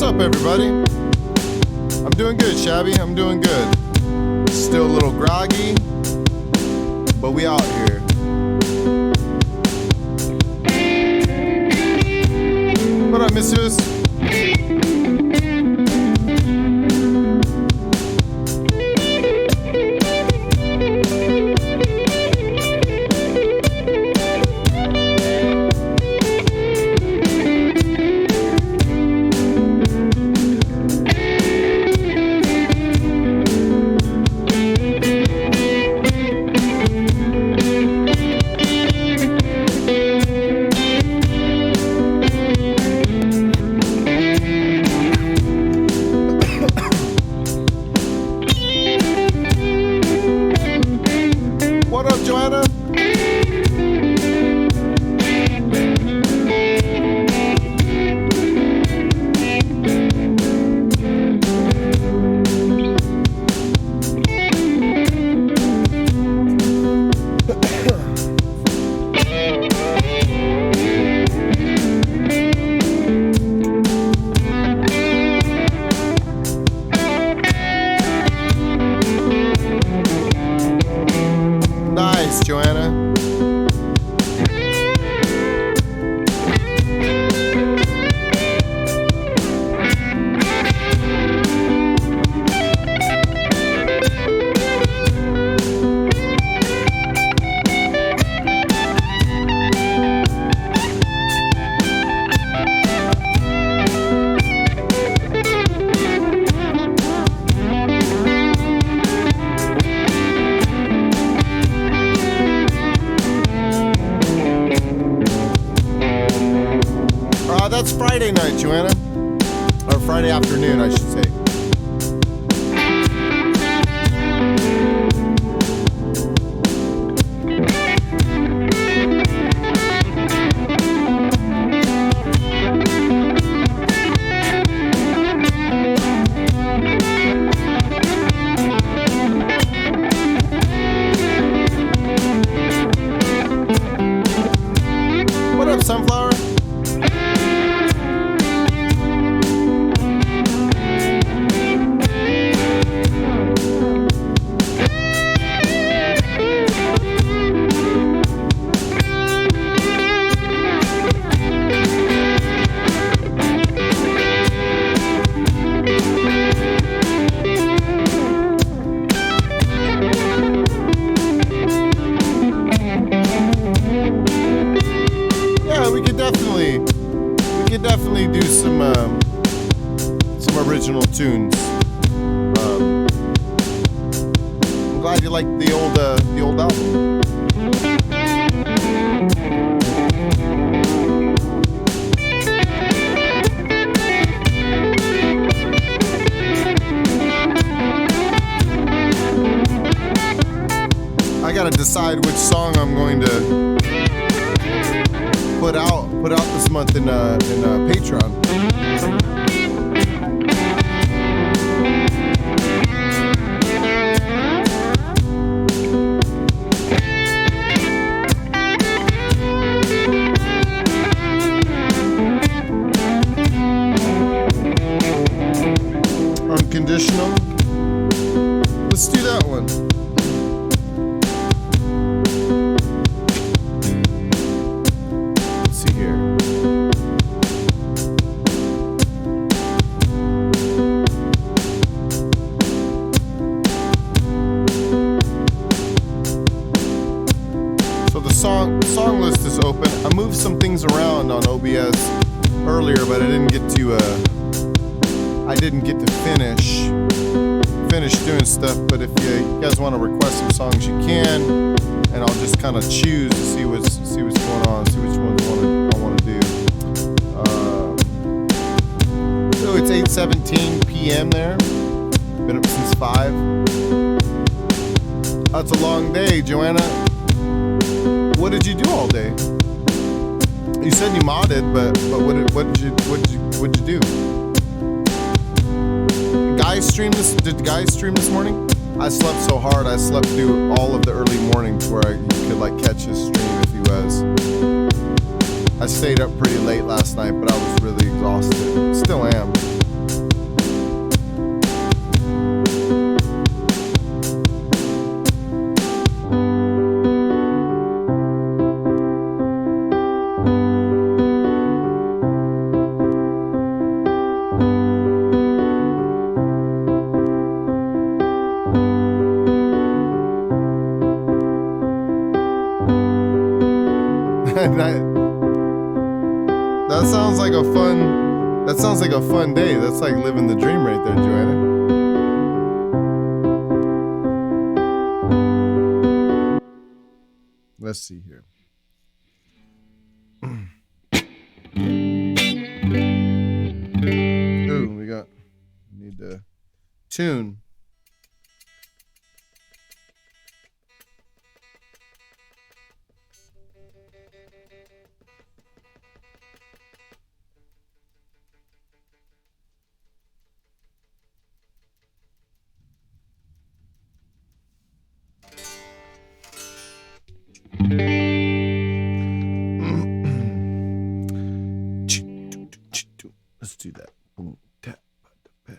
up, everybody? I'm doing good, Shabby. I'm doing good. Still a little groggy, but we out here. What up, missus? What up, Joanna? Nice, Joanna. That's Friday night, Joanna. Or Friday afternoon, I should say. What up, Sunflower? We could definitely do some original tunes. I'm glad you like the old album. I gotta decide which song I'm going to put out this month in Patreon. Unconditional. Let's do that one. The song list is open. I moved some things around on OBS earlier, but I didn't get to finish doing stuff. But if you guys want to request some songs, you can, and I'll just kind of choose to see what's going on, see which ones I want to do. So it's 8:17 p.m. there. Been up since 5. That's a long day, Joanna. What did you do all day? You said you modded, but what did you do? Did guys stream this morning? I slept so hard. I slept through all of the early mornings where you could like catch his stream if he was. I stayed up pretty late last night, but I was really exhausted. Still am. That sounds like a fun. That sounds like a fun day. That's like living the dream right there, Joanna. Let's see here. Ooh, we need to tune. Let's do that. Boom, tap, tap.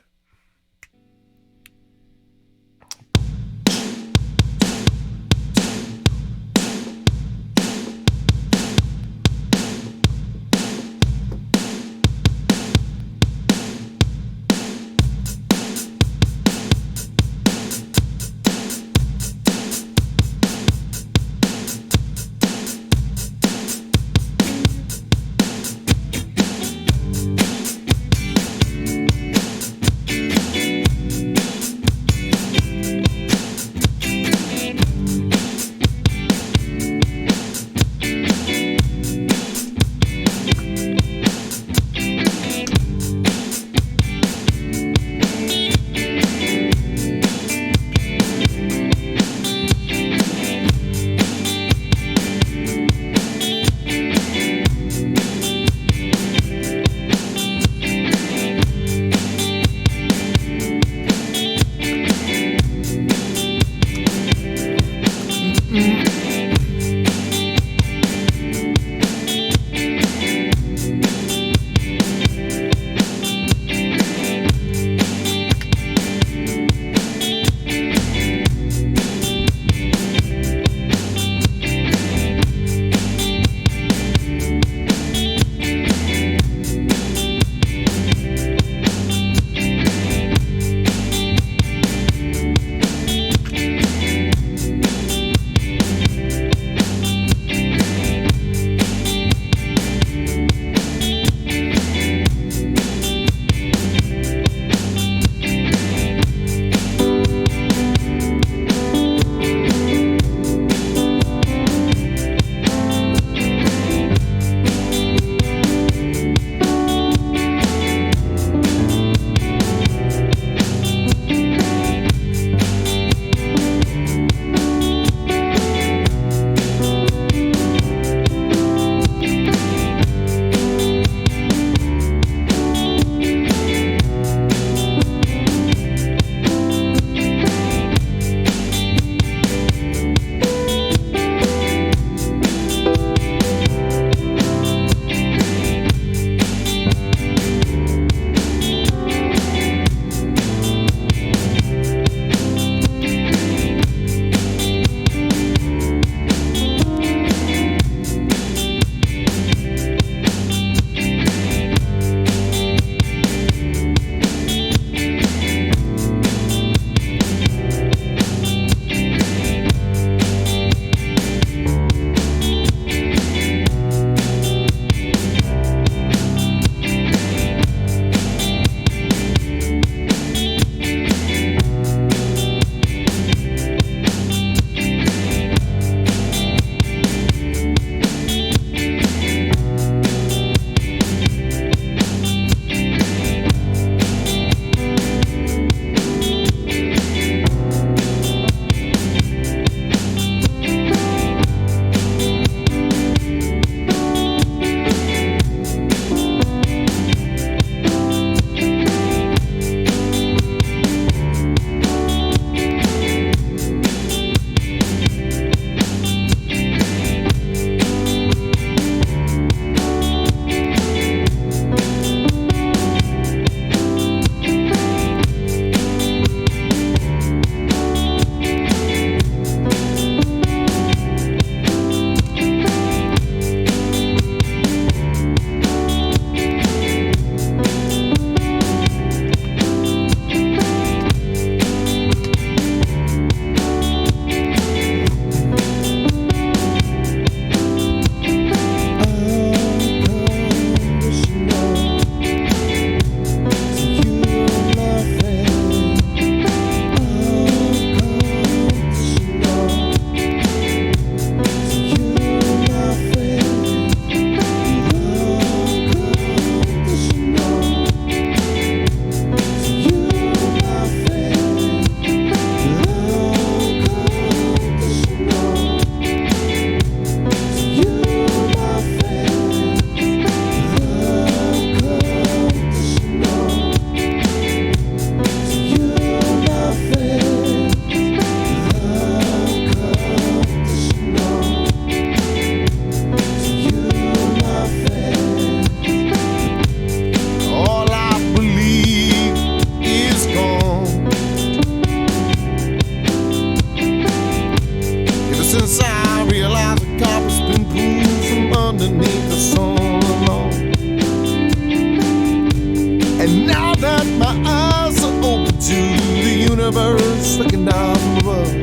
universe looking down from above.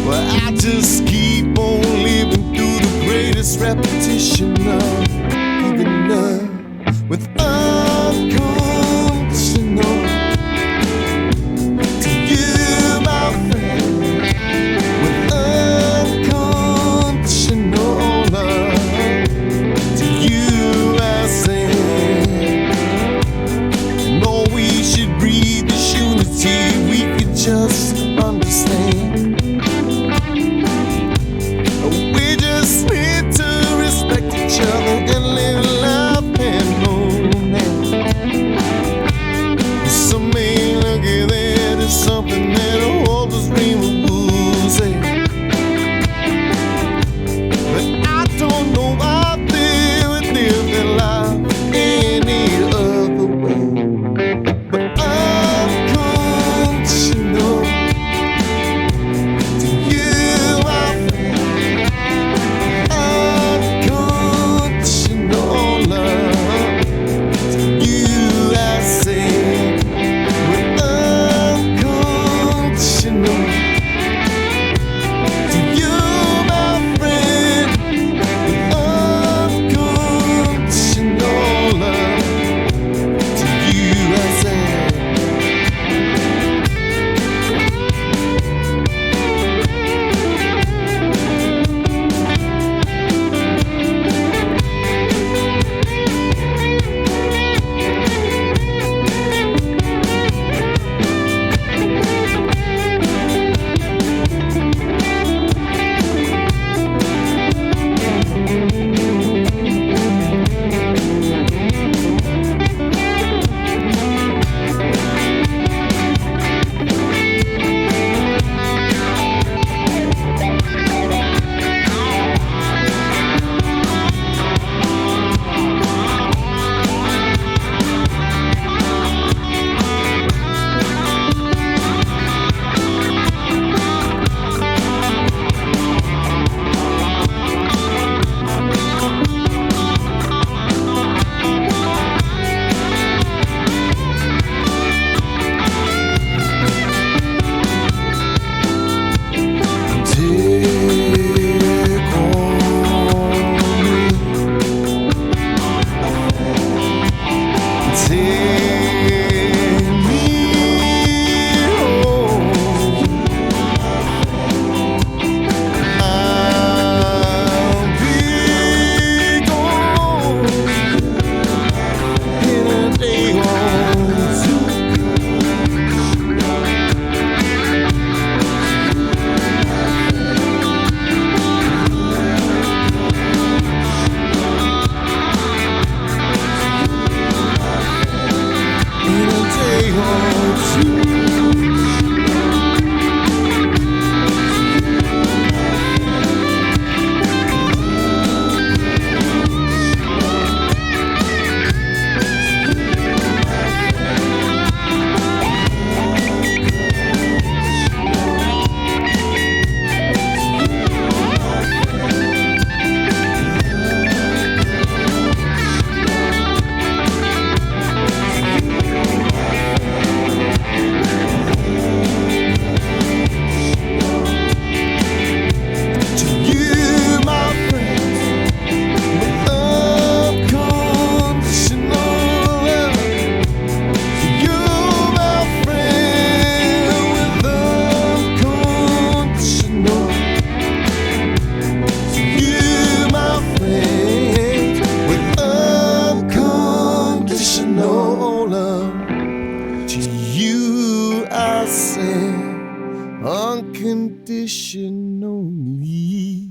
Well, I just keep on living through the greatest repetition of giving up with unconditional to you, my friend, with unconditional love to you I say. And all we should breathe is unity, we could just understand. We just need to respect each other and live life and know that some may look at that as something that a hopeless dream will say. But I don't know why they would live their life any other way. But unconditional to you, my friend, unconditional love to you I say, with unconditional to you, my friend, with unconditional love to you I say. Unconditionally.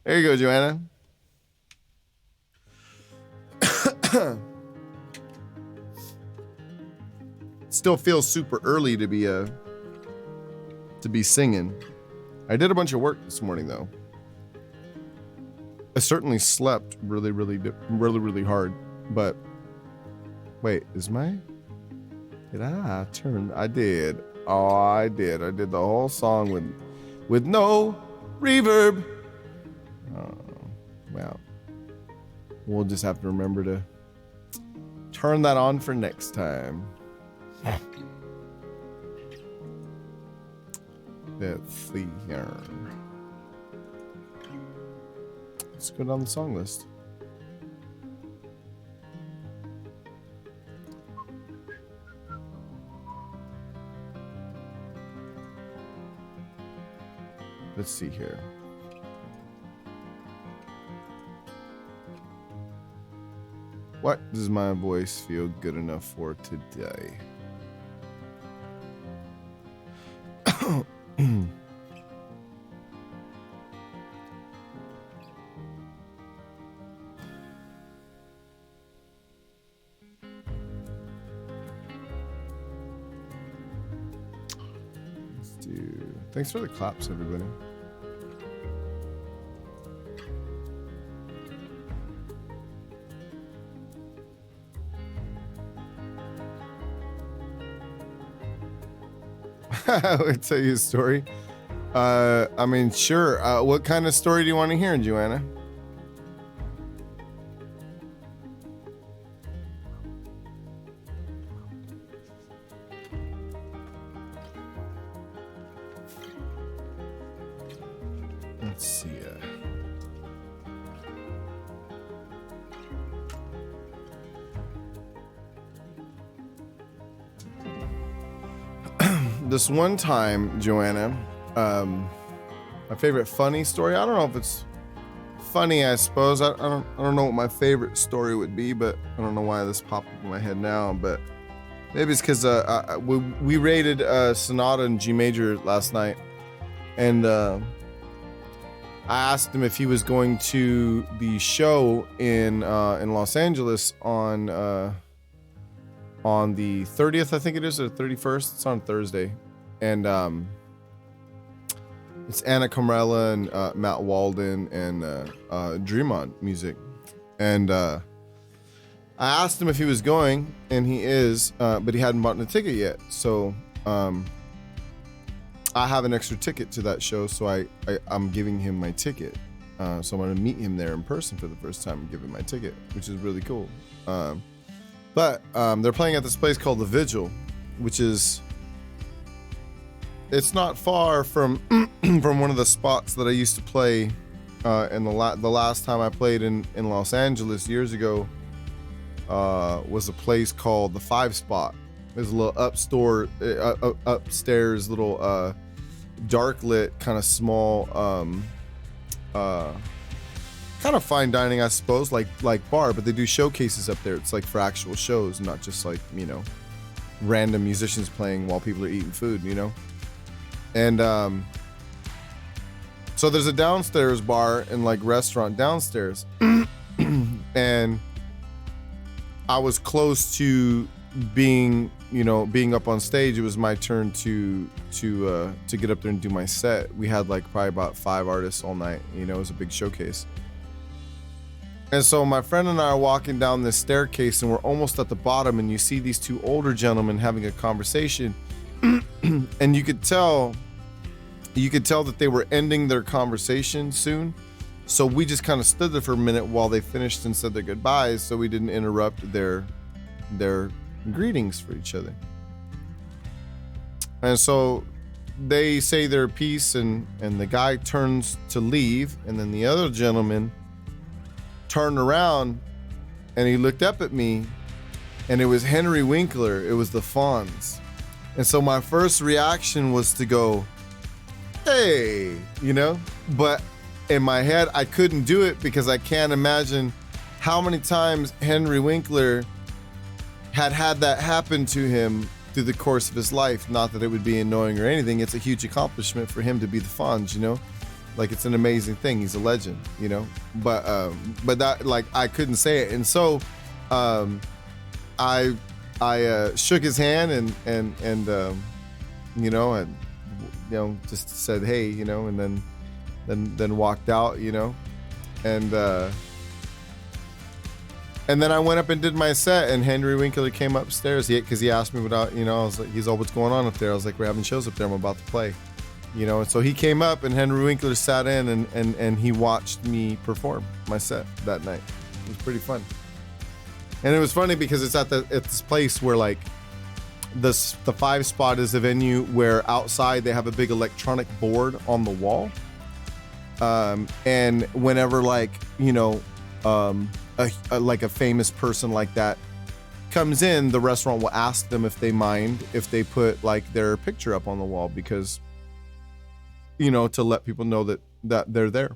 There you go, Joanna. Still feels super early to be singing. I did a bunch of work this morning though. I certainly slept really hard, but wait, did I turn? I did. Oh, I did. I did the whole song with no Reverb. Well, we'll just have to remember to turn that on for next time. Let's see here. Let's go down the song list. Let's see here. What does my voice feel good enough for today? Let's do. Thanks for the claps, everybody. I would tell you a story. I mean, sure. What kind of story do you want to hear, Joanna? Let's see. This one time, Joanna, my favorite funny story. I don't know if it's funny. I suppose I don't know what my favorite story would be, but I don't know why this popped up in my head now. But maybe it's because we rated Sonata in G major last night, and I asked him if he was going to the show in Los Angeles on the 30th, I think it is, or 31st. It's on Thursday. And it's Anna Camarella and Matt Walden and Dream On music. And I asked him if he was going, and he is, but he hadn't bought a ticket yet. So I have an extra ticket to that show, so I'm giving him my ticket. So I'm going to meet him there in person for the first time and give him my ticket, which is really cool. But they're playing at this place called The Vigil, which is, it's not far from from one of the spots that I used to play. And the last time I played in Los Angeles years ago was a place called the 5 Spot. There's a little upstairs little dark lit kind of small kind of fine dining, I suppose, like bar, but they do showcases up there. It's like for actual shows, not just like, you know, random musicians playing while people are eating food, you know. And so there's a downstairs bar and like restaurant downstairs. And I was close to being up on stage. It was my turn to get up there and do my set. We had like probably about 5 artists all night. You know, it was a big showcase. And so my friend and I are walking down this staircase, and we're almost at the bottom, and you see these 2 older gentlemen having a conversation. And you could tell that they were ending their conversation soon. So we just kind of stood there for a minute while they finished and said their goodbyes, so we didn't interrupt their greetings for each other. And so they say their piece, and the guy turns to leave, and then the other gentleman turned around and he looked up at me, and it was Henry Winkler. It was the Fonz. And so my first reaction was to go, hey, you know, but in my head, I couldn't do it because I can't imagine how many times Henry Winkler had that happen to him through the course of his life. Not that it would be annoying or anything. It's a huge accomplishment for him to be the Fonz, you know, like it's an amazing thing. He's a legend, you know, but that, like, I couldn't say it. And so, I shook his hand and you know, just said, hey, you know, and then walked out, you know, and then I went up and did my set, and Henry Winkler came upstairs because he asked me without, you know, I was like, he's all, what's going on up there? I was like, we're having shows up there. I'm about to play. You know, and so he came up and Henry Winkler sat in and he watched me perform my set that night. It was pretty fun. And it was funny because it's at this place where like the 5 spot is a venue where outside they have a big electronic board on the wall. And whenever like, you know, like a famous person like that comes in, the restaurant will ask them if they mind if they put like their picture up on the wall, because, you know, to let people know that they're there.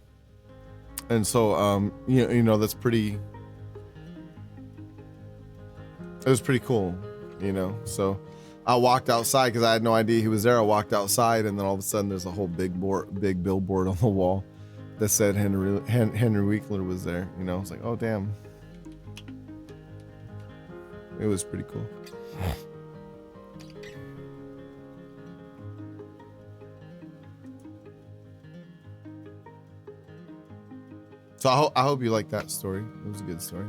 And so, you know, that's pretty, it was pretty cool, you know? So I walked outside because I had no idea he was there. I walked outside and then all of a sudden there's a whole big billboard on the wall that said Henry Winkler was there. You know, I was like, oh damn. It was pretty cool. So I hope you like that story. It was a good story.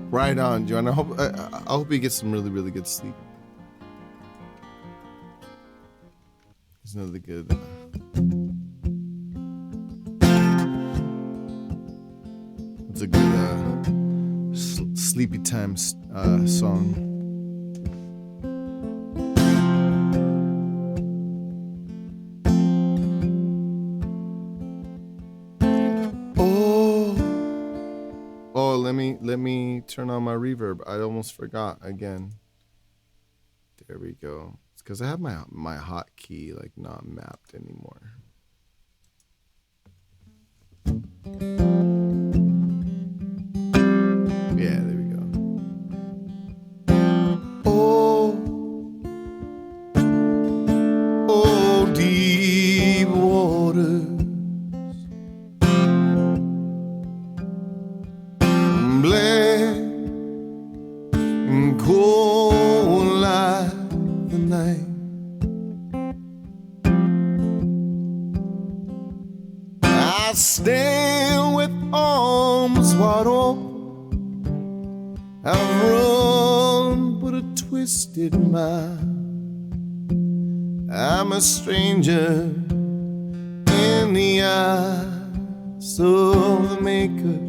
Right on, John. I hope you get some really, really good sleep. It's another good. It's a good sleepy time song. Let me turn on my reverb. I almost forgot again. There we go. It's because I have my hotkey like not mapped anymore. Yeah, there we go. Oh, deep water. Cold like the night. I stand with arms wide open. I've run but a twisted mind. I'm a stranger in the eyes of the Maker.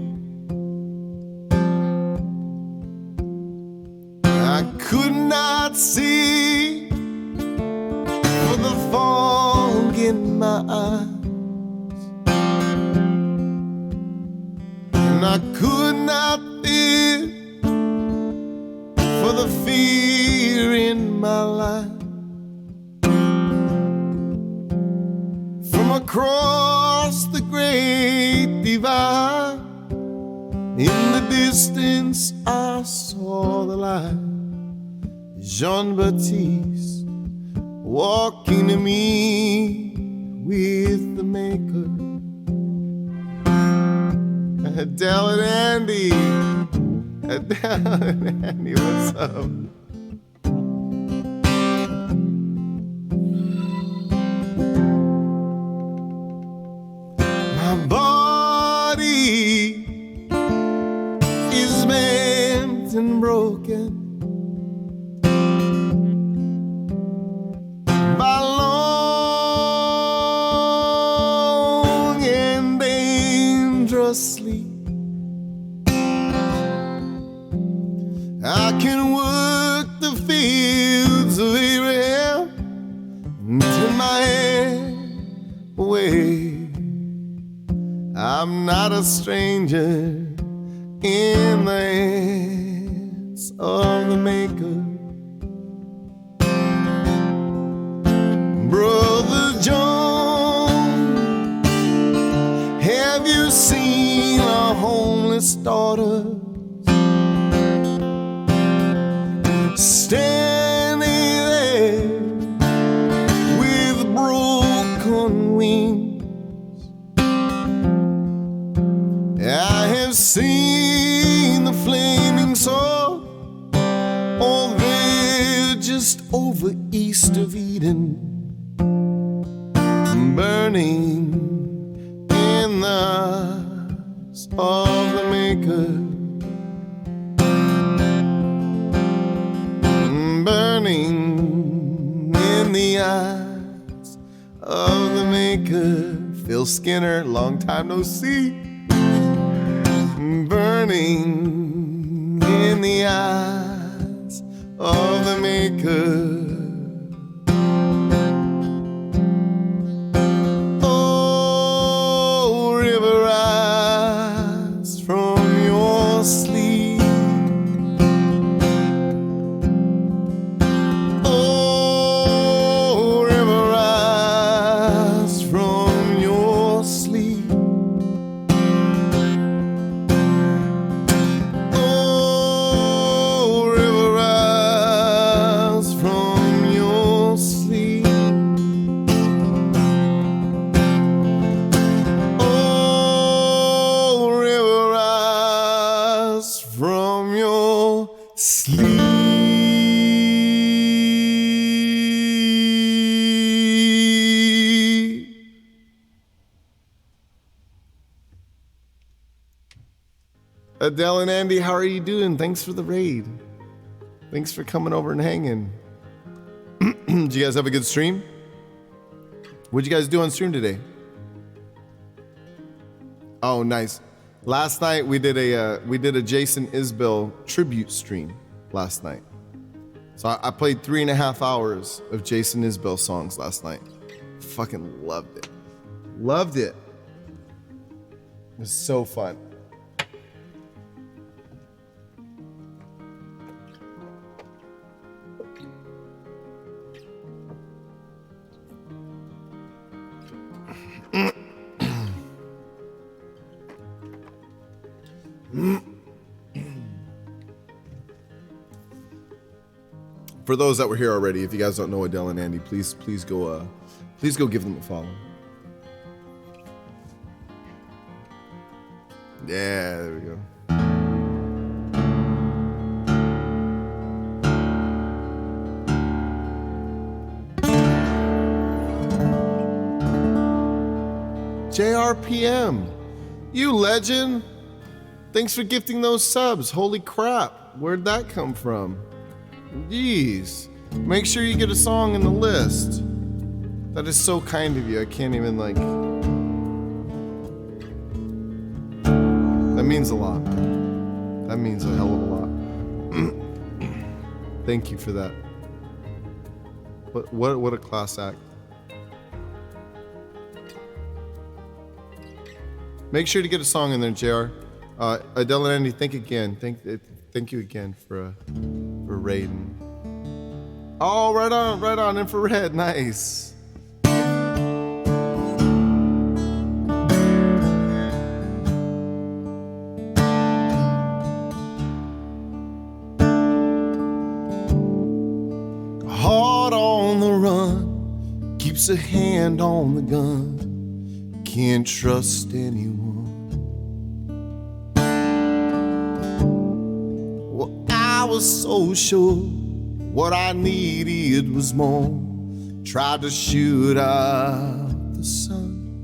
I could not see for the fog in my eyes, and I could not feel for the fear in my life. From across the great divide, in the distance I saw the light. Jean-Baptiste walking to me with the Maker. Adele and Andy. Adele and Andy, what's up? My body is bent and broken by long and dangerous sleep. I can work the fields of Abraham and turn my head away. I'm not a stranger in the hands of the Maker. Brother John, have you seen a homeless daughter standing there with broken wings? I have seen the flaming sword, oh, they're just just over east of Eden, burning in the eyes of the Maker, burning in the eyes of the Maker. Phil Skinner, long time no see. Burning in the eyes of the Maker. Oh, river, rise from your sleep. Oh, river, rise from your sleep. Oh, river, rise from your sleep. Oh, river, rise from your sleep. Adele and Andy, how are you doing? Thanks for the raid. Thanks for coming over and hanging. Did you guys have a good stream? What'd you guys do on stream today? Oh, nice. Last night we did a Jason Isbell tribute stream last night. So I played 3.5 hours of Jason Isbell songs last night. Fucking loved it. Loved it. It was so fun. For those that were here already, if you guys don't know Adele and Andy, please go give them a follow. Yeah, there we go. JRPM, you legend. Thanks for gifting those subs. Holy crap, where'd that come from? Jeez. Make sure you get a song in the list. That is so kind of you. I can't even that means a lot. That means a hell of a lot. Thank you for that. What a class act. Make sure to get a song in there, JR. Adele and Andy, thank you again for raiding. Oh, right on, infrared, nice. Heart on the run, keeps a hand on the gun, can't trust anyone. I was so sure what I needed was more. Tried to shoot out the sun.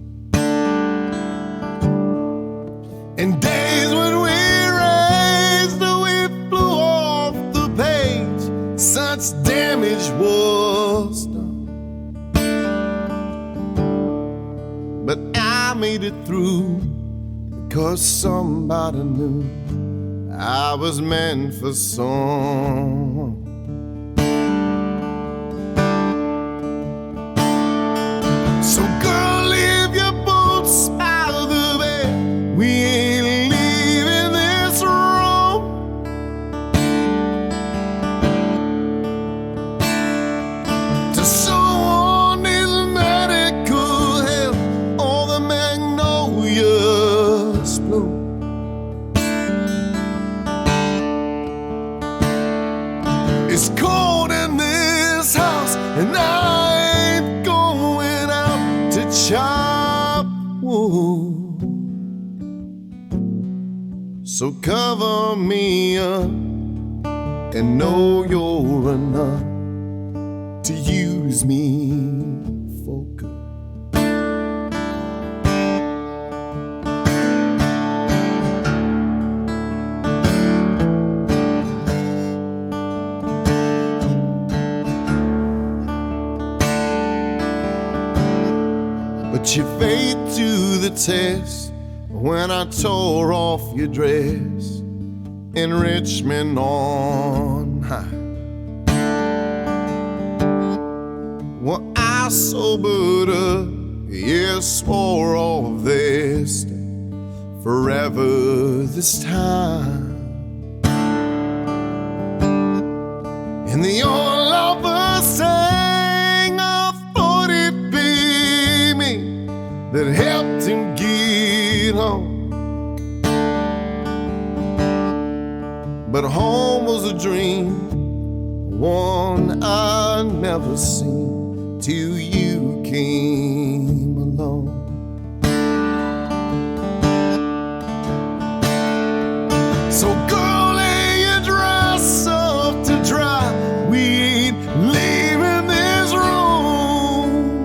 And days when we raced, we flew off the page. Such damage was done. But I made it through because somebody knew I was meant for song. So girl, leave your boots by the bed. We ain't leaving this room. To someone needs medical help, all the magnolias bloom. It's cold in this house, and I ain't going out to chop wood. So cover me up and know you're enough to use me for good. Put your faith to the test when I tore off your dress in Richmond on high. Well, I sobered up, yeah, swore all of this forever this time. And the old lover sang, I thought it'd be me that helped him get home. But home was a dream, one I'd never seen till you came along. So girl, lay your dress up to dry. We ain't leaving this room.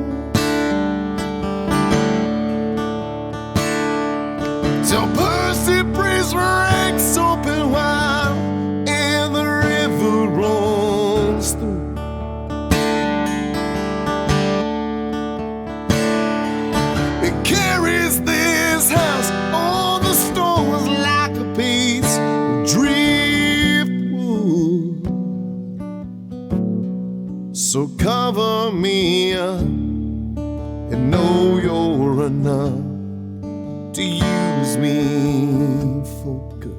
Till Percy Priest breaks open wide and the river runs through. It carries this house on the storms like a piece of driftwood. So cover me up and know you're enough to use me for good.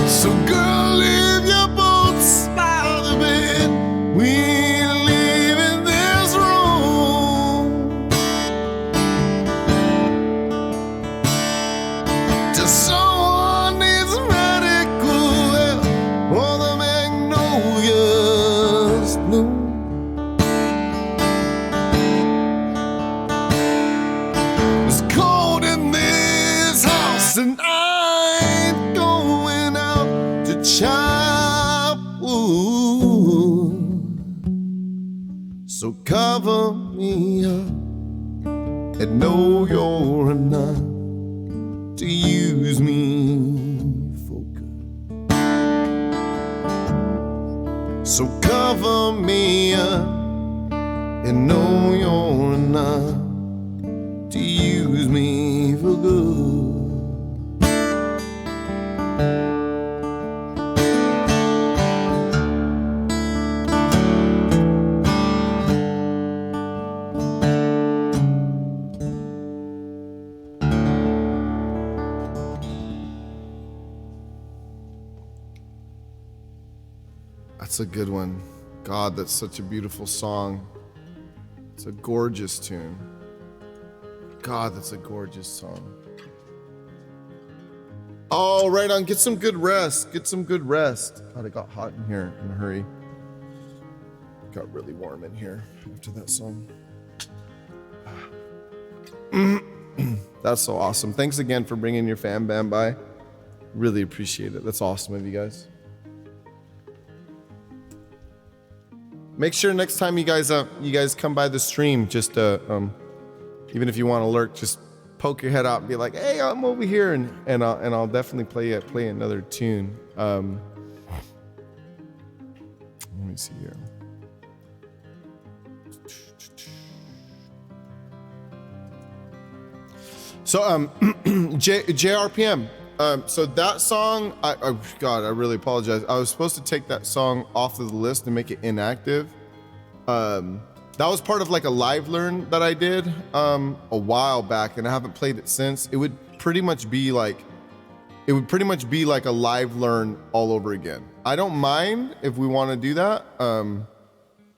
So girl, leave your boots by the bed. We ain't leaving this room. Just someone needs medical help or the magnolias bloom. It's cold in this house and I ain't going out to chop wood. So cover me up and know you're enough to use me for good. So cover me up and know you're enough to use me for good. That's a good one. God, that's such a beautiful song. It's a gorgeous tune. God, that's a gorgeous song. Oh, right on. Get some good rest. Get some good rest. God, it got hot in here in a hurry. It got really warm in here after that song. That's so awesome. Thanks again for bringing your fan band by. Really appreciate it. That's awesome of you guys. Make sure next time you guys come by the stream, just even if you want to lurk, just poke your head out and be like, "Hey, I'm over here," and I'll definitely play another tune. Let me see here. So JRPM. So that song, God, I really apologize. I was supposed to take that song off of the list and make it inactive. That was part of like a live learn that I did a while back, and I haven't played it since. It would pretty much be like a live learn all over again. I don't mind if we want to do that.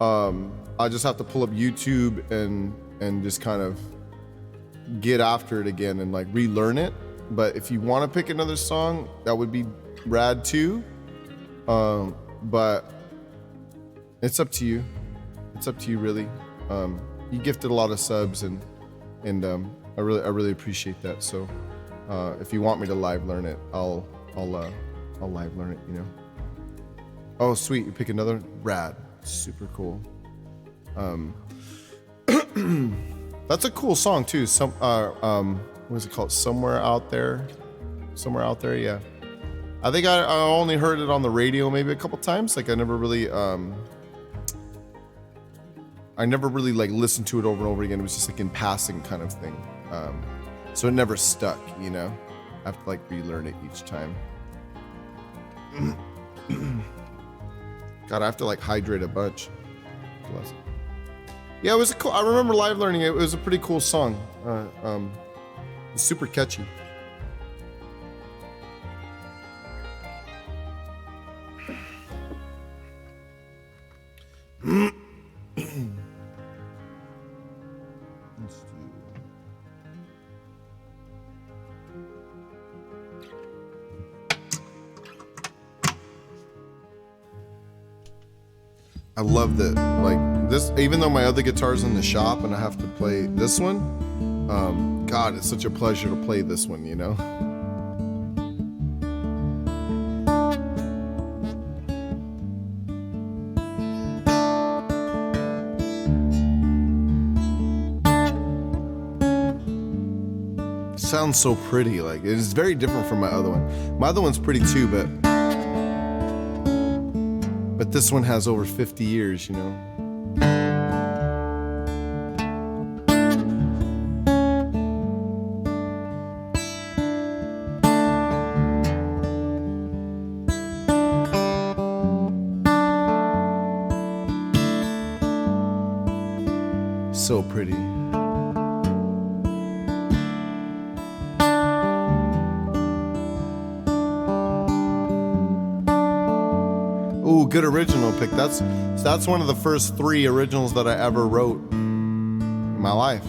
I just have to pull up YouTube and just kind of get after it again and like relearn it. But if you want to pick another song, that would be rad too. But it's up to you. It's up to you, really. You gifted a lot of subs, and I really appreciate that. So if you want me to live learn it, I'll live learn it. You know. Oh, sweet! You pick another rad. Super cool. That's a cool song too. What is it called? Somewhere out there. Yeah. I think I only heard it on the radio maybe a couple times. Like I never really like listened to it over and over again. It was just like in passing kind of thing. So it never stuck, you know. I have to like relearn it each time. God, I have to like hydrate a bunch. Yeah, it was cool. I remember live learning it. It was a pretty cool song. It's super catchy. I love that, like this, even though my other guitar's in the shop and I have to play this one, God, it's such a pleasure to play this one, you know? Sounds so pretty, like it's very different from my other one. My other one's pretty too, but this one has over 50 years, you know? So pretty. Ooh, good original pick. That's one of the first 3 originals that I ever wrote in my life.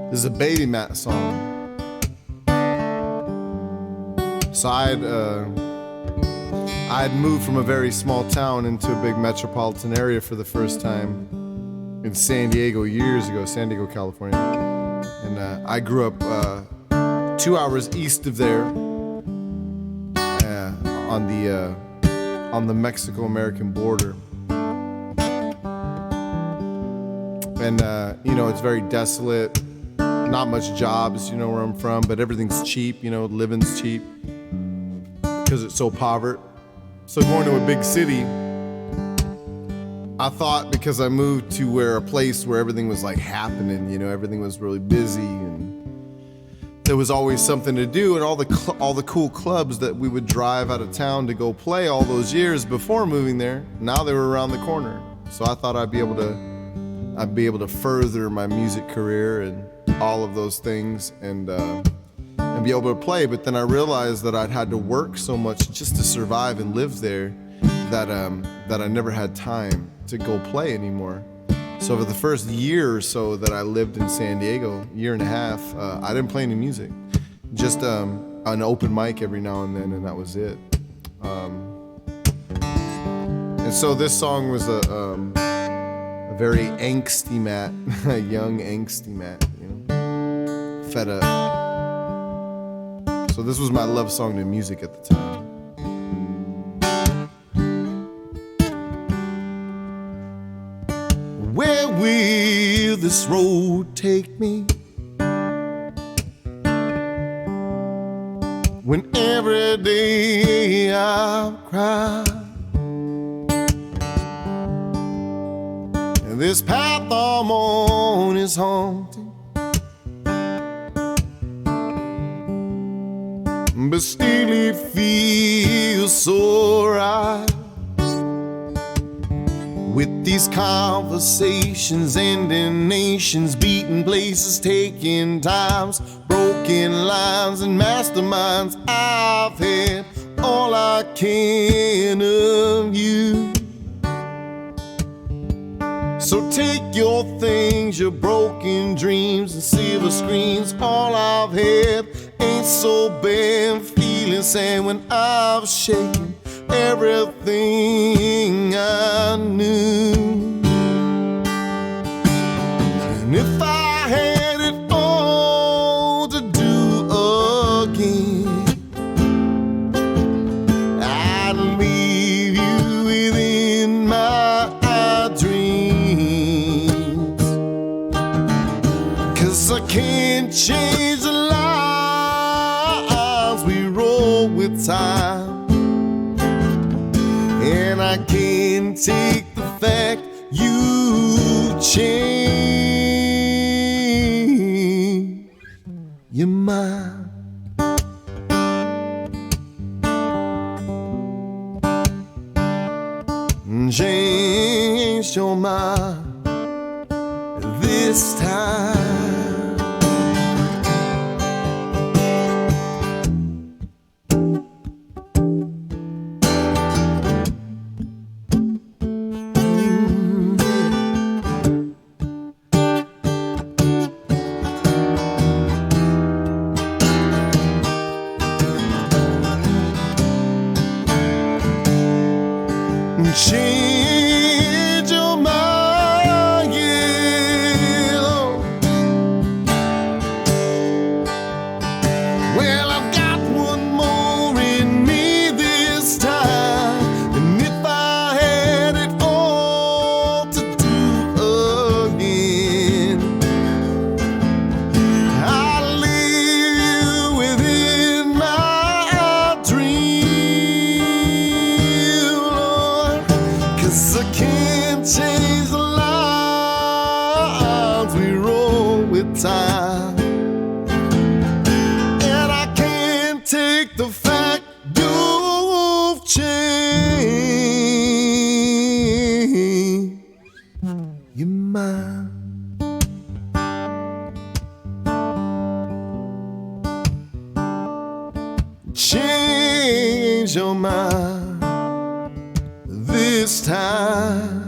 This is a Baby Matt song. So I had moved from a very small town into a big metropolitan area for the first time in San Diego years ago, San Diego, California. And I grew up 2 hours east of there, on the Mexico-American border. And you know, it's very desolate. Not much jobs, you know, where I'm from, but everything's cheap, you know, living's cheap because it's so poverty. So going to a big city, I thought because I moved to a place where everything was like happening, you know, everything was really busy and there was always something to do, and all the cool clubs that we would drive out of town to go play all those years before moving there, now they were around the corner. So I thought I'd be able to further my music career and all of those things and be able to play. But then I realized that I'd had to work so much just to survive and live there that I never had time to go play anymore. So for the first year or so that I lived in San Diego, year and a half, I didn't play any music. Just an open mic every now and then, and that was it. And so this song was a very angsty Matt, a young angsty Matt, you know, fed up. So this was my love song to music at the time. Where will this road take me? When every day I cry, and this path I'm on is haunted, but still it feels so right. With these conversations ending nations, beating places, taking times, broken lines and masterminds, I've had all I can of you. So take your things, your broken dreams and silver screens. All I've had ain't so bad. Feeling sad when I've shaken everything I knew. And if I had it all to do again, I'd leave you within my dreams. 'Cause I can't change the lives we roll with time, and I can't take the fact you changed your mind. Change your mind this time. Change your mind, yeah. Well, I've got one more in me this time, and if I had it all to do again, I'd leave you within my dream, Lord. 'Cause I can't change the lives we roll with time, and I can't take the fact you've changed your mind. Change your mind this time.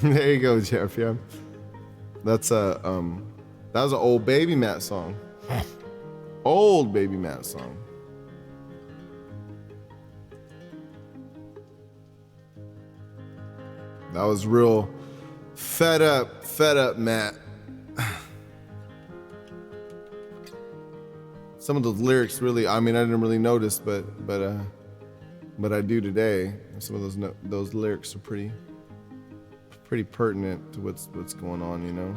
There you go, Jeff. Yeah, that's that was an old Baby Matt song. Old Baby Matt song. That was real fed up Matt. Some of those lyrics really, I mean, I didn't really notice, but I do today. Some of those lyrics are pretty pertinent to what's going on, you know.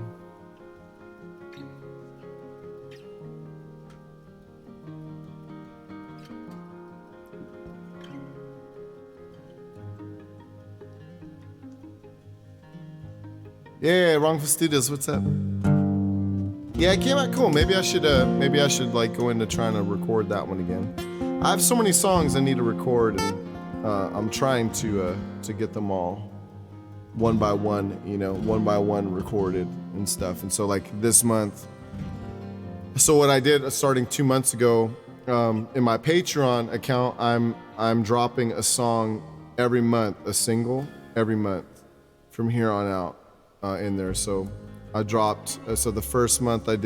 Yeah, Wrongful Studios. What's up? Yeah, it came out cool. Maybe I should like go into trying to record that one again. I have so many songs I need to record, and I'm trying to get them all one by one recorded and stuff. And so like this month, so what I did starting 2 months ago, in my Patreon account, I'm dropping a song every month, a single every month from here on out in there. So I dropped, so the first month I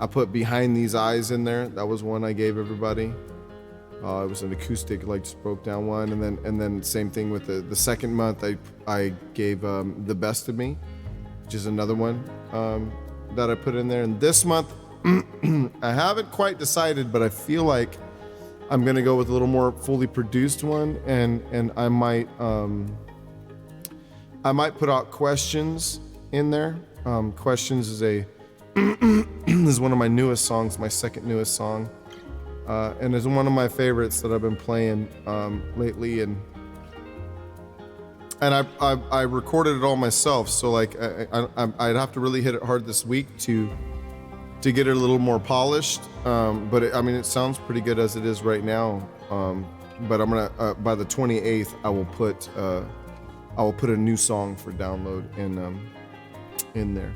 put Behind These Eyes in there. That was one I gave everybody. It was an acoustic, like just broke down one. And then same thing with the second month, I gave The Best of Me, which is another one that I put in there. And this month, I haven't quite decided, but I feel like I'm gonna go with a little more fully produced one, and I might put out Questions in there. Questions is is one of my newest songs, my second newest song, and is one of my favorites that I've been playing lately, and I recorded it all myself. So like I'd have to really hit it hard this week to get it a little more polished, but it sounds pretty good as it is right now. But I'm gonna by the 28th I will put a new song for download in there.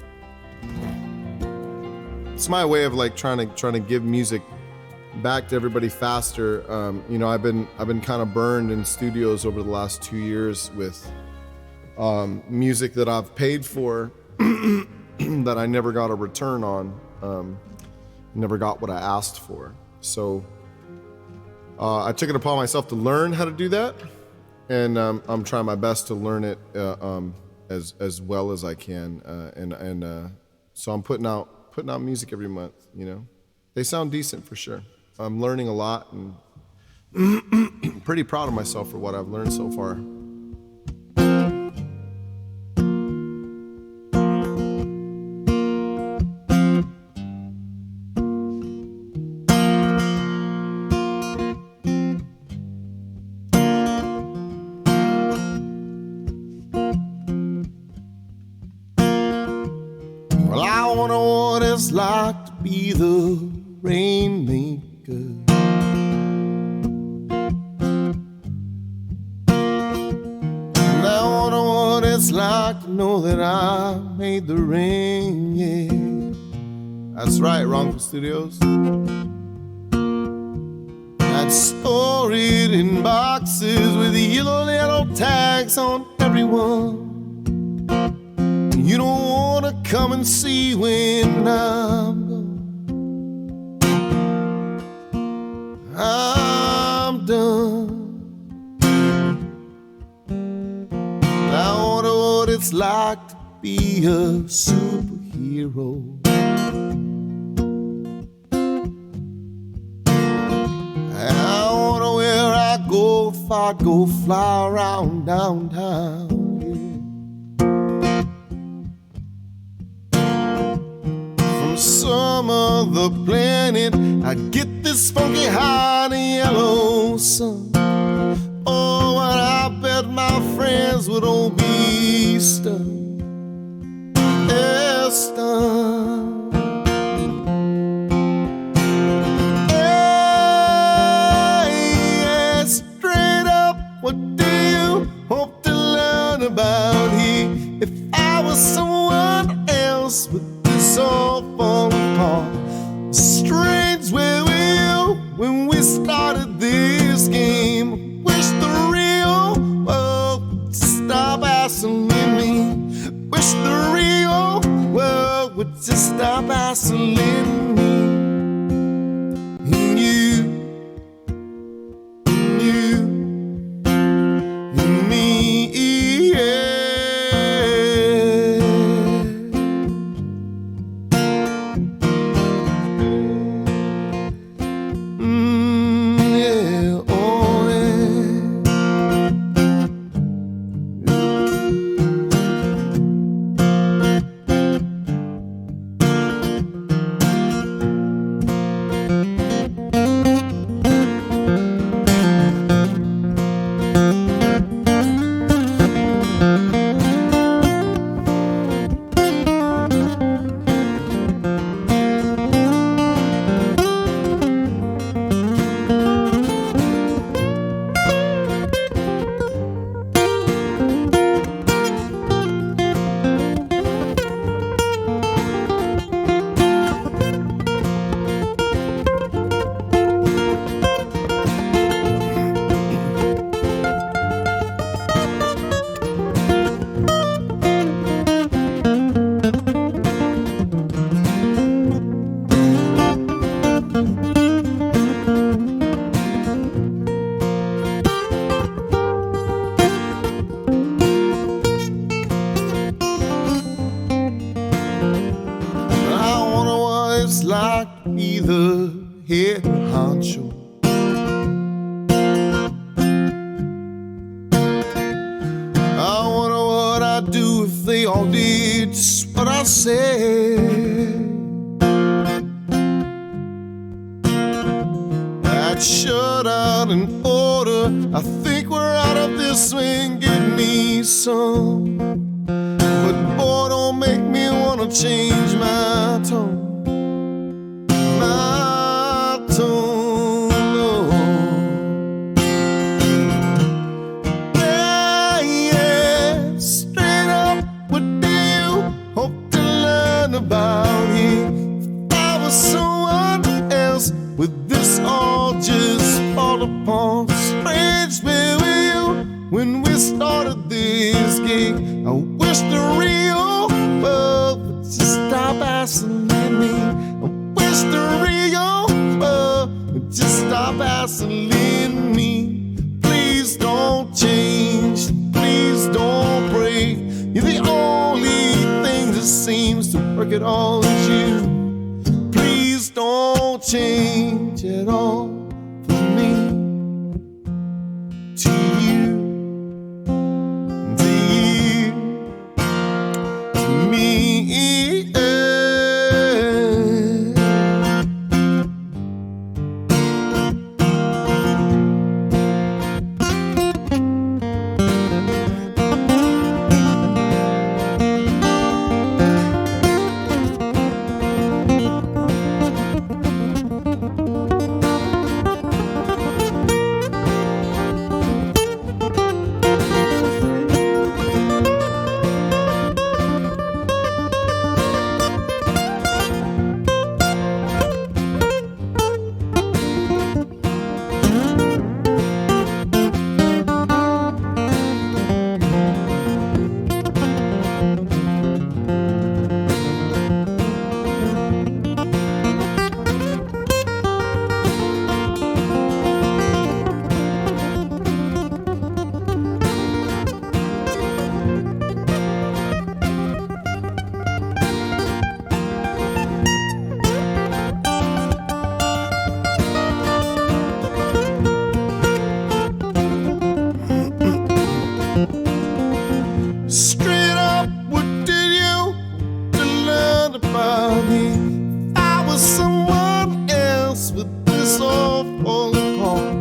It's my way of like trying to give music back to everybody faster. I've been kind of burned in studios over the last 2 years with music that I've paid for that I never got a return on. Never got what I asked for. So I took it upon myself to learn how to do that, and I'm trying my best to learn it as well as I can. So I'm putting out music every month. They sound decent for sure. I'm learning a lot, and pretty proud of myself for what I've learned so far. Well, I wonder what it's like to be the rainmaker. And I wonder what it's like to know that I made the rain, yeah. That's right, Wrongful Studios. I'd store it in boxes with yellow tags on everyone. You don't wanna come and see when I'm gone. I'm done. I wonder what it's like to be a superhero. I wonder where I go if I go fly around downtown. Some other planet, I get this funky hot yellow sun. Oh, and I bet my friends would all be stunned, yeah, stunned. Hey, straight up, what do you hope to learn about here? If I was someone else, would this all fall apart? Strange, where were you when we started this game? Wish the real world would stop hassling me. Wish the real world would just stop hassling me. And you, and me, yeah. be the head honcho. I wonder what I'd do if they all did just what I said. I'd shut out an order. I think we're out of this swing. Give me some. But boy, don't make me wanna change my tone. My tone, oh. Yeah, straight up, what do you hope to learn about here? If I was someone else, would this all just fall apart? Strange, where were you when we started this gig? I wish the real world would just stop hassling me. I wish the real world would just stop hassling me. Please don't change, please don't break. You're the only thing that seems to work at all is you. Please don't change at all for me. To you, to you, to me. Straight up, what did you to learn about me? I was someone else with this all falling apart.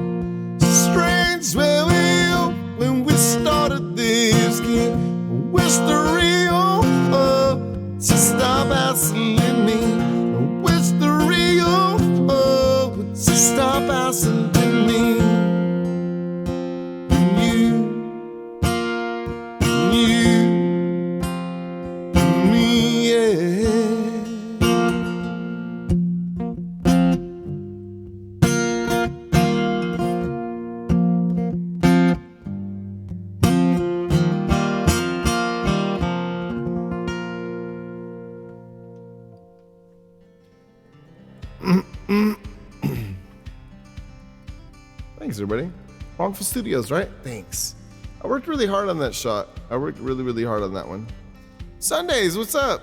Strange, where were you when we started this game? I wish the real world just stop hassling me. I wish the real world would just stop hassling me. Thanks, everybody. Wrongful Studios, right? Thanks. I worked really hard on that shot. I worked really, really hard on that one. Sundays, what's up?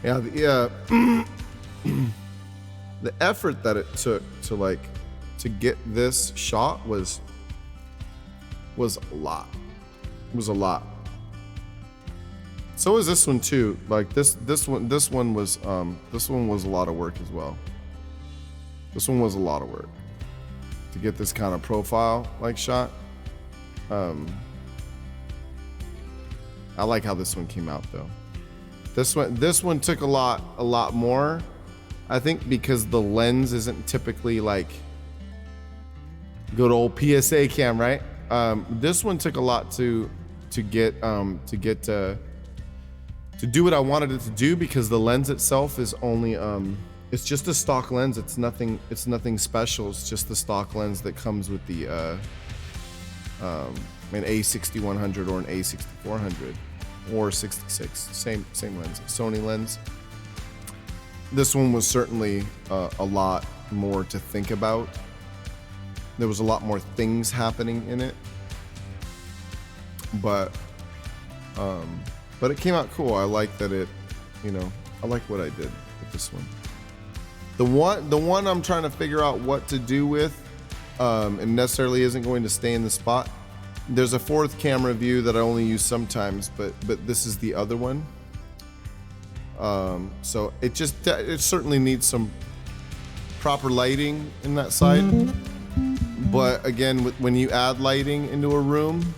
Yeah, the effort that it took to get this shot was a lot. It was a lot. So is this one too. Like this one was a lot of work as well. This one was a lot of work to get this kind of profile like shot. I like how this one came out though. This one took a lot more, I think, because the lens isn't typically like Good old PSA cam, right? This one took a lot to do what I wanted it to do, because the lens itself is only it's just a stock lens. It's nothing special. It's just the stock lens that comes with the an A6100 or an A6400 or 66. Same lens, Sony lens. This one was certainly a lot more to think about. There was a lot more things happening in it, but it came out cool. I like that it, I like what I did with this one. The one I'm trying to figure out what to do with, and necessarily isn't going to stay in the spot. There's a fourth camera view that I only use sometimes, but this is the other one. So it certainly needs some proper lighting in that side. But again, when you add lighting into a room,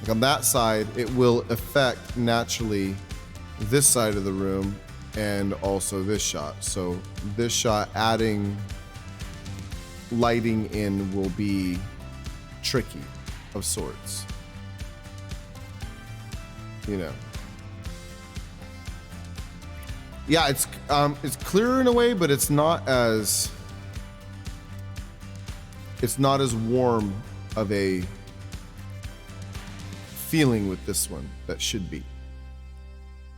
like on that side, it will affect naturally this side of the room and also this shot. So this shot, adding lighting in will be tricky of sorts. Yeah, it's clearer in a way, but it's not as warm of a feeling with this one that should be.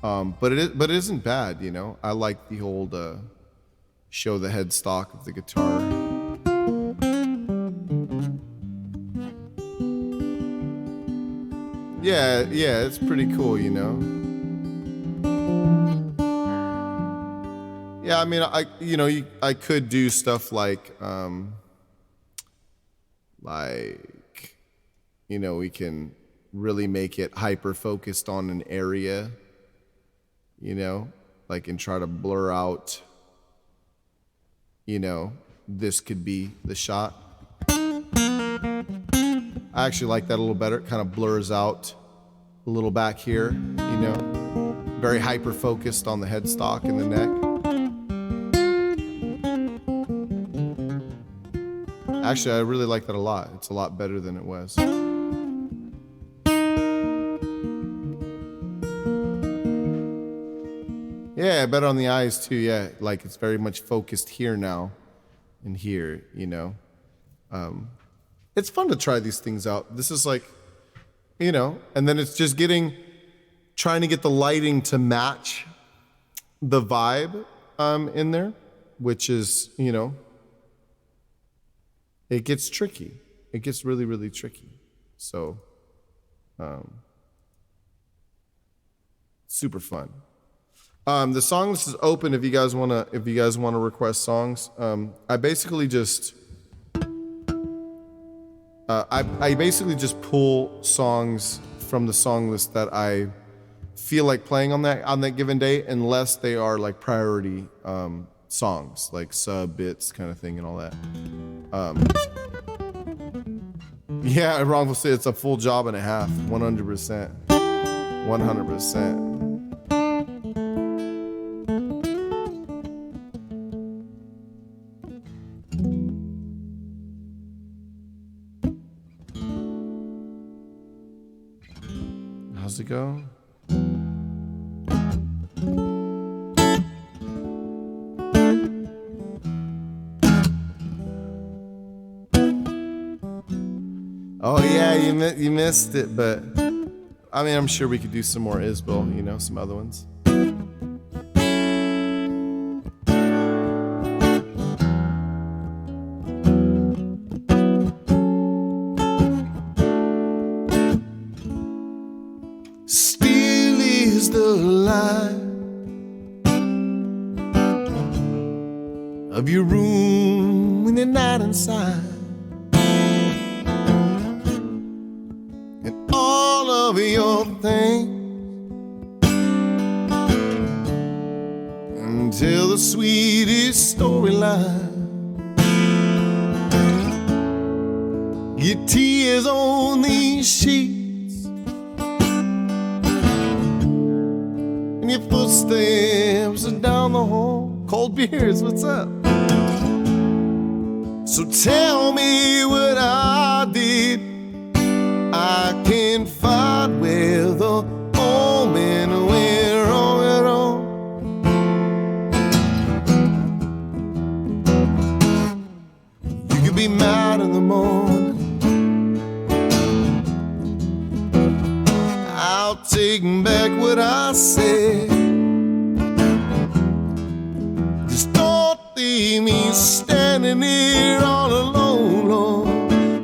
But it isn't bad, I like the old show the headstock of the guitar. Yeah, it's pretty cool, Yeah, I mean, I could do stuff like we can really make it hyper focused on an area, and try to blur out, this could be the shot. I actually like that a little better. It kind of blurs out a little back here, very hyper focused on the headstock and the neck. Actually, I really like that a lot. It's a lot better than it was. Yeah, better on the eyes too. Yeah, like it's very much focused here now and here, It's fun to try these things out. This is like, and then it's just trying to get the lighting to match the vibe in there, which is, it gets tricky. It gets really, really tricky. So, super fun. The song list is open if you guys wanna request songs. I basically just pull songs from the song list that I feel like playing on that given day, unless they are like priority songs, like sub bits kind of thing and all that. Yeah, Wrongful Say, it's a full job and a half, 100%. 100%. How's it go? Oh yeah, you missed it, but I mean, I'm sure we could do some more Isbell, some other ones. Still is the light of your room in the night inside. Of your things until the sweetest storyline. Your tears on these sheets and your footsteps are down the hall. Cold beers, what's up? So tell me what I did. I can't find where the moment went wrong at all. You could be mad in the morning, I'll take back what I said. Just don't leave me standing here all alone, Lord.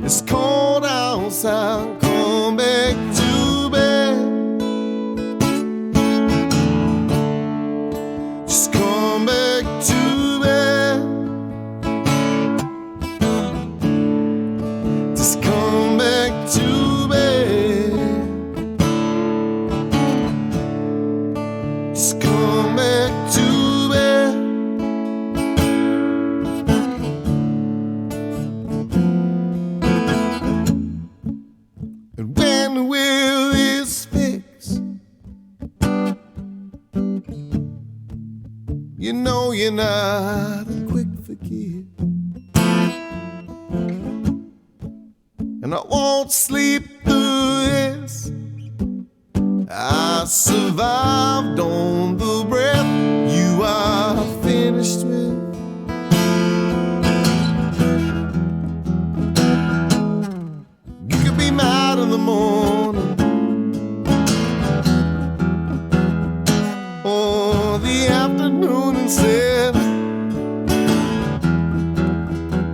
It's cold outside, come back to bed. Just come back to bed. Just come back to bed. Just come back to bed. And when will this fix? You know you're not a quick forget. And I won't sleep through this. I survived on the breath you are finished with. You could be mad in the morning or the afternoon instead.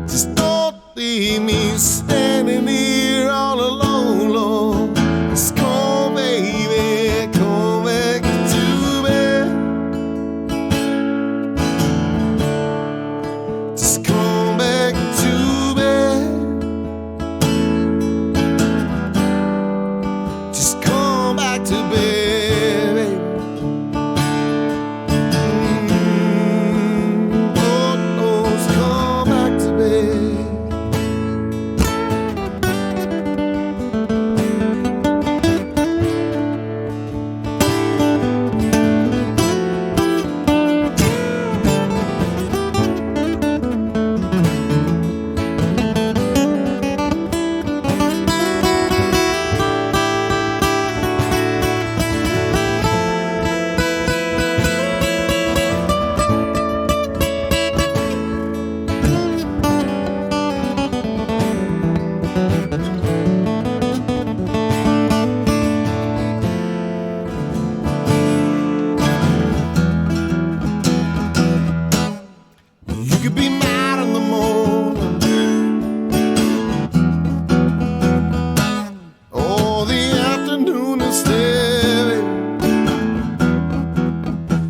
Just don't leave me standing here all alone, Lord. Just come, baby, come back to bed. Just come back to bed. Just come back to bed, baby. Oh, no, just come back to bed. You could be mad in the morning or the afternoon instead.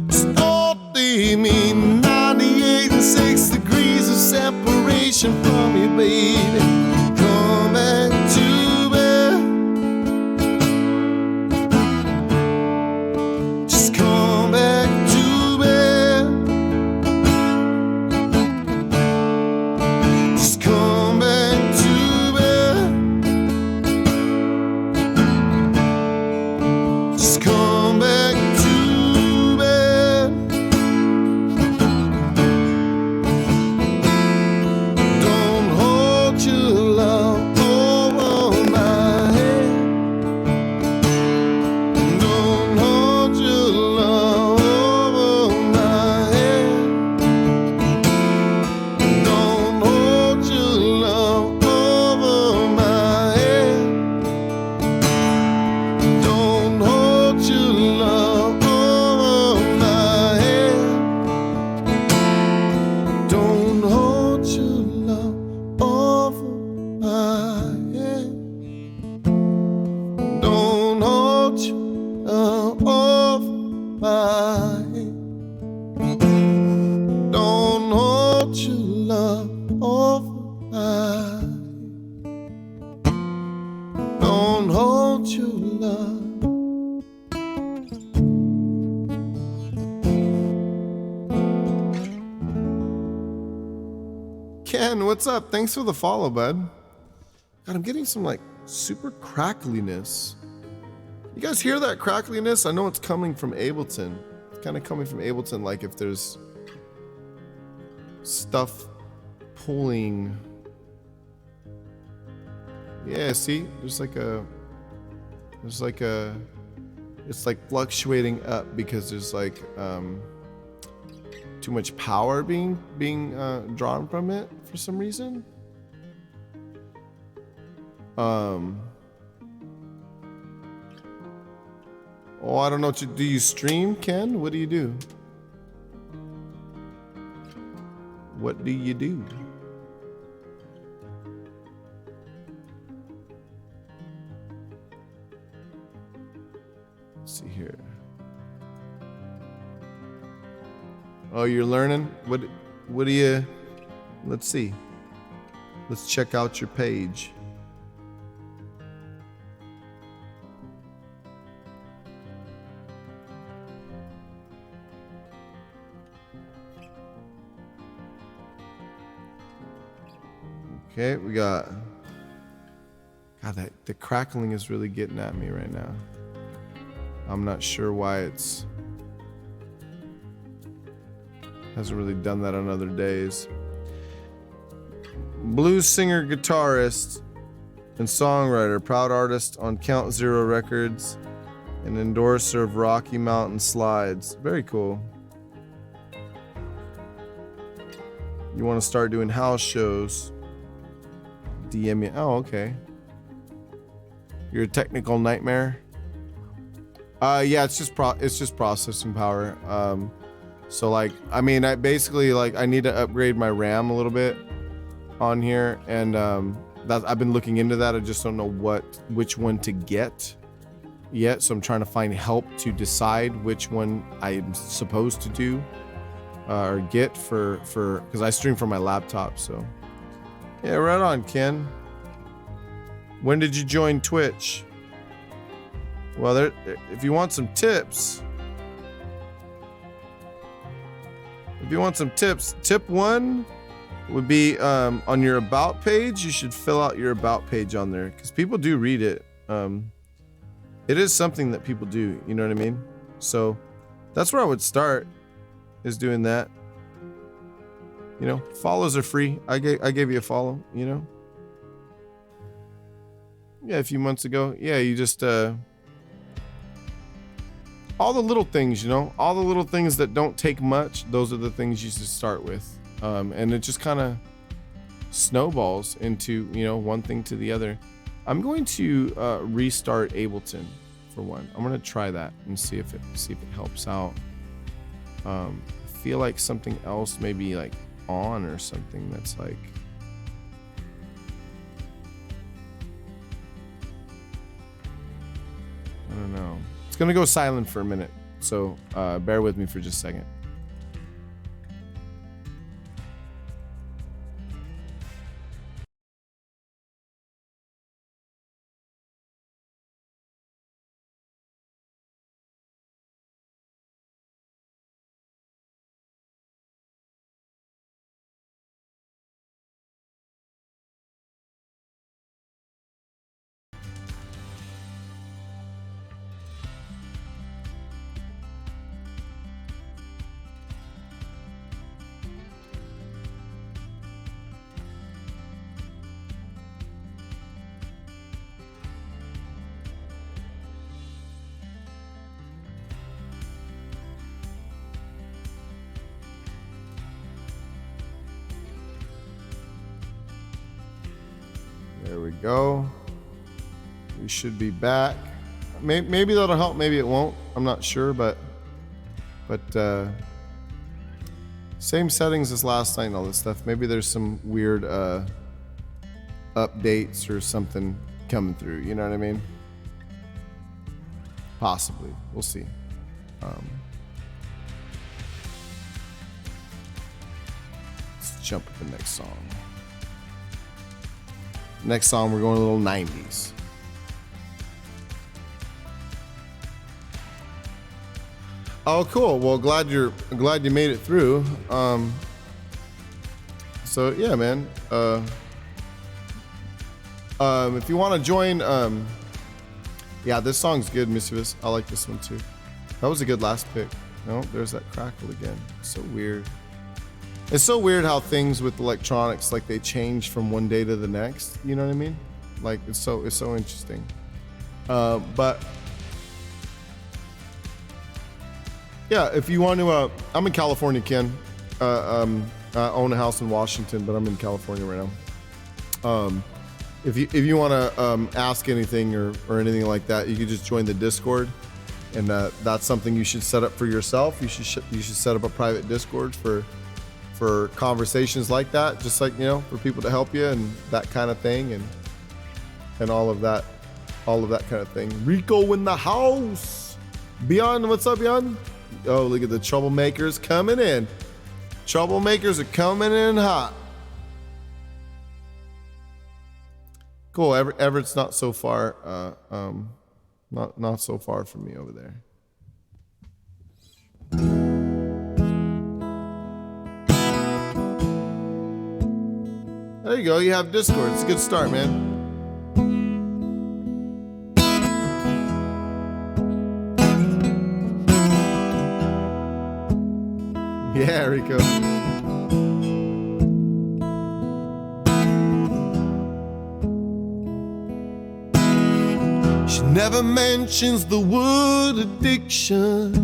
Just don't leave me 98 and 6 degrees of separation from you, baby. Come back to bed. Just come back to bed. Just come back to bed. Just come back to bed. Don't hold your love over my head. Don't hold your love over my head. Don't hold your love over my head. Don't hold your love over my head. Don't hold your love over my head. Don't hold your love over my head. Don't hold your love over my head. Don't hold your love. Ken, what's up? Thanks for the follow, bud. God, I'm getting some like super crackliness. You guys hear that crackliness? I know it's coming from Ableton. It's kind of coming from Ableton, like if there's stuff pulling. Yeah, see, there's like a, it's like fluctuating up because there's like too much power being drawn from it for some reason. Oh, I don't know what do you stream, Ken? What do you do? What do you do? Let's see here. Oh, you're learning? What do you, let's see. Let's check out your page. Okay, we got, God, the crackling is really getting at me right now. I'm not sure why it's, hasn't really done that on other days. Blues singer, guitarist, and songwriter, proud artist on Count Zero Records, and endorser of Rocky Mountain Slides. Very cool. You want to start doing house shows? DM me. Oh, okay. You're a technical nightmare. Yeah, it's just processing power. So like, I mean, I basically like I need to upgrade my RAM a little bit on here, and I've been looking into that. I just don't know which one to get yet. So I'm trying to find help to decide which one I'm supposed to do or get for because I stream from my laptop. So. Yeah, right on, Ken. When did you join Twitch? Well, if you want some tips, tip one would be on your about page. You should fill out your about page on there because people do read it. It is something that people do. You know what I mean? So that's where I would start, is doing that. You know, follows are free. I gave you a follow, you know? Yeah, a few months ago. Yeah, you just, all the little things, you know? All the little things that don't take much, those are the things you should start with. And it just kind of snowballs into, you know, one thing to the other. I'm going to restart Ableton for one. I'm going to try that and see if it helps out. I feel like something else maybe like on or something that's like, I don't know. It's gonna go silent for a minute, so bear with me for just a second. There we go. We should be back. Maybe that'll help, maybe it won't. I'm not sure, but same settings as last night and all this stuff. Maybe there's some weird updates or something coming through, you know what I mean? Possibly. We'll see. Let's jump to the next song. Next song, we're going a little 90s. Oh, cool. Well, glad you made it through. So yeah, man. If you want to join, yeah, this song's good, Mischievous. I like this one too. That was a good last pick. No, there's that crackle again. So weird. It's so weird how things with electronics, like they change from one day to the next. You know what I mean? Like it's so interesting. But yeah, if you want to, I'm in California, Ken. I own a house in Washington, but I'm in California right now. If you want to ask anything or anything like that, you can just join the Discord, and that's something you should set up for yourself. You should set up a private Discord for conversations like that, just like, you know, for people to help you and that kind of thing, and all of that kind of thing. Rico in the house. Beyond, what's up, Beyond? Oh, look at the troublemakers coming in. Troublemakers are coming in hot. Cool. Everett's not so far. Not so far from me over there. There you go. You have Discord. It's a good start, man. Yeah, Rico. She never mentions the word addiction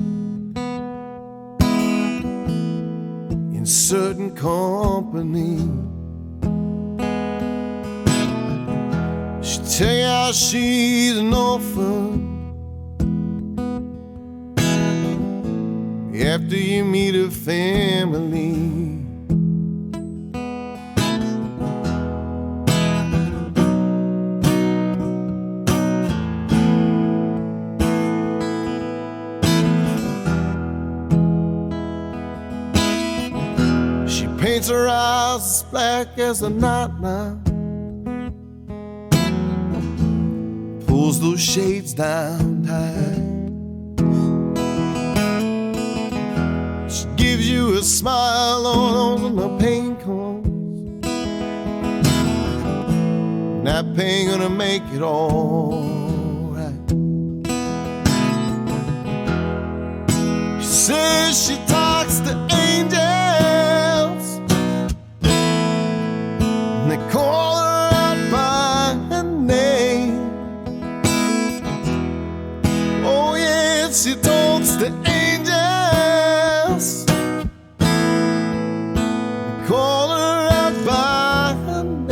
in certain company. She'll tell you how she's an orphan after you meet her family. She paints her eyes as black as a night now, pulls those shades down tight. Gives you a smile on the pain comes, and that pain gonna make it all right. She says she talks to angels, and they call her out by her name. Oh yes, she talks to angels, call her out by her name.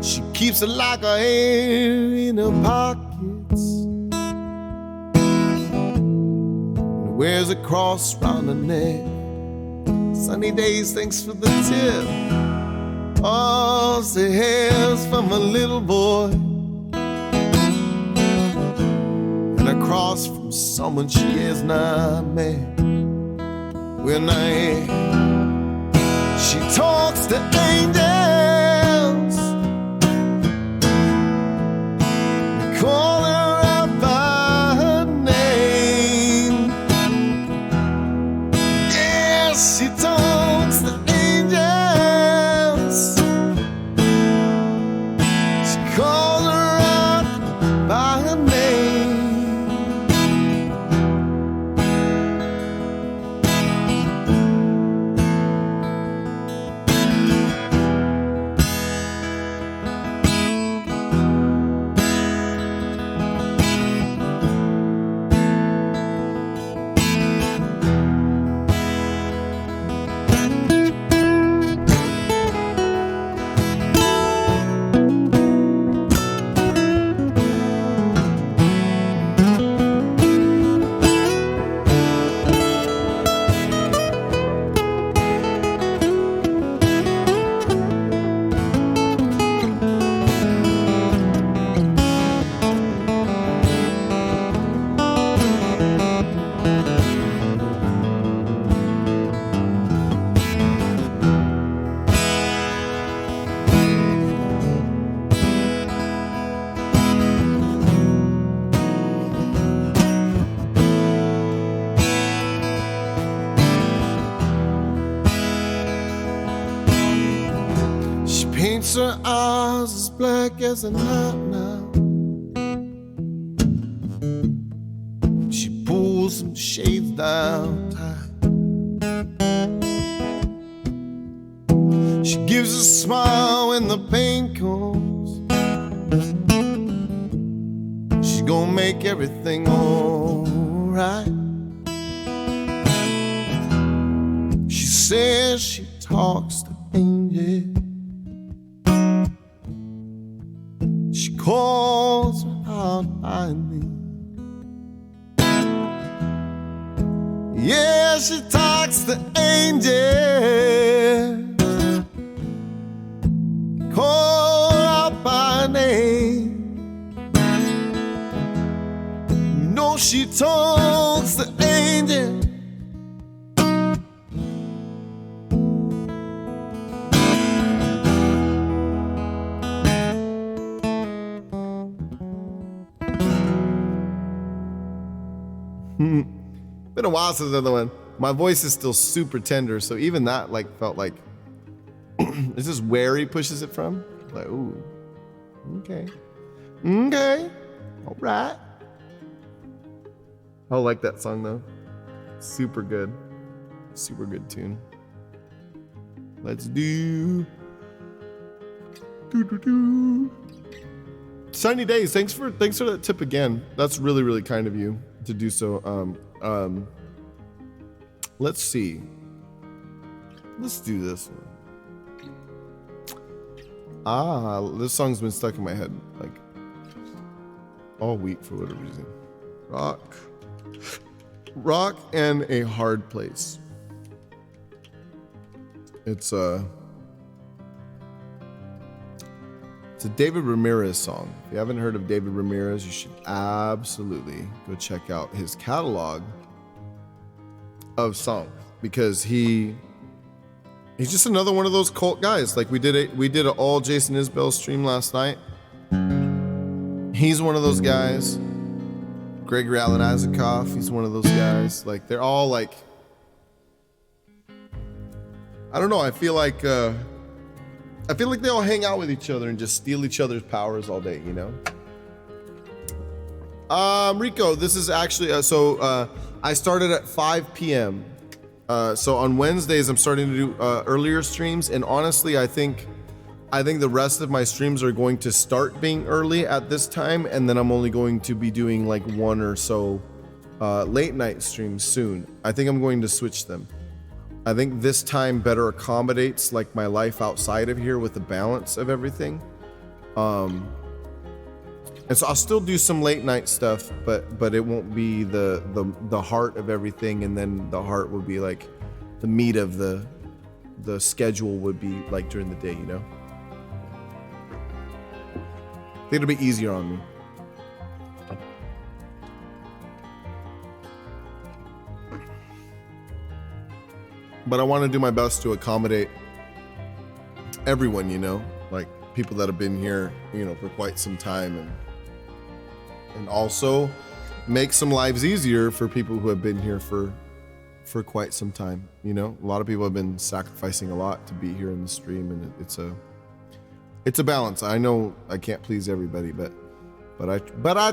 She keeps it like her hair in her pockets, and wears a cross round her neck. Sunny days, thanks for the tip. Oh, say hair's from a little boy, and a cross from someone she has not met. When she talks to angels, they call her out by her name. Yes, she talks to angels, she calls her out by her name. Paints her eyes as black as a night now. She pulls some shades down tight. She gives a smile when the pain comes. She's gonna make everything alright. She says she talks to angels. She calls her out by name. Yeah, she talks to angels. Call out by name. You know she talks to angels. Been a while since the other one. My voice is still super tender, so even that like felt like is this where he pushes it from? Like, ooh, okay, all right. I like that song though. Super good tune. Let's do. Sunny days. Thanks for that tip again. That's really, really kind of you to do so. Let's see. Let's do this one. This song's been stuck in my head like all week for whatever reason. Rock and a Hard Place. It's a David Ramirez song. If you haven't heard of David Ramirez, you should absolutely go check out his catalog of songs, because he's just another one of those cult guys. Like we did an all Jason Isbell stream last night. He's one of those guys. Gregory Alan Isaacoff, he's one of those guys. Like they're all like, I don't know, I feel like they all hang out with each other and just steal each other's powers all day, you know? Rico, this is actually, I started at 5 p.m. So on Wednesdays, I'm starting to do earlier streams. And honestly, I think the rest of my streams are going to start being early at this time. And then I'm only going to be doing like one or so late night streams soon. I think I'm going to switch them. I think this time better accommodates like my life outside of here with the balance of everything. And so I'll still do some late night stuff, but it won't be the heart of everything. And then the heart would be like the meat of the schedule would be like during the day, you know? I think it'll be easier on me. But I want to do my best to accommodate everyone, you know, like people that have been here, you know, for quite some time, and also make some lives easier for people who have been here for quite some time. You know, a lot of people have been sacrificing a lot to be here in the stream, and it's a balance. I know I can't please everybody, but I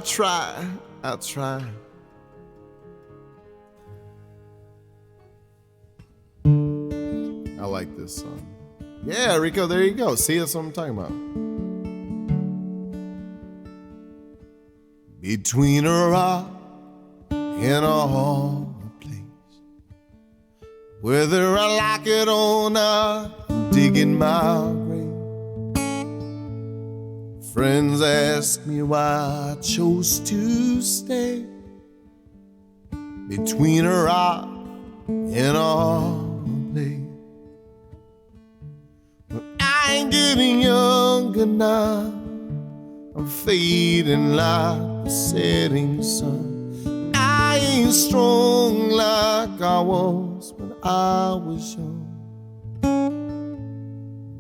try. I try. I like this song. Yeah, Rico, there you go. See, that's what I'm talking about. Between a rock and a hard place, whether I like it or not, I'm digging my grave. Friends ask me why I chose to stay between a rock and a hard place. I ain't getting younger now, I'm fading like the setting sun. I ain't strong like I was when I was young.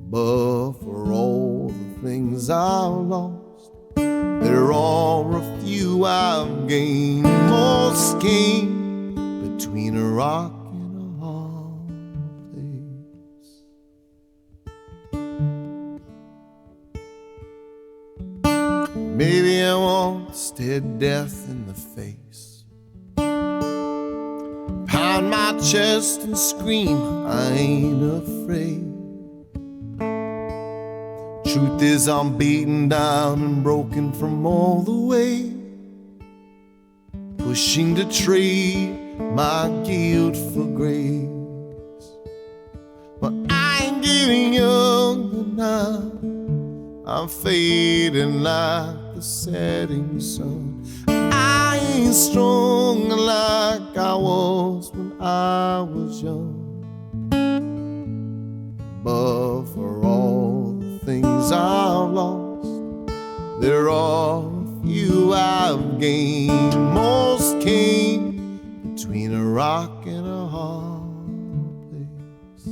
But for all the things I've lost, there are a few I've gained. Most came between a rock and a hard place. Maybe I won't stare death in the face, pound my chest and scream, I ain't afraid. Truth is I'm beaten down and broken from all the way, pushing to trade my guilt for grace. But I ain't getting younger now, I'm fading like the setting sun. I ain't strong like I was when I was young. But for all the things I've lost, there are a few I've gained. Most came between a rock and a hard place.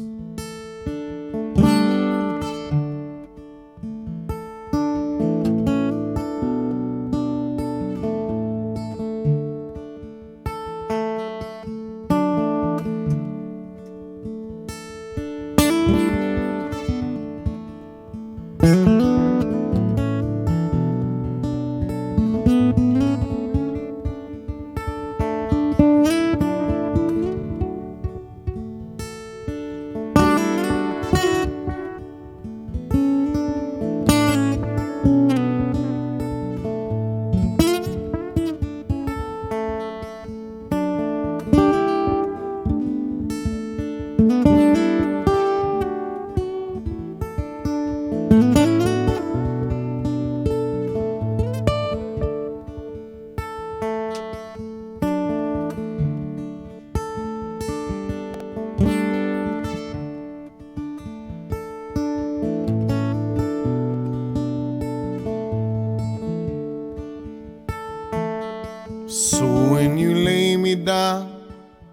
So when you lay me down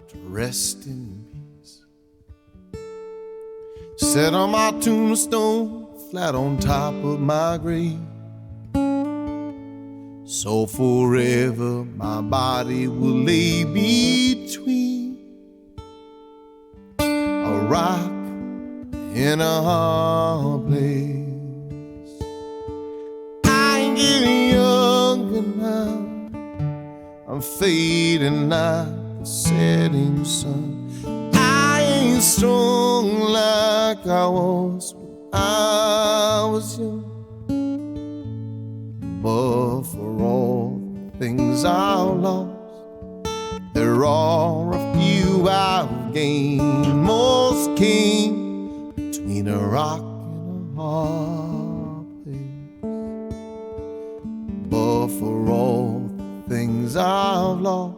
to rest in peace, set on my tombstone flat on top of my grave, so forever my body will lay between a rock and a hard place. I ain't getting younger now, I'm fading like the setting sun. I ain't strong like I was when I was young. But for all the things I've lost, there are a few I've gained. Most came between a rock and a hard place. But for all things I've lost,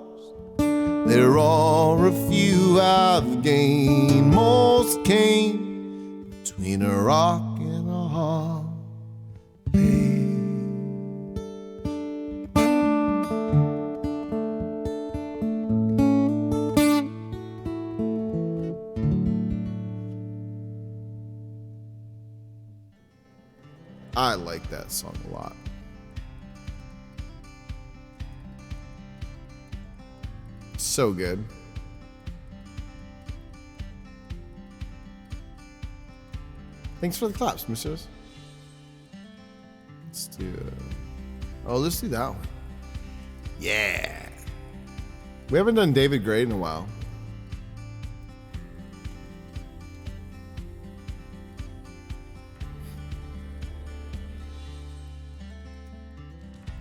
there are a few I've gained. Most came between a rock and a hard place. I like that song a lot. So good. Thanks for the claps, Mrs. Let's do let's do that one. Yeah. We haven't done David Gray in a while.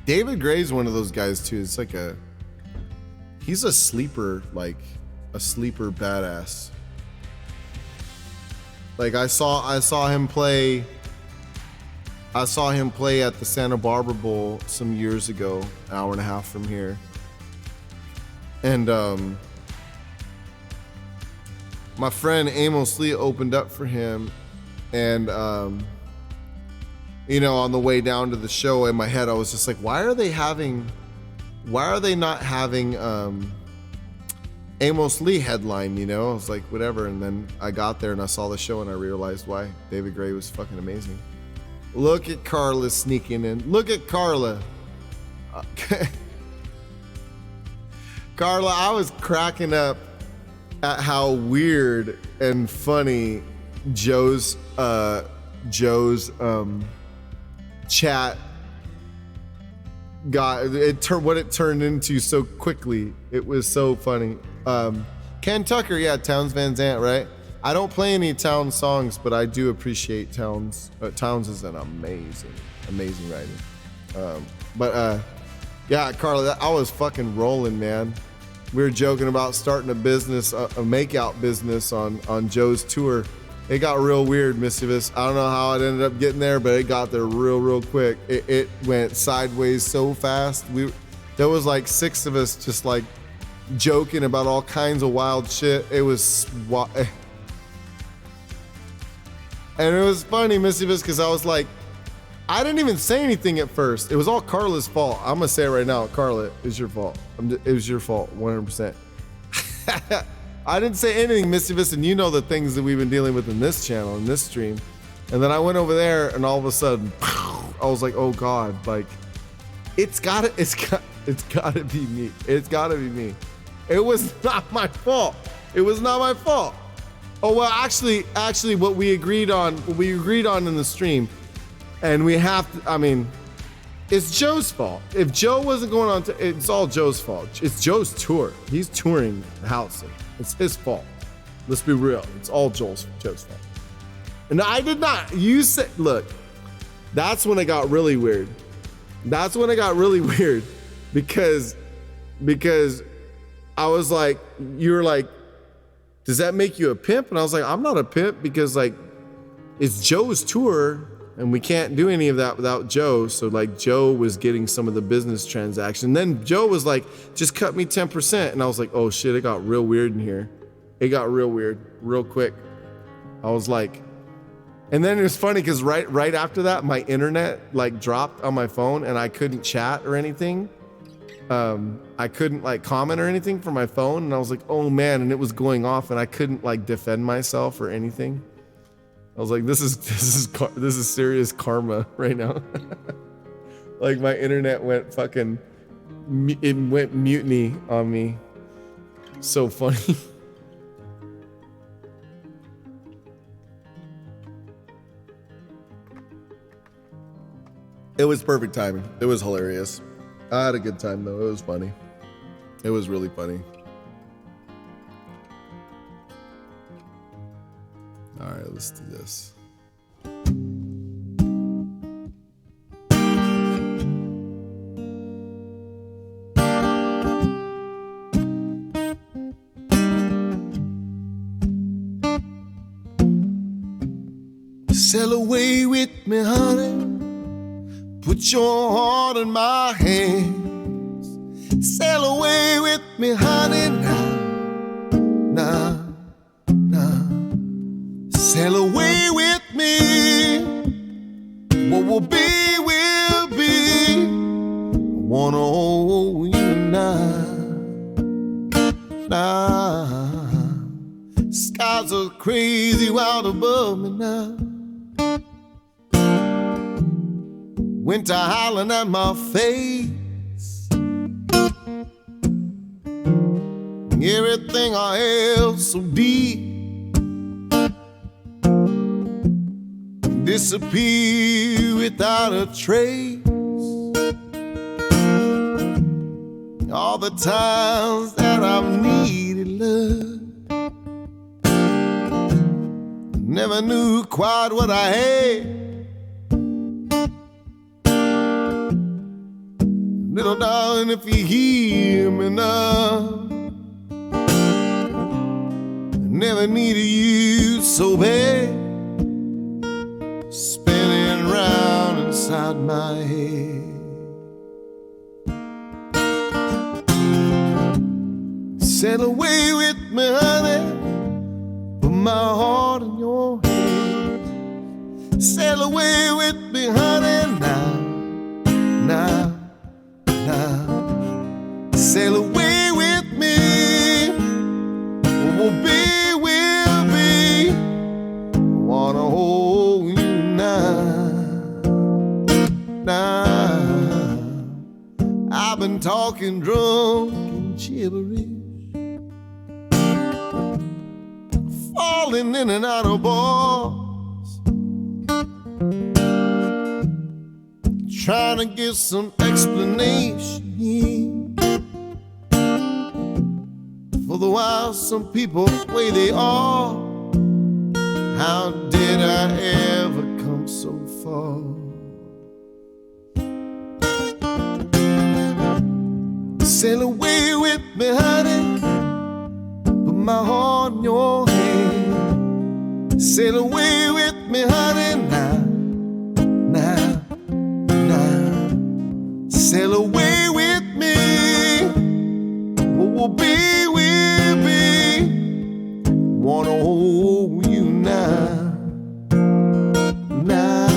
David Gray's one of those guys too. It's like he's a sleeper, like a sleeper badass. Like I saw him play at the Santa Barbara Bowl some years ago, an hour and a half from here. And my friend Amos Lee opened up for him, and on the way down to the show, in my head I was just like, why are they not having Amos Lee headline, I was like, whatever. And then I got there and I saw the show and I realized why. David Gray was fucking amazing. Look at Carla sneaking in. Look at Carla. Carla, I was cracking up at how weird and funny Joe's chat got. What it turned into so quickly. It was so funny. Ken Tucker, yeah, Towns Van Zandt, right? I don't play any Towns songs, but I do appreciate Towns. Towns is an amazing writer. Yeah, Carla, I was fucking rolling, man. We were joking about starting a business, a makeout business on Joe's tour. It got real weird, Mischievous. I don't know how it ended up getting there, but it got there real quick. It went sideways so fast. There was like 6 of us just like joking about all kinds of wild shit. It was, and it was funny, Mischievous, because I was like, I didn't even say anything at first. It was all Carla's fault. I'm gonna say it right now, Carla, it was your fault. It was your fault, 100%. I didn't say anything, Mischievous, and you know the things that we've been dealing with in this channel, in this stream. And then I went over there, and all of a sudden, I was like, oh God, like, it's gotta be me. It's gotta be me. It was not my fault. It was not my fault. Oh, well, actually, what we agreed on in the stream, and we have to, I mean, it's Joe's fault. If Joe wasn't going on, it's all Joe's fault. It's Joe's tour. He's touring the house. It's his fault. Let's be real. It's all Joe's fault. And I did not. You said, look, that's when it got really weird. That's when it got really weird because I was like, you were like, does that make you a pimp? And I was like, I'm not a pimp because like it's Joe's tour and we can't do any of that without Joe. So like Joe was getting some of the business transaction. Then Joe was like, just cut me 10%. And I was like, oh shit, it got real weird in here. It got real weird, real quick. I was like, and then it was funny because right after that, my internet like dropped on my phone and I couldn't chat or anything. I couldn't like comment or anything from my phone. And I was like, oh man, and it was going off and I couldn't like defend myself or anything. I was like, this is serious karma right now. Like my internet went it went mutiny on me. So funny. It was perfect timing. It was hilarious. I had a good time though. It was funny. It was really funny. All right, let's do this. Sail away with me, honey. Put your heart in my hands. Sail away with me, honey, now. Sail away with me. What will be, will be. I wanna hold you now. Skies are crazy wild above me now. Winter howling at my face. Everything I held so deep disappear without a trace. All the times that I've needed love, never knew quite what I had. Little darling, if you hear me now, I never needed you so bad. Spinning round inside my head. Sail away with me, honey. Put my heart in your hand. Sail away with me, honey, now. Sail away with me. What will be, will be. I wanna hold you now. I've been talking drunk and gibberish, falling in and out of bars, trying to give some explanation for the while some people way they are. How did I ever come so far? Sail away with me, honey, put my heart in your hand. Sail away with me, honey, now, now, now. Sail away with me, what will be, will be. Wanna hold you now, now.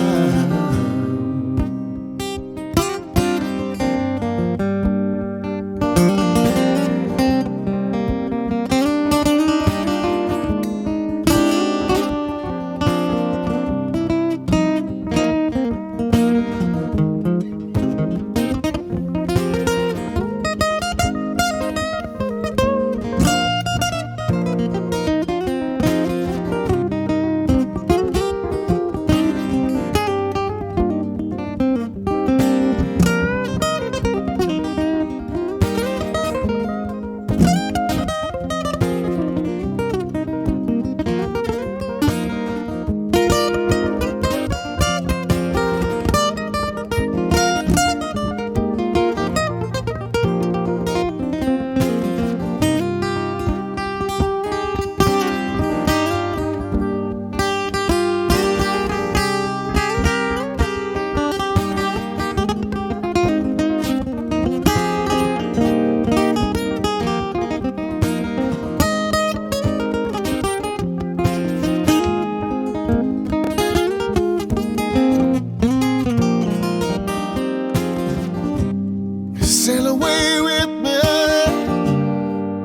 Sail away with me,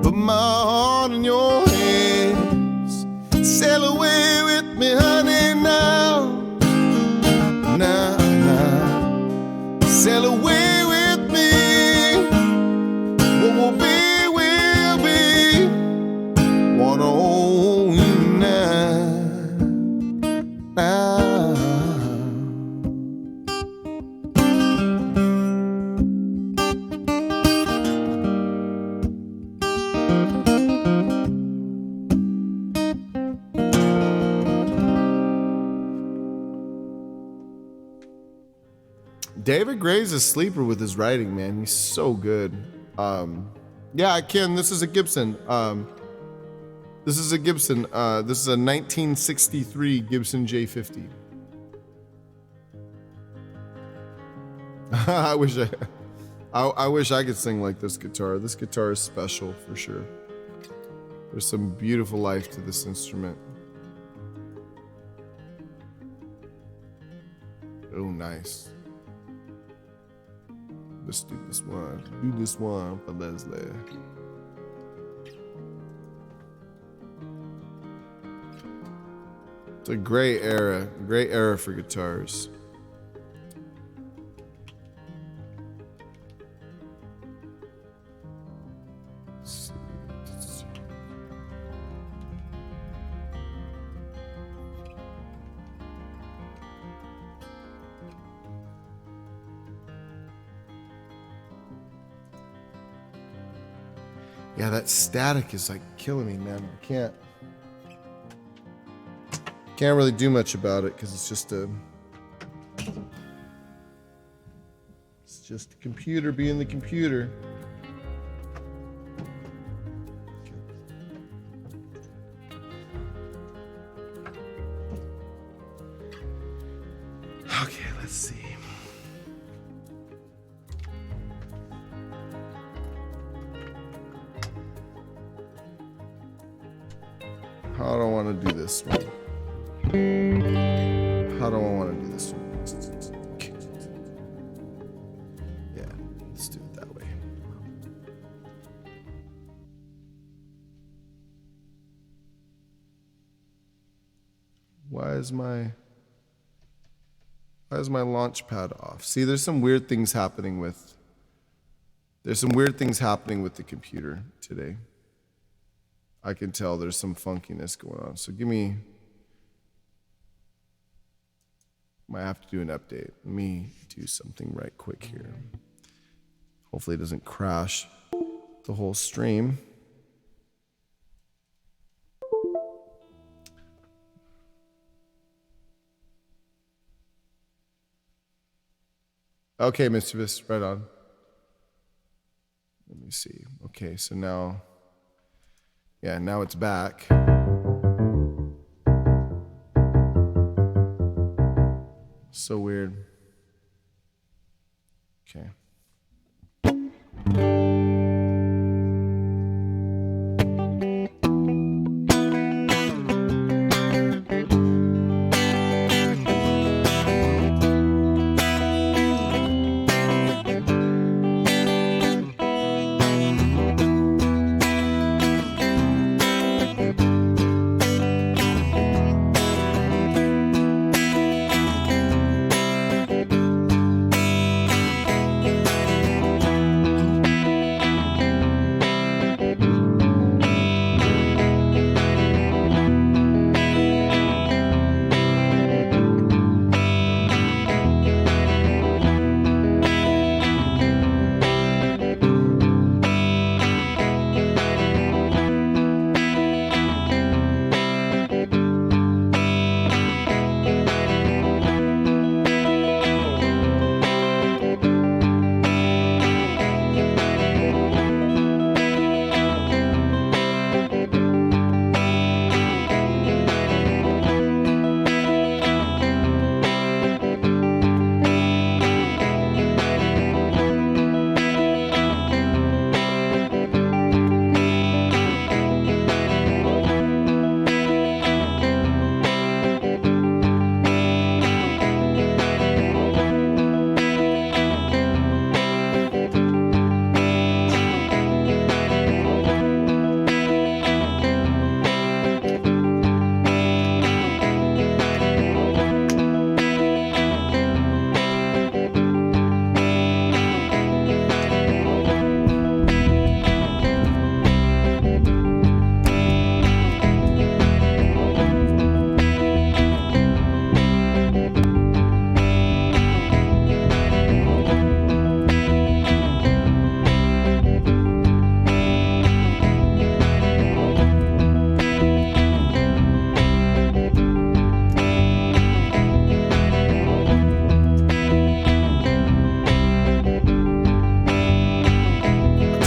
put my heart in your hands. Sail away with me, honey, now, now, now. Sail away with me, what will be, will be. Wanna hold you now, now. David Gray's a sleeper with his writing, man. He's so good. Yeah, Ken, this is a Gibson. This is a Gibson. This is a 1963 Gibson J50. I wish I could sing like this guitar. This guitar is special for sure. There's some beautiful life to this instrument. Oh, nice. Let's do this one. Do this one for Leslie. It's a great era for guitars. Yeah, that static is like killing me, man. I can't really do much about it because it's just a computer being the computer. Okay, let's see. How do I want to do this one? How do I want to do this one? Yeah, let's do it that way. Why is my launch pad off? See, there's some weird things happening with the computer today. I can tell there's some funkiness going on. So might have to do an update. Let me do something right quick here. Hopefully it doesn't crash the whole stream. Okay, mischievous, right on. Let me see. Okay, so now, yeah, now it's back. So weird. Okay.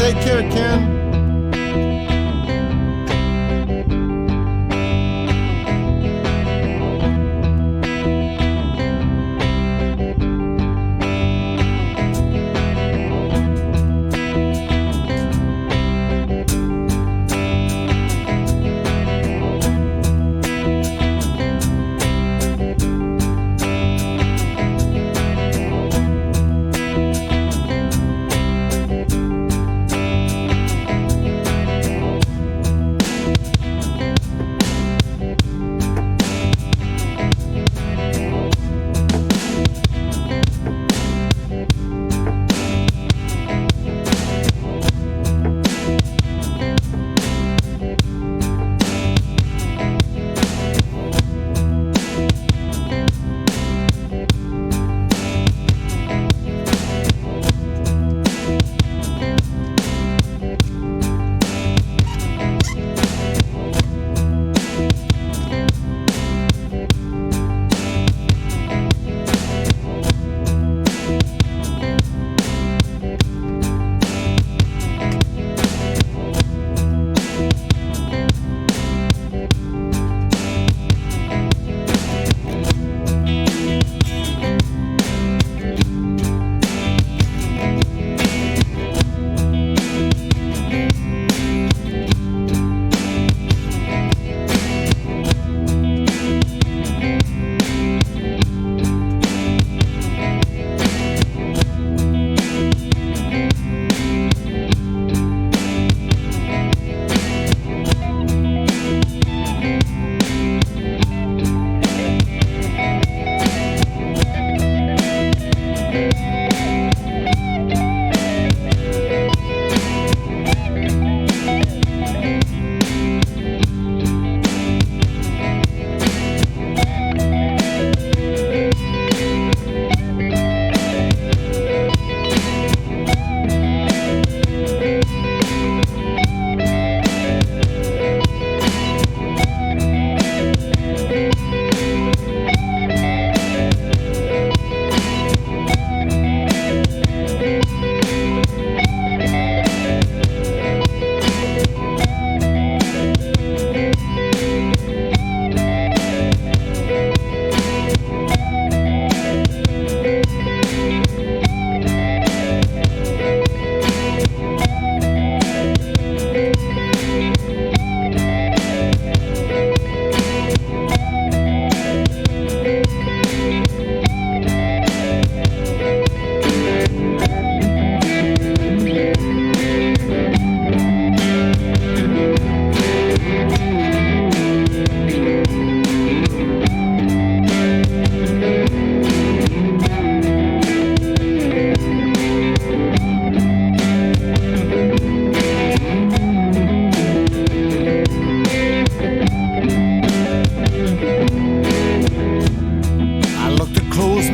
Take care, Ken.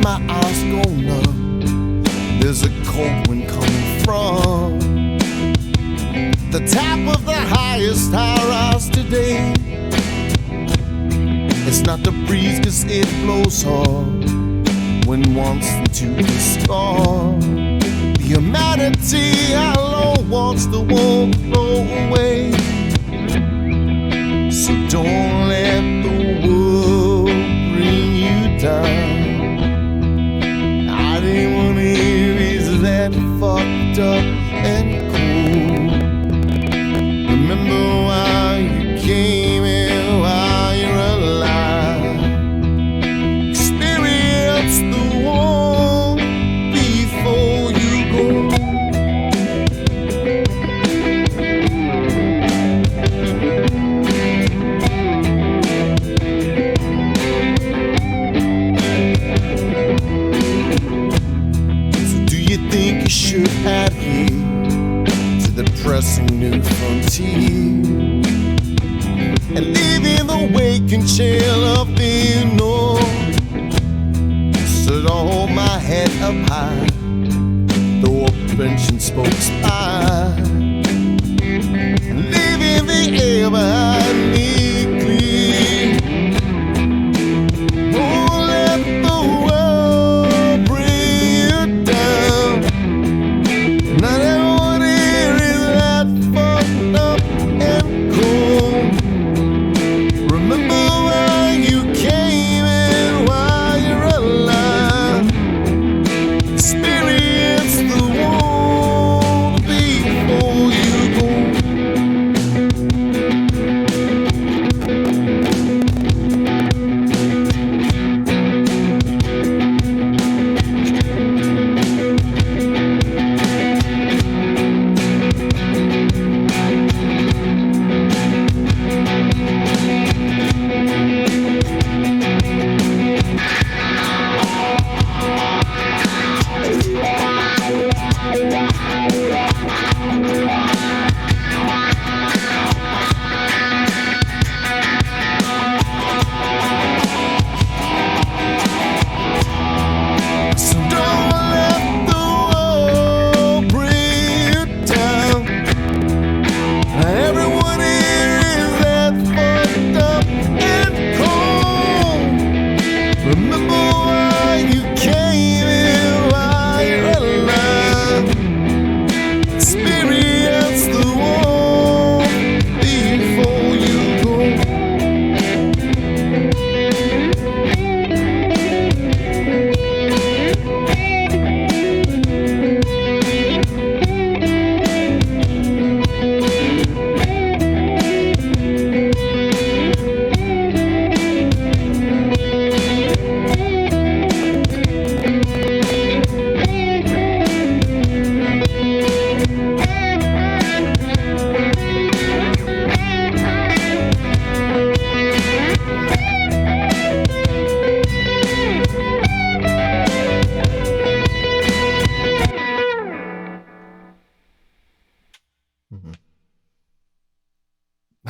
my eyes go numb. There's a cold wind coming from the top of the highest high-rise today. It's not the breeze, 'cause it blows hard when wants to respond. The humanity alone wants the world to blow away. So don't let the world bring you down. I didn't want to hear is that fucked up and cool. Remember why you came and why you're alive. Experience the warmth before you go. You should adhere to the pressing new frontier and live in the wake and chill of the north. So don't hold my head up high, though a pension spokes by, and live in the air behind me clear. Don't let the world bring you down. Not everyone here is that fucked up and cold. Remember why you came and why you're alive. Experience the warmth before you go.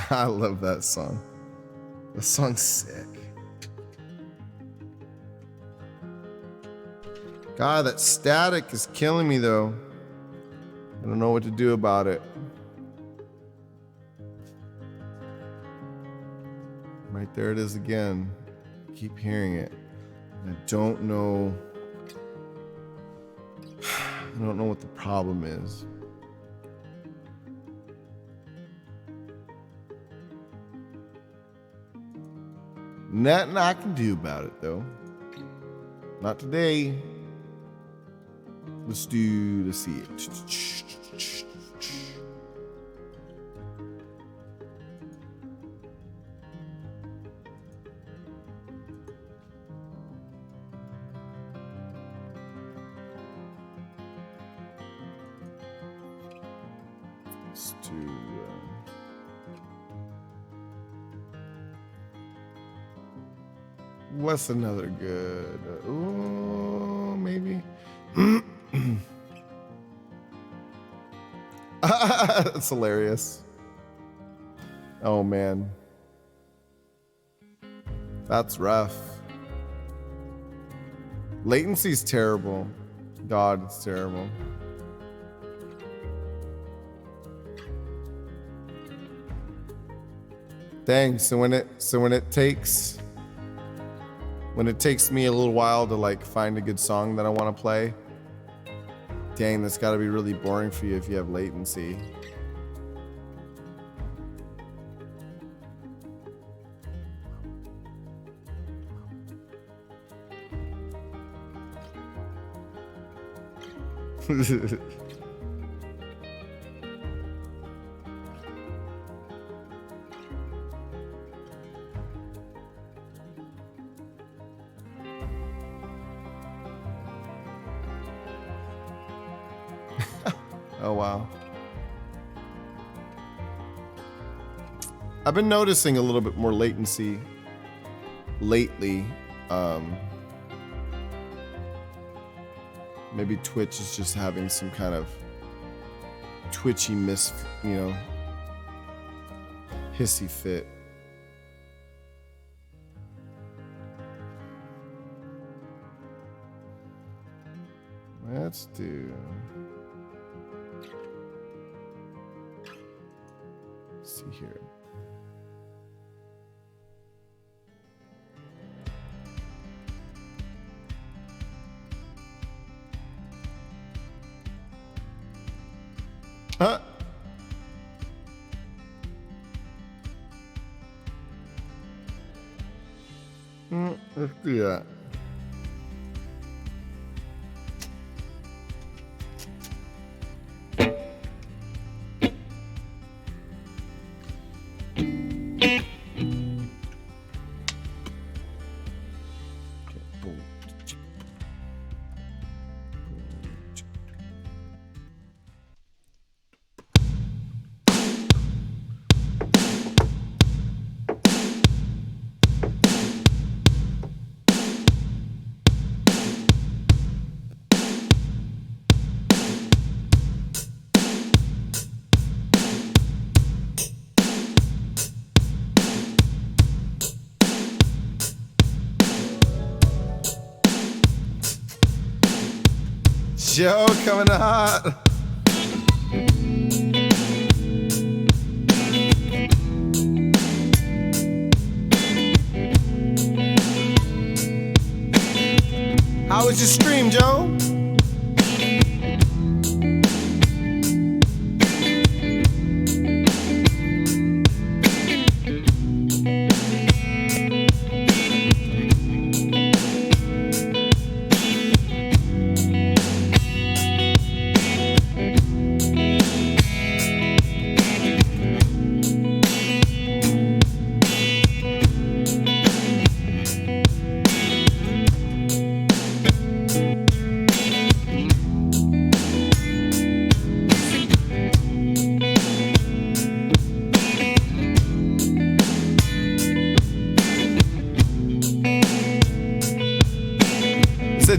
I love that song. The song's sick. God, that static is killing me though. I don't know what to do about it. Right there it is again. I keep hearing it. And I don't know what the problem is. Nothing I can do about it though. Not today. Let's see it. Let's do what's another good? Maybe. That's hilarious. Oh man, that's rough. Latency's terrible. God, it's terrible. Dang, so when it takes me a little while to like find a good song that I want to play, dang, that's got to be really boring for you if you have latency. Oh, wow. I've been noticing a little bit more latency lately. Maybe Twitch is just having some kind of twitchy hissy fit. Let's do... Let's see here. Huh? Let's do that. Joe coming hot. How was your stream, Joe?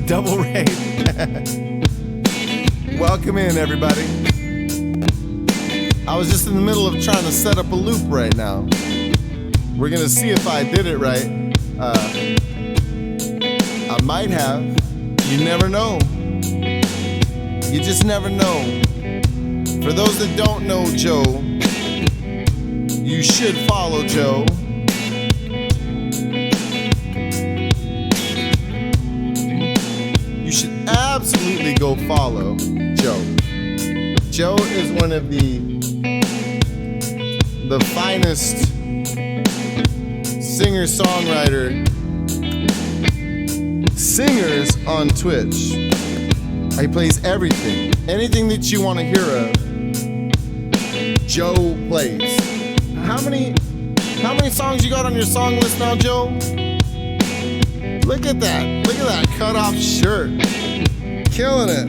Double raid. Welcome in, everybody. I was just in the middle of trying to set up a loop right now. We're gonna see if I did it right. I might have. You never know. You just never know. For those that don't know Joe, you should follow Joe. Absolutely go follow Joe. Joe is one of the finest singer-songwriter singers on Twitch. He plays everything. Anything that you want to hear of, Joe plays. How many songs you got on your song list now, Joe? Look at that. Look at that cut-off shirt. Killing it.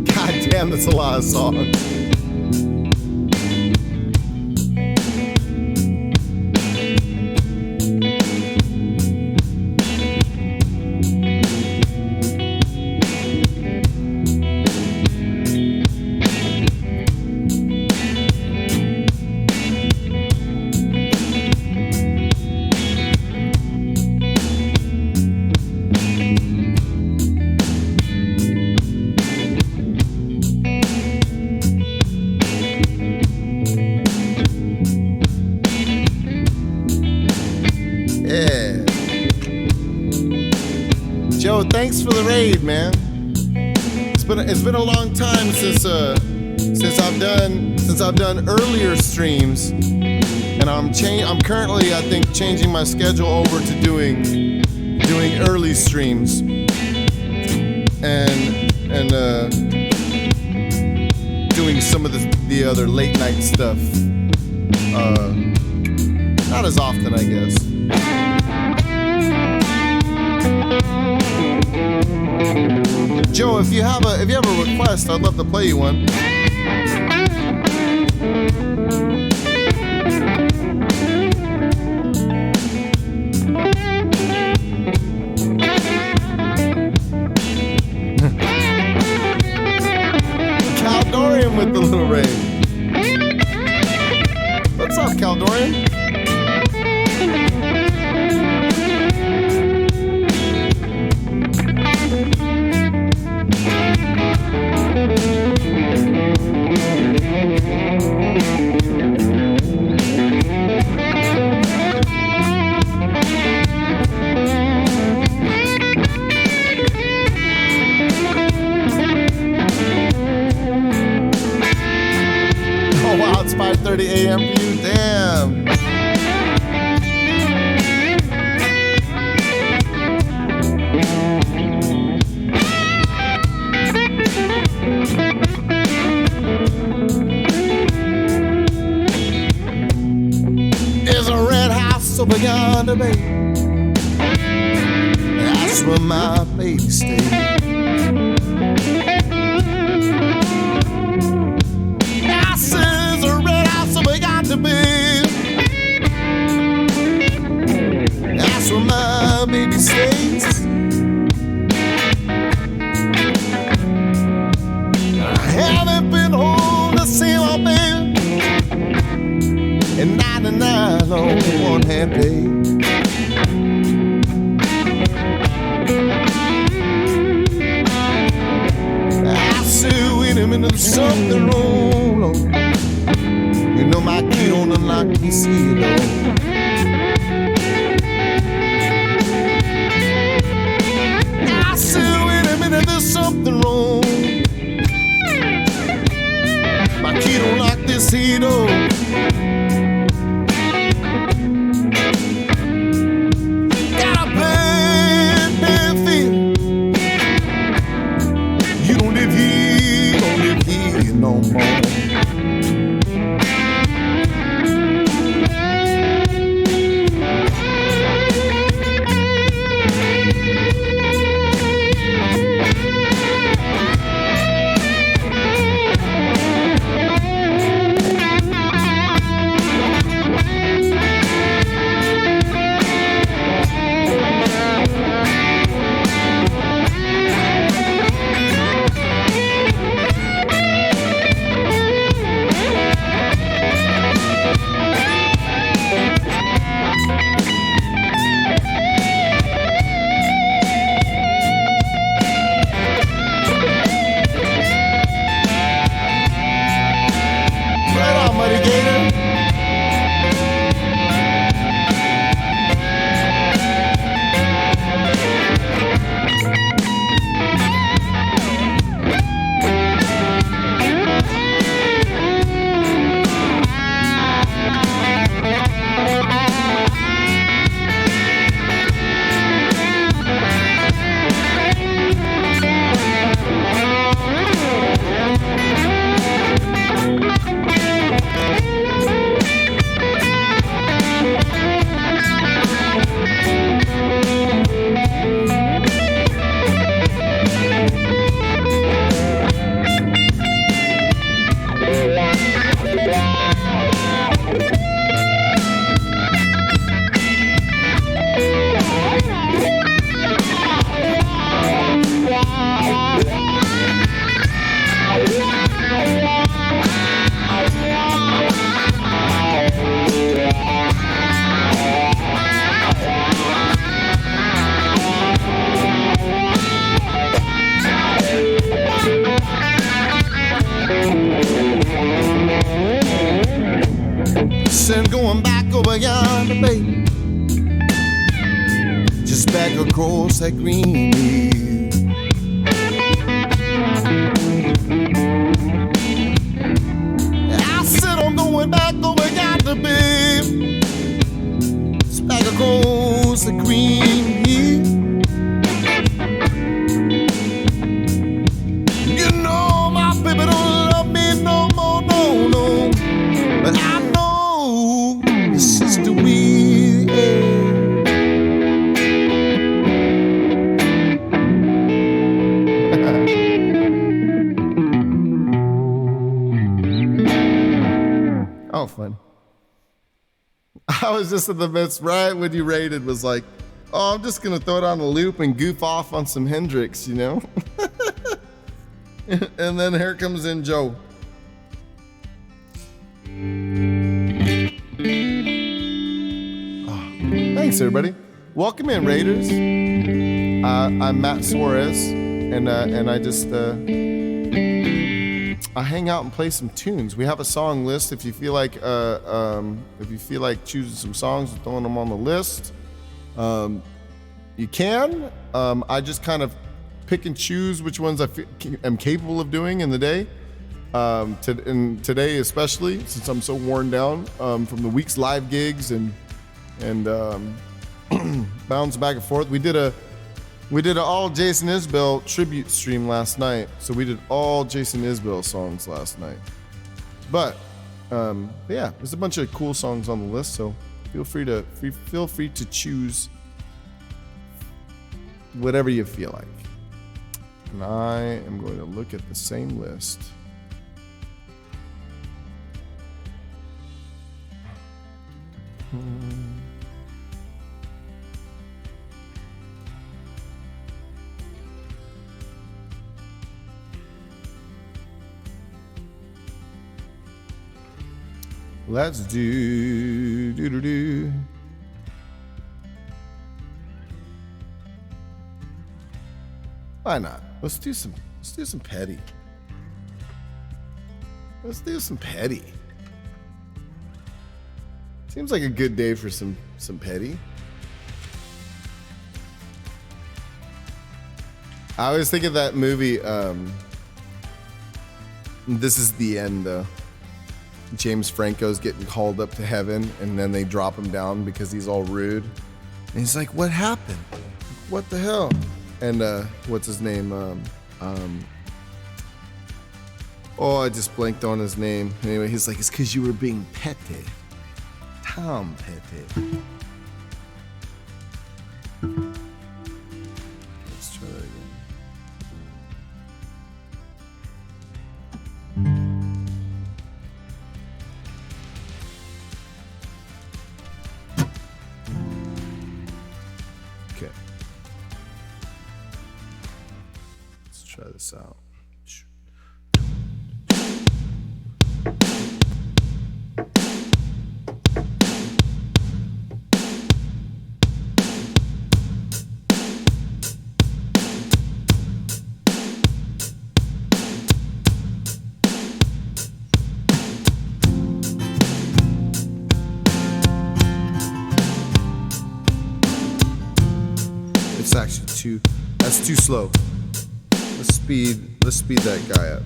God damn, that's a lot of songs. thanks for the raid, man. It's been a long time since I've done earlier streams, and I'm currently, I think, changing my schedule over to doing early streams and doing some of the other late night stuff. Not as often, I guess. Joe, if you have a request, I'd love to play you one. Caldorian with the little raid. What's up, Caldorian? Oh wow, it's 5:30 a.m. for you? Damn. There's a red house over yonder, baby. That's where my baby stays. That's where my baby stays. I haven't been home to see my baby in 99 on one hand pay. I said, wait a minute, there's something wrong, Lord. You know my key on the lock, you see it all. I said, wait a minute, there's something wrong. My key don't lock this heat on. Got a bad feeling. You don't live here no more. Said going back over yonder, baby, just back across that green hill. back where we got to be. Back across the green heat. You know my baby don't love me no more, no. But I know this is the way. Oh, fun. I was just in the midst, right when you rated, was like, oh, I'm just going to throw it on a loop and goof off on some Hendrix, you know? And then here comes in Joe. Oh, thanks, everybody. Welcome in, Raiders. I'm Matt Suarez, and I just... I hang out and play some tunes. We have a song list. If you feel like choosing some songs and throwing them on the list, you can. I just kind of pick and choose which ones am capable of doing in the day. And today especially, since I'm so worn down from the week's live gigs and bounce back and forth. We did an all Jason Isbell tribute stream last night, so we did all Jason Isbell songs last night. But yeah, there's a bunch of cool songs on the list, so feel free to choose whatever you feel like. And I am going to look at the same list. Let's do. Why not? Let's do some petty. Let's do some petty. Seems like a good day for some petty. I always think of that movie, This Is the End, though. James Franco's getting called up to heaven, and then they drop him down because he's all rude. And he's like, what happened? What the hell? And what's his name? I just blanked on his name. Anyway, he's like, it's because you were being petty. Tom Petty. Let's try that again. Okay. Let's try this out. It's actually that's too slow. Let's speed that guy up.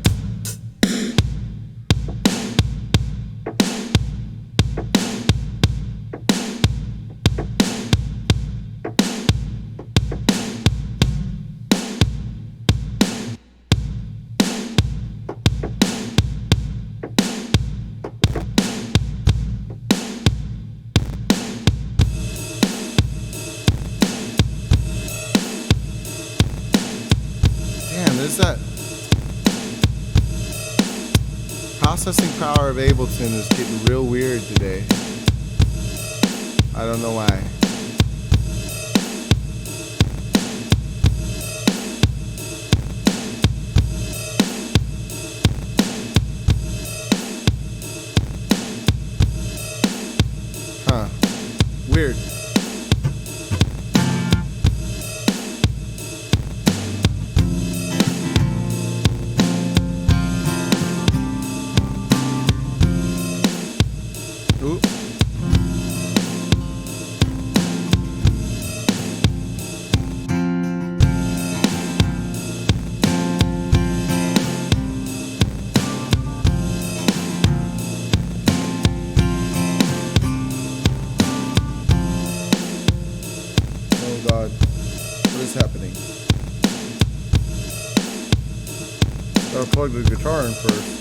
That processing power of Ableton is getting real weird today. I don't know why. Huh. Weird. Gotta plug the guitar in first.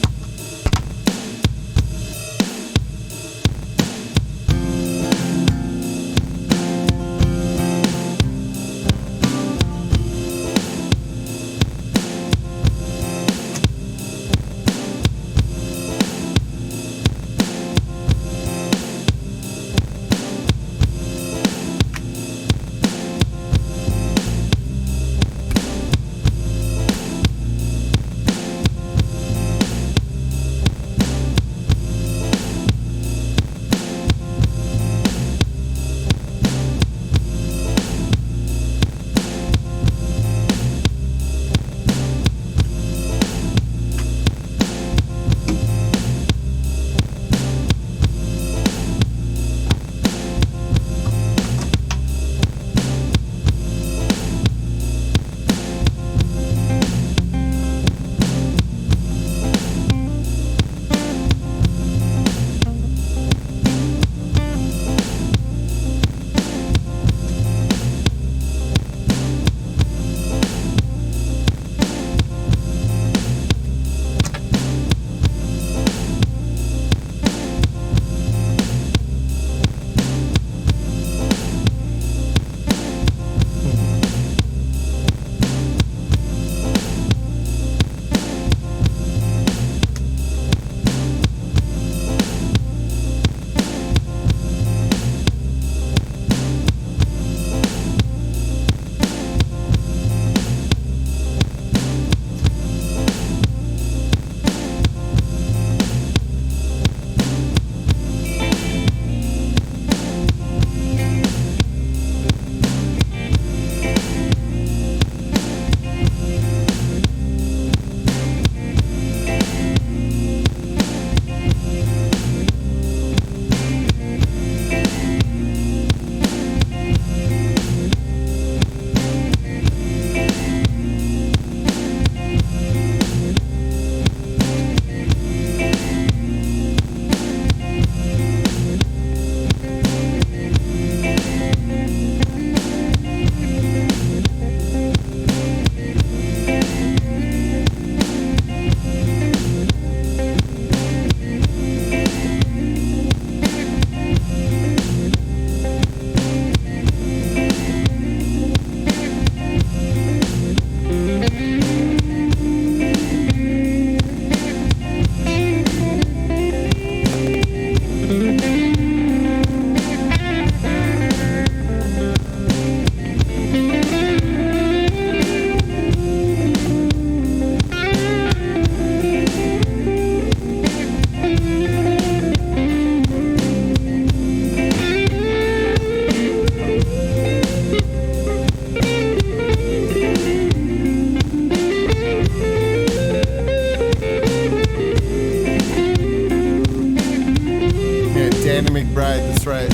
McBride, that's right.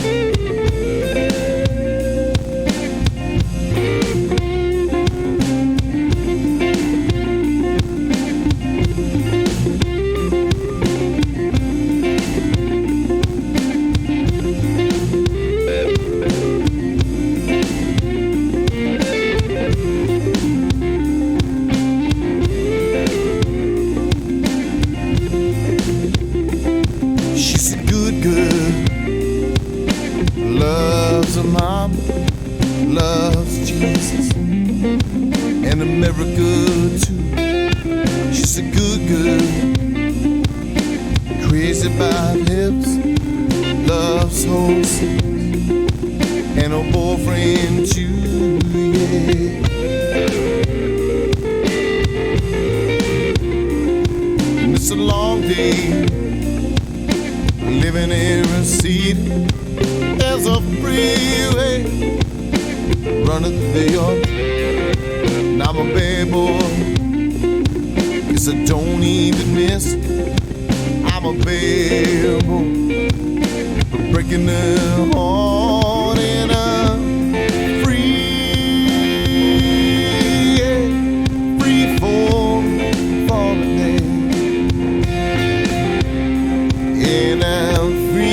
She's a good girl, loves her mom, loves Jesus and America too. She's a good girl, crazy about hips, loves horses and her boyfriend too, yeah. And it's a long day living in a city. There's a freeway running through the yard, and I'm a bad boy, 'cause I don't even miss. I'm a bad boy for breaking the heart in a free falling day. And I'm free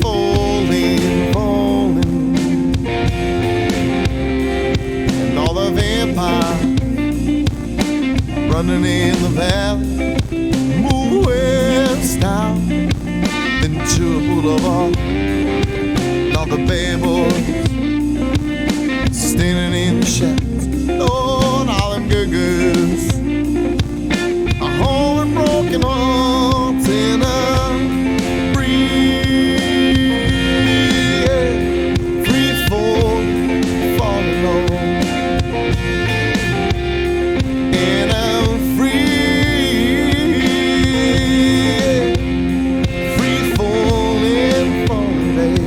falling, and all the Boulevard. And all the bad boys standing in the shadows. Oh, and all them good girls. A home with broken hearts and I'm free falling on. And I'm free falling, babe.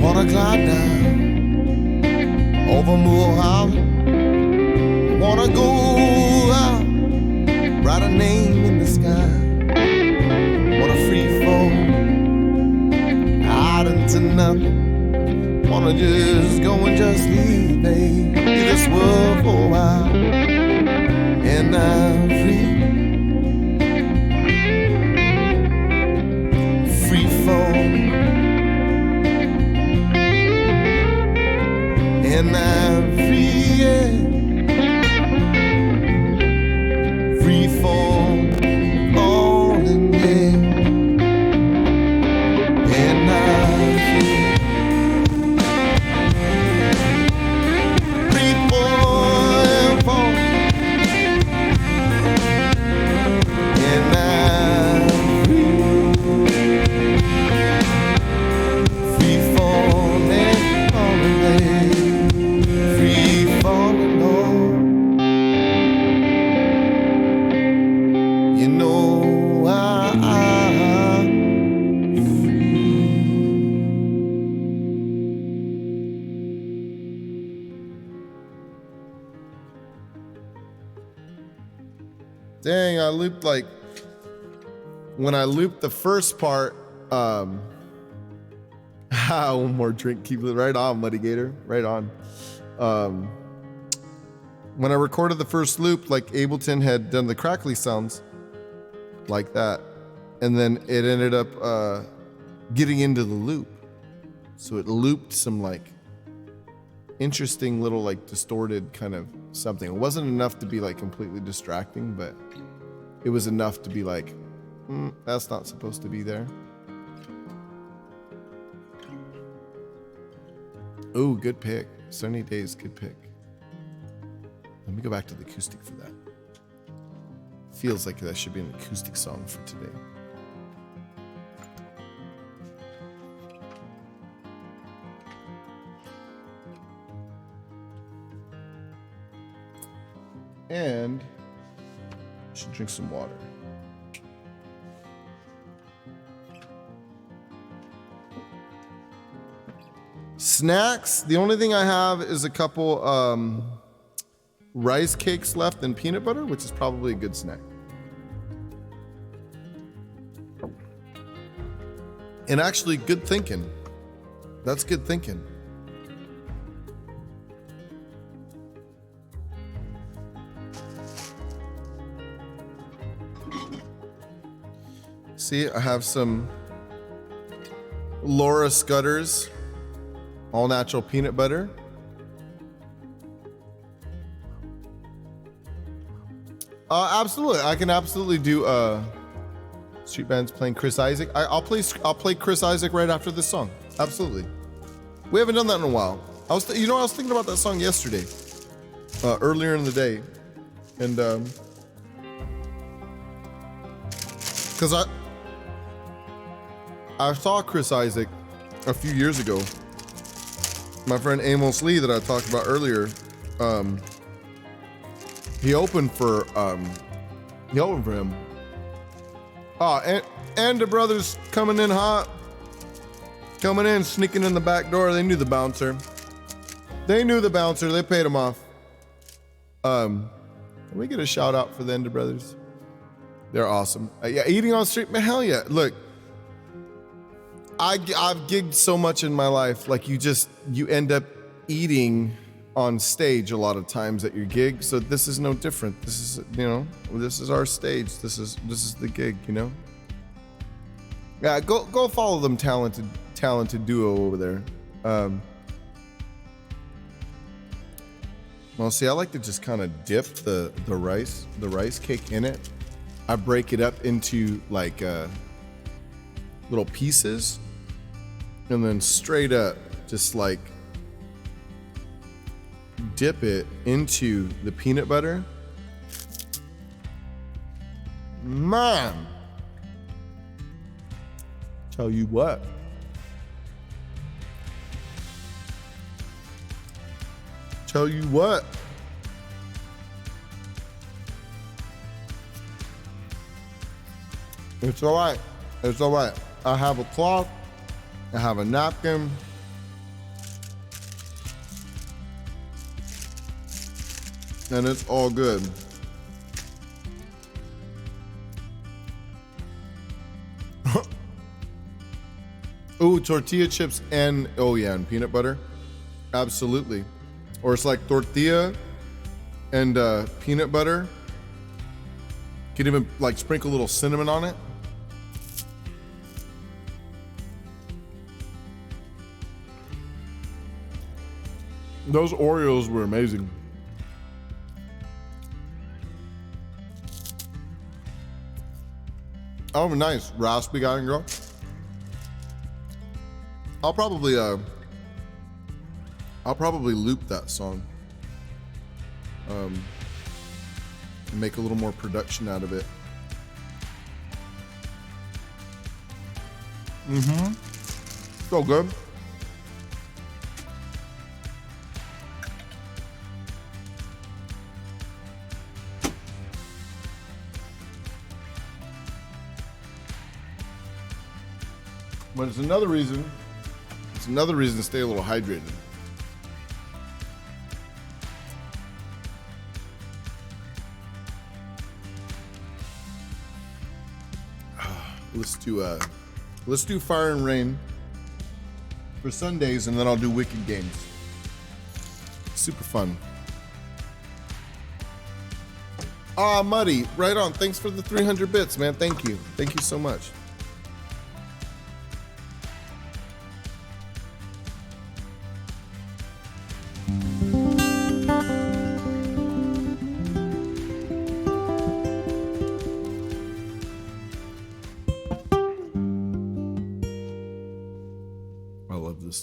Wanna glide down over Mulholland. Wanna go out, write a name in the sky. Wanna free fall out into nothing. Wanna just go and just leave, babe. Leave this world for a while. And I'm free fall. And I'm free, yeah. Free falling, yeah. And I'm free falling, and I'm free falling, yeah. You know I'm free. Dang, I looped like when I looped the first part. One more drink, keep it right on, Muddy Gator, right on. When I recorded the first loop, like Ableton had done the crackly sounds like that, and then it ended up getting into the loop, so it looped some like interesting little like distorted kind of something. It wasn't enough to be like completely distracting, but it was enough to be like, that's not supposed to be there. Ooh, good pick. Sunny Days, good pick. Let me go back to the acoustic for that. Feels like that should be an acoustic song for today. And I should drink some water. Snacks, the only thing I have is a couple rice cakes left and peanut butter, which is probably a good snack. And actually, good thinking. That's good thinking. See, I have some Laura Scudder's all natural peanut butter. Absolutely, I can absolutely do street bands playing Chris Isaac. I'll play Chris Isaac right after this song. Absolutely. We haven't done that in a while. I was thinking about that song yesterday, earlier in the day, and because I saw Chris Isaac a few years ago. My friend Amos Lee that I talked about earlier, he opened for him. And the brothers coming in hot, sneaking in the back door. They knew the bouncer. They paid him off. Can we get a shout out for the Ender Brothers? They're awesome. Yeah, eating on street, man, hell yeah. Look, I've gigged so much in my life. Like you end up eating on stage a lot of times at your gig. So this is no different. This is our stage. This is the gig, Yeah, go follow them, talented duo over there. Well, see, I like to just kind of dip the rice cake in it. I break it up into like little pieces, and then straight up just like dip it into the peanut butter. Man, tell you what. It's all right. I have a cloth. I have a napkin. And it's all good. Ooh, tortilla chips and peanut butter. Absolutely. Or it's like tortilla and peanut butter. Could even like sprinkle a little cinnamon on it. Those Oreos were amazing. Oh, nice. Raspy guy and girl. I'll probably loop that song. And make a little more production out of it. So good. But it's another reason to stay a little hydrated. Let's do Fire and Rain for Sundays, and then I'll do Wicked Games. Super fun. Muddy, right on. Thanks for the 300 bits, man. Thank you so much.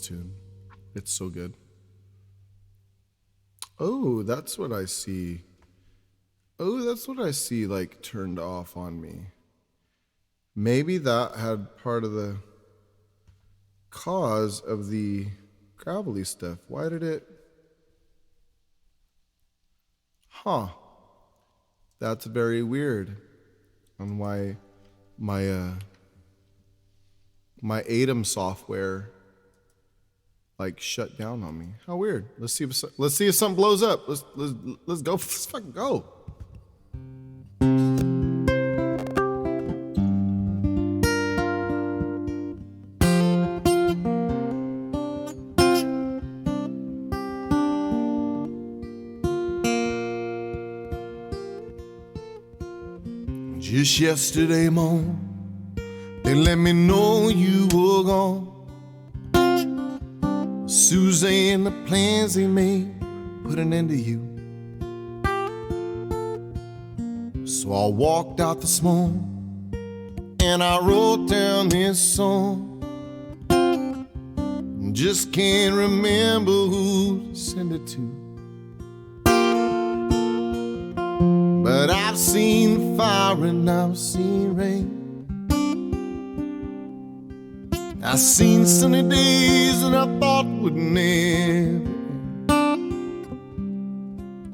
Tune. It's so good. Oh, that's what I see. Like turned off on me. Maybe that had part of the cause of the gravelly stuff. Why did it? That's very weird. On why my ATEM software like shut down on me. How weird. Let's see if something blows up. Let's go. Let's fucking go. Just yesterday morning, they let me know you were gone. Susan, the plans they made put an end to you. So I walked out this morning and I wrote down this song. Just can't remember who to send it to. But I've seen fire and I've seen rain. I've seen sunny days that I thought would never end.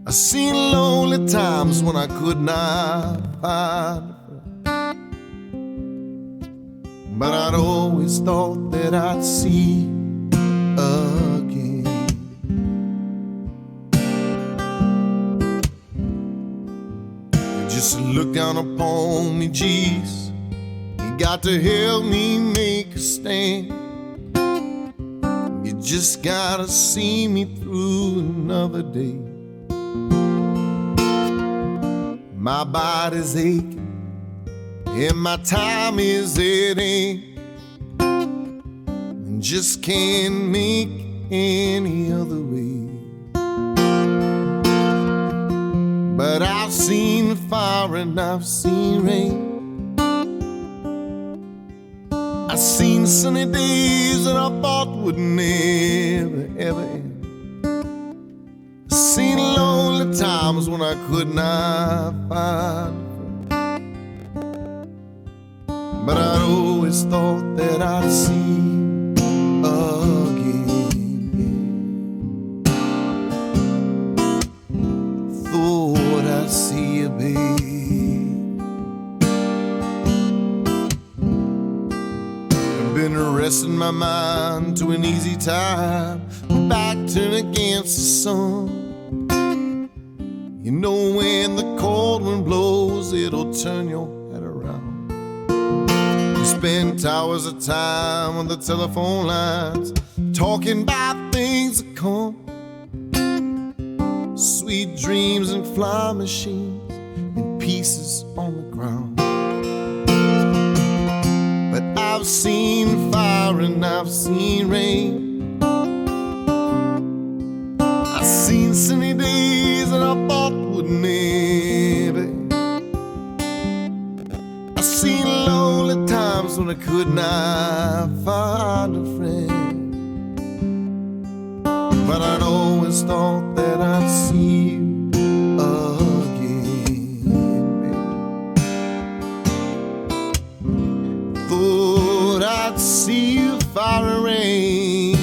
I've seen lonely times when I could not find a friend. But I'd always thought that I'd see again. Just look down upon me, Jesus. You got to help me make a stand. You just gotta see me through another day. My body's aching and my time is at end, and just can't make any other way. But I've seen fire and I've seen rain. I've seen sunny days that I thought would never ever end. I've seen lonely times when I could not find a friend. But I'd always thought that I'd see again. Thought I'd see you, babe. Been resting my mind to an easy time, back turned against the sun. You know when the cold wind blows, it'll turn your head around. We spent hours of time on the telephone lines, talking about things to come. Sweet dreams and flying machines and pieces on the ground. But I've seen fire and I've seen rain. I've seen sunny days that I thought would never end. I've seen lonely times when I could not find a friend. But I'd always thought that I'd see you I'd see you far and rain.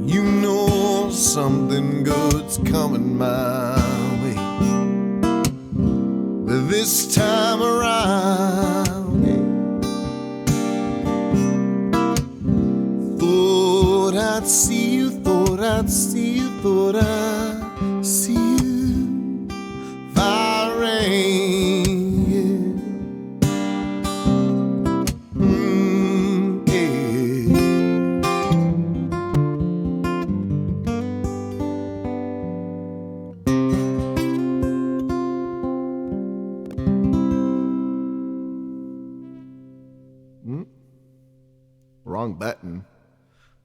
You know something good's coming my way. But this time around, thought I'd see you, thought I'd see you, thought I'd see you far and rain. Wrong button.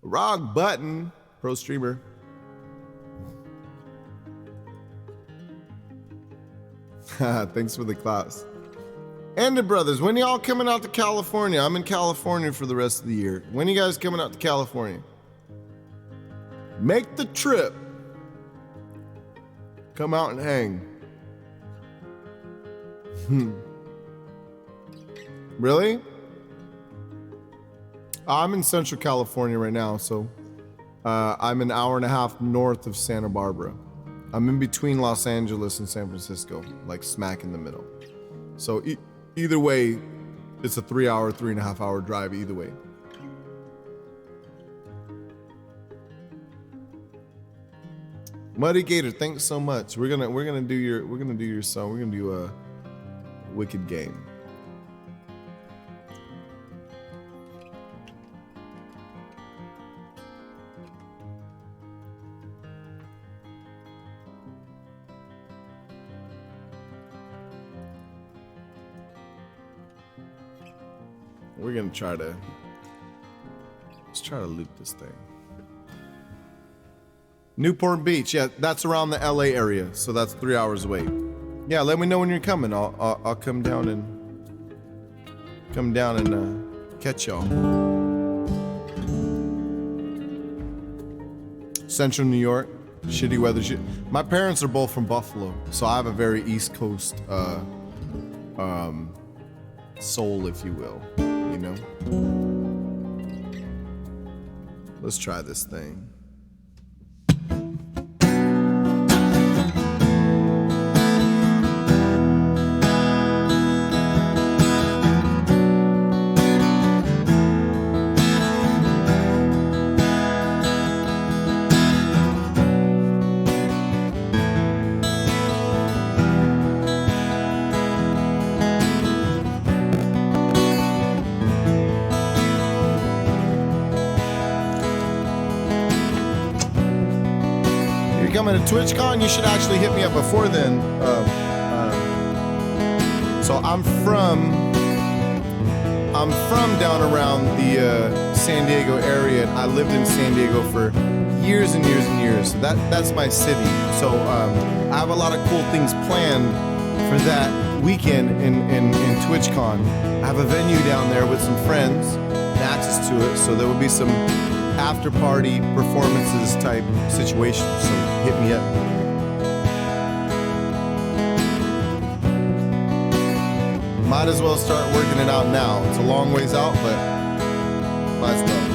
Wrong button. Pro streamer. Thanks for the class. And the brothers, when y'all coming out to California? I'm in California for the rest of the year. When you guys coming out to California? Make the trip. Come out and hang. Really? I'm in Central California right now, so I'm an hour and a half north of Santa Barbara. I'm in between Los Angeles and San Francisco, like smack in the middle. So either way, it's a 3.5 hour drive either way. Muddy Gator, thanks so much. We're gonna do your song. We're gonna do a Wicked Game. We're gonna try to Let's try to loop this thing. Newport Beach, yeah, that's around the LA area, so that's 3 hours away. Yeah, let me know when you're coming. I'll come down and catch y'all. Central New York, shitty weather. My parents are both from Buffalo, so I have a very East Coast soul, if you will. You know. Let's try this thing. Coming to TwitchCon, you should actually hit me up before then. So I'm from down around the San Diego area, and I lived in San Diego for years and years and years. So that's my city. So I have a lot of cool things planned for that weekend in TwitchCon. I have a venue down there with some friends and access to it, so there will be some after party performances type situation, so hit me up. Might as well start working it out now. It's a long ways out, but might as well.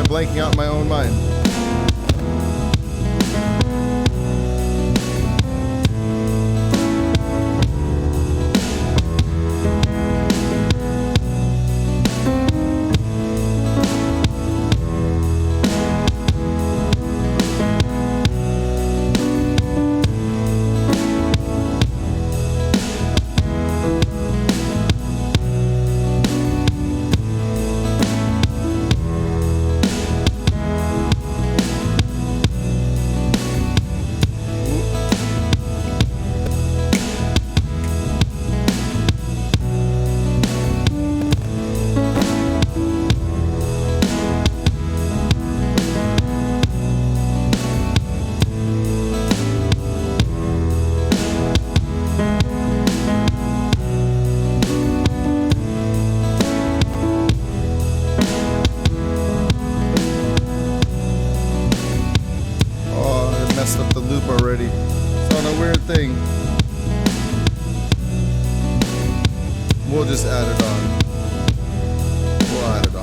Blanking out in my own mind. Already. It's on a weird thing. We'll just add it on. We'll add it on.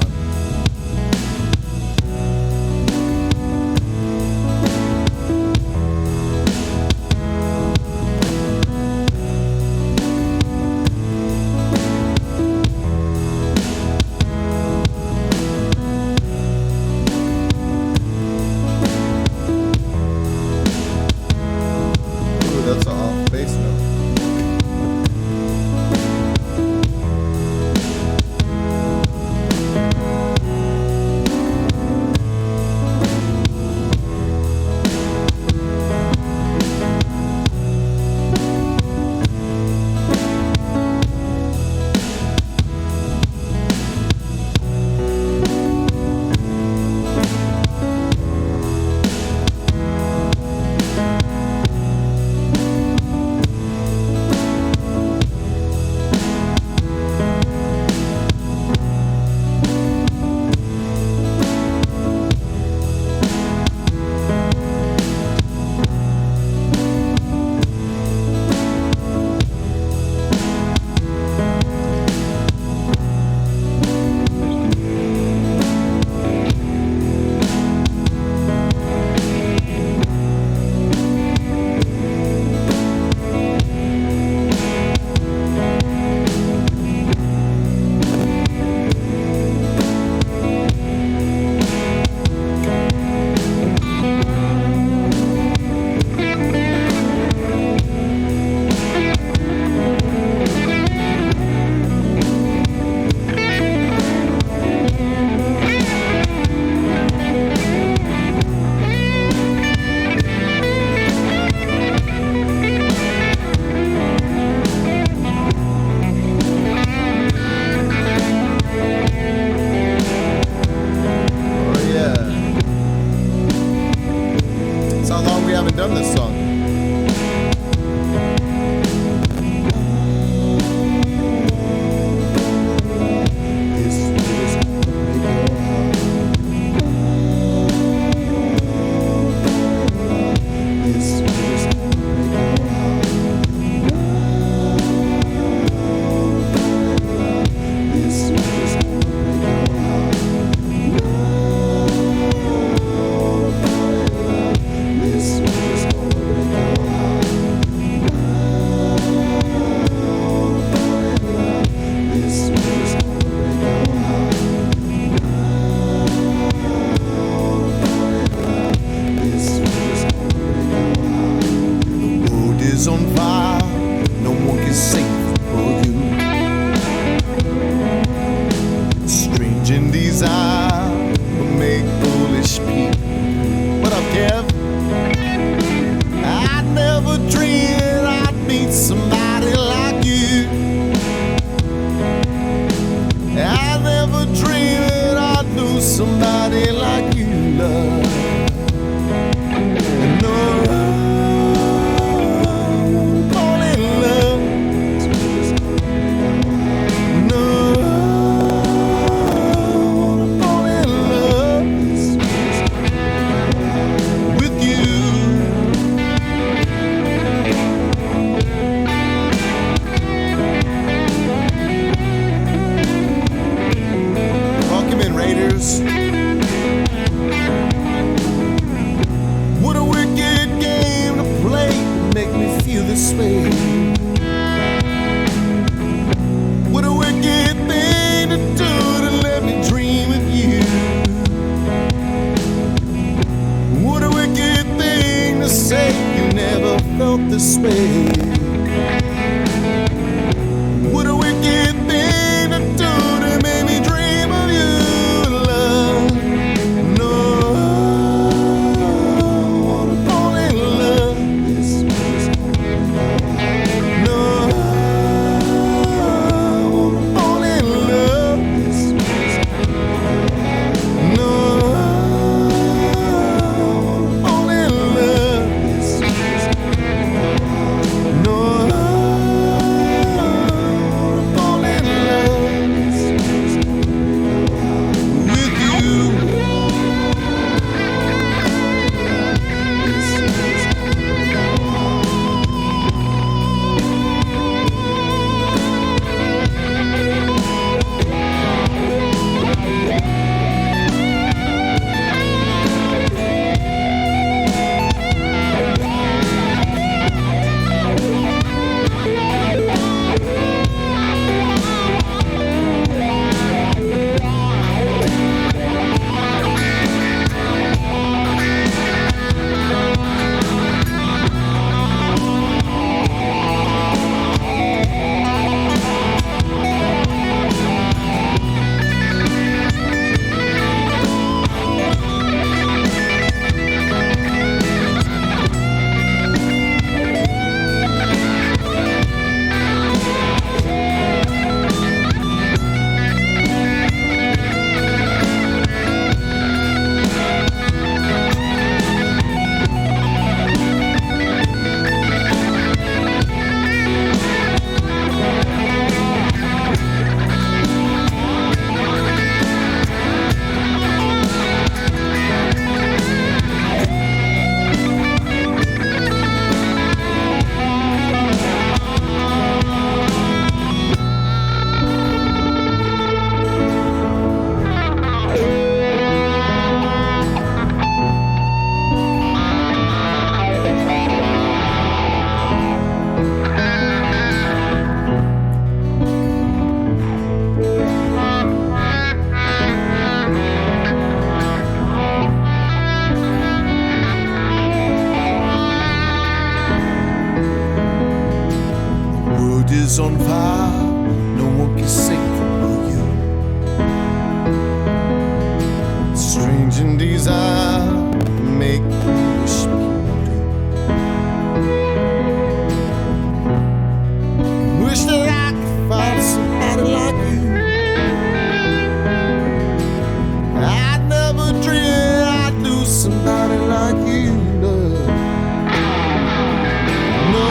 is on fire, no one can save it for you. Strange in desire, but make foolish people. What up, Kev? I never dreamed I'd meet somebody like you. I never dreamed I'd know somebody like you, love. What a wicked game to play to make me feel this way. What a wicked thing to do to let me dream of you. What a wicked thing to say, you never felt this way. What a wicked thing to do to make me dream of you. Is on fire, no one can save it for you. Strange in desire, make foolish people do. Wish that I could find somebody like you. I never dreamed I'd lose somebody like you, love. No.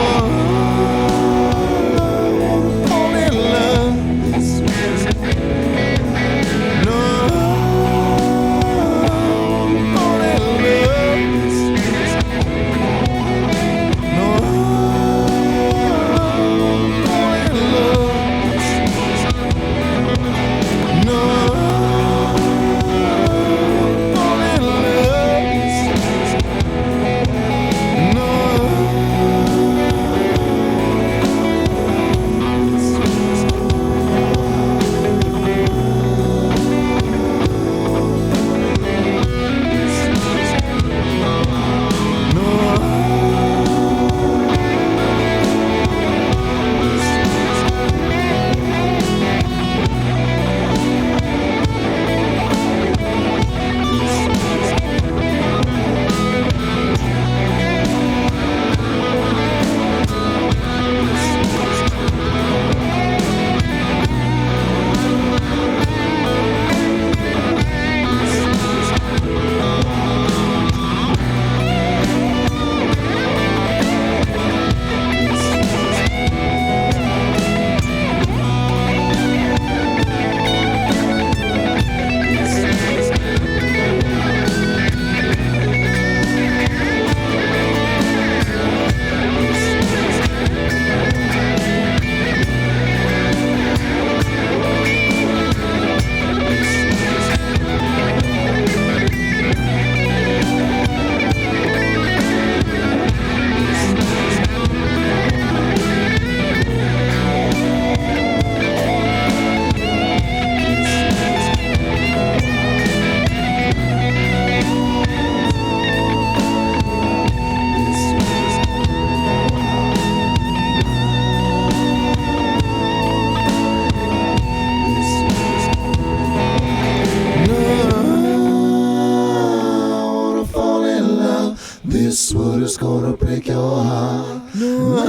gonna break your heart. No, I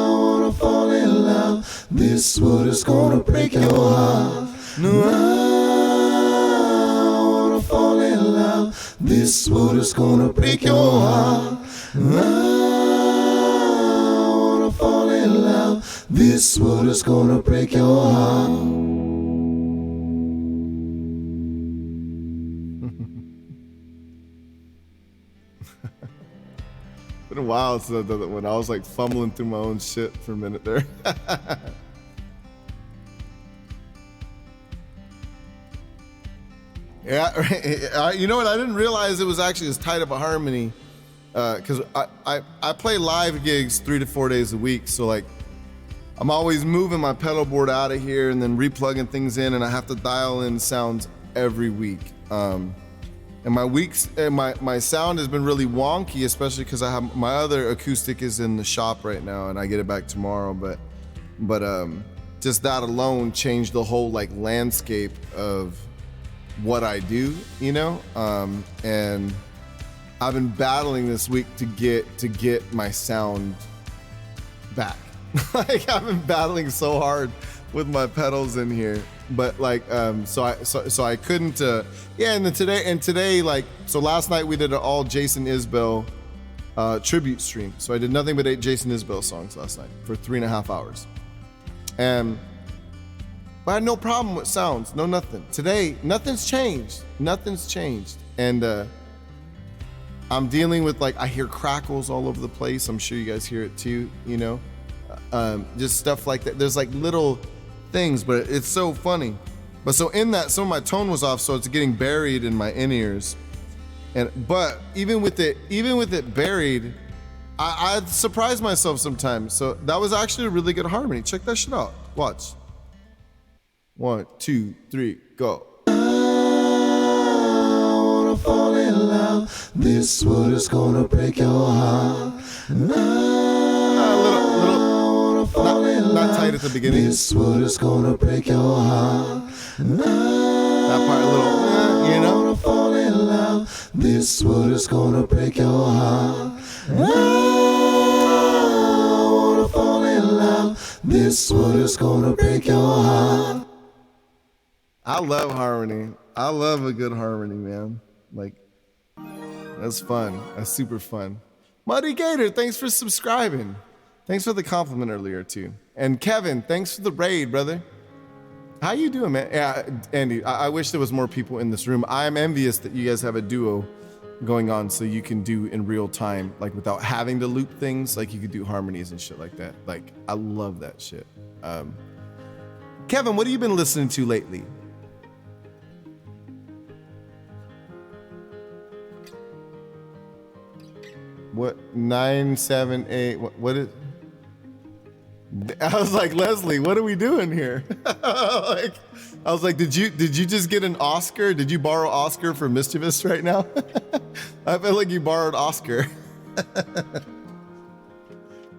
wanna fall in love. This wood is gonna break your heart. No, I wanna fall in love. This wood is gonna break your heart. No, I wanna fall in love. This wood is gonna break your heart. Been a while since I did that when I was like fumbling through my own shit for a minute there. Yeah, you know what? I didn't realize it was actually as tight of a harmony because I play live gigs 3 to 4 days a week. So like I'm always moving my pedal board out of here and then replugging things in, and I have to dial in sounds every week. And my sound has been really wonky, especially because I have my other acoustic is in the shop right now, and I get it back tomorrow. But just that alone changed the whole like landscape of what I do, you know. And I've been battling this week to get my sound back. Like I've been battling so hard with my pedals in here. But like so I couldn't and then today like so last night we did an all Jason Isbell tribute stream. So I did nothing but 8 Jason Isbell songs last night for 3.5 hours. But I had no problem with sounds, no nothing. Today nothing's changed. And I'm dealing with like I hear crackles all over the place. I'm sure you guys hear it too, you know. Just stuff like that. There's like little things, but it's so funny. But so in that, some of my tone was off, so it's getting buried in my in-ears. But even with it buried, I surprise myself sometimes. So that was actually a really good harmony. Check that shit out. Watch. 1, 2, 3, go. I wanna fall in love. This wood is gonna break your heart. Not tight at the beginning. This wood is gonna break your heart. That part a little, you know. I wanna fall in love. This wood is gonna break your heart. I wanna fall in love. This wood is gonna break your heart. I love harmony. I love a good harmony, man. Like, that's fun. That's super fun. Muddy Gator, thanks for subscribing. Thanks for the compliment earlier, too. And Kevin, thanks for the raid, brother. How you doing, man? Yeah, Andy, I wish there was more people in this room. I'm envious that you guys have a duo going on so you can do in real time, like without having to loop things, like you could do harmonies and shit like that. Like, I love that shit. Kevin, what have you been listening to lately? What, 978, what is... I was like, Leslie, what are we doing here? I was like, did you just get an Oscar? Did you borrow Oscar for Mischievous right now? I feel like you borrowed Oscar.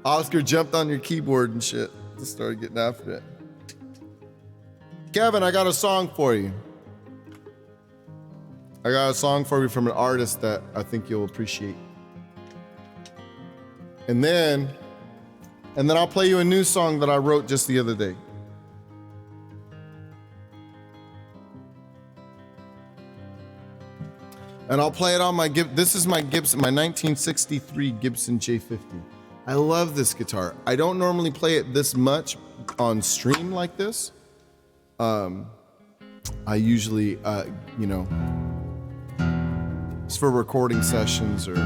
Oscar jumped on your keyboard and shit. Just started getting after it. Kevin, I got a song for you. I got a song for you from an artist that I think you'll appreciate. And then I'll play you a new song that I wrote just the other day. And I'll play it on my this is my Gibson, my 1963 Gibson J50. I love this guitar. I don't normally play it this much on stream like this. I usually, you know, it's for recording sessions or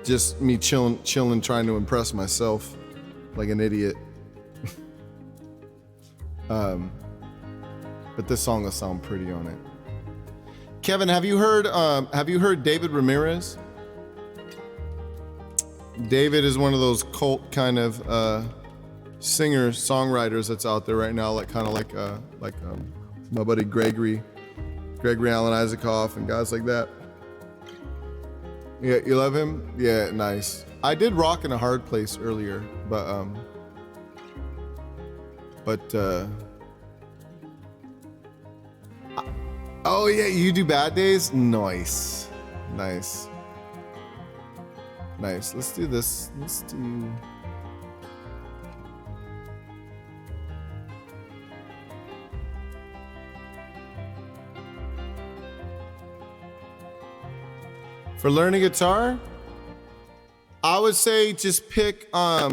just me chilling, trying to impress myself like an idiot. But this song will sound pretty on it. Kevin, have you heard David Ramirez? David is one of those cult kind of singer songwriters that's out there right now, like kind of like my buddy Gregory Alan Isaacoff and guys like that. Yeah, you love him? Yeah, nice. I did Rock in a Hard Place earlier, but oh yeah, you do Bad Days? Nice. Nice. Nice. Let's do this. For learning guitar, I would say just pick, I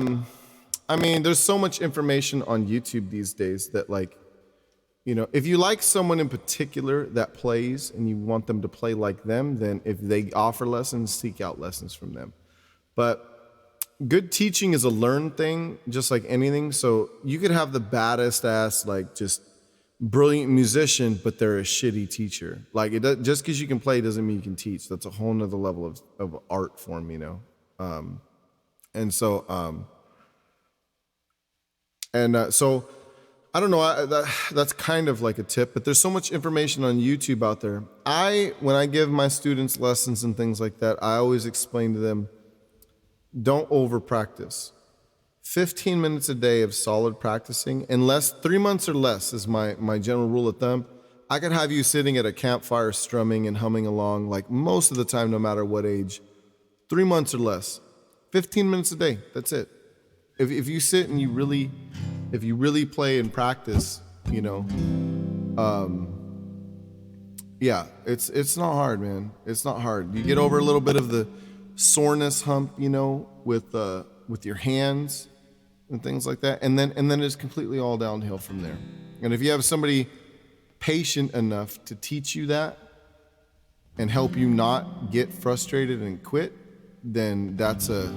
mean, there's so much information on YouTube these days that, like, you know, if you like someone in particular that plays and you want them to play like them, then if they offer lessons, seek out lessons from them. But good teaching is a learned thing, just like anything. So you could have the baddest ass, like, just brilliant musician, but they're a shitty teacher. Like, just because you can play doesn't mean you can teach. That's a whole nother level of art form, you know. So I don't know. That's kind of like a tip, but there's so much information on YouTube out there. When I give my students lessons and things like that, I always explain to them, don't over practice. 15 minutes a day of solid practicing, 3 months or less is my general rule of thumb. I could have you sitting at a campfire strumming and humming along, like, most of the time, no matter what age. 3 months or less. 15 minutes a day, that's it. If you sit and you really play and practice, you know, yeah, it's not hard, man. It's not hard. You get over a little bit of the soreness hump, you know, with your hands and things like that, and then it's completely all downhill from there. And if you have somebody patient enough to teach you that and help you not get frustrated and quit, then that's a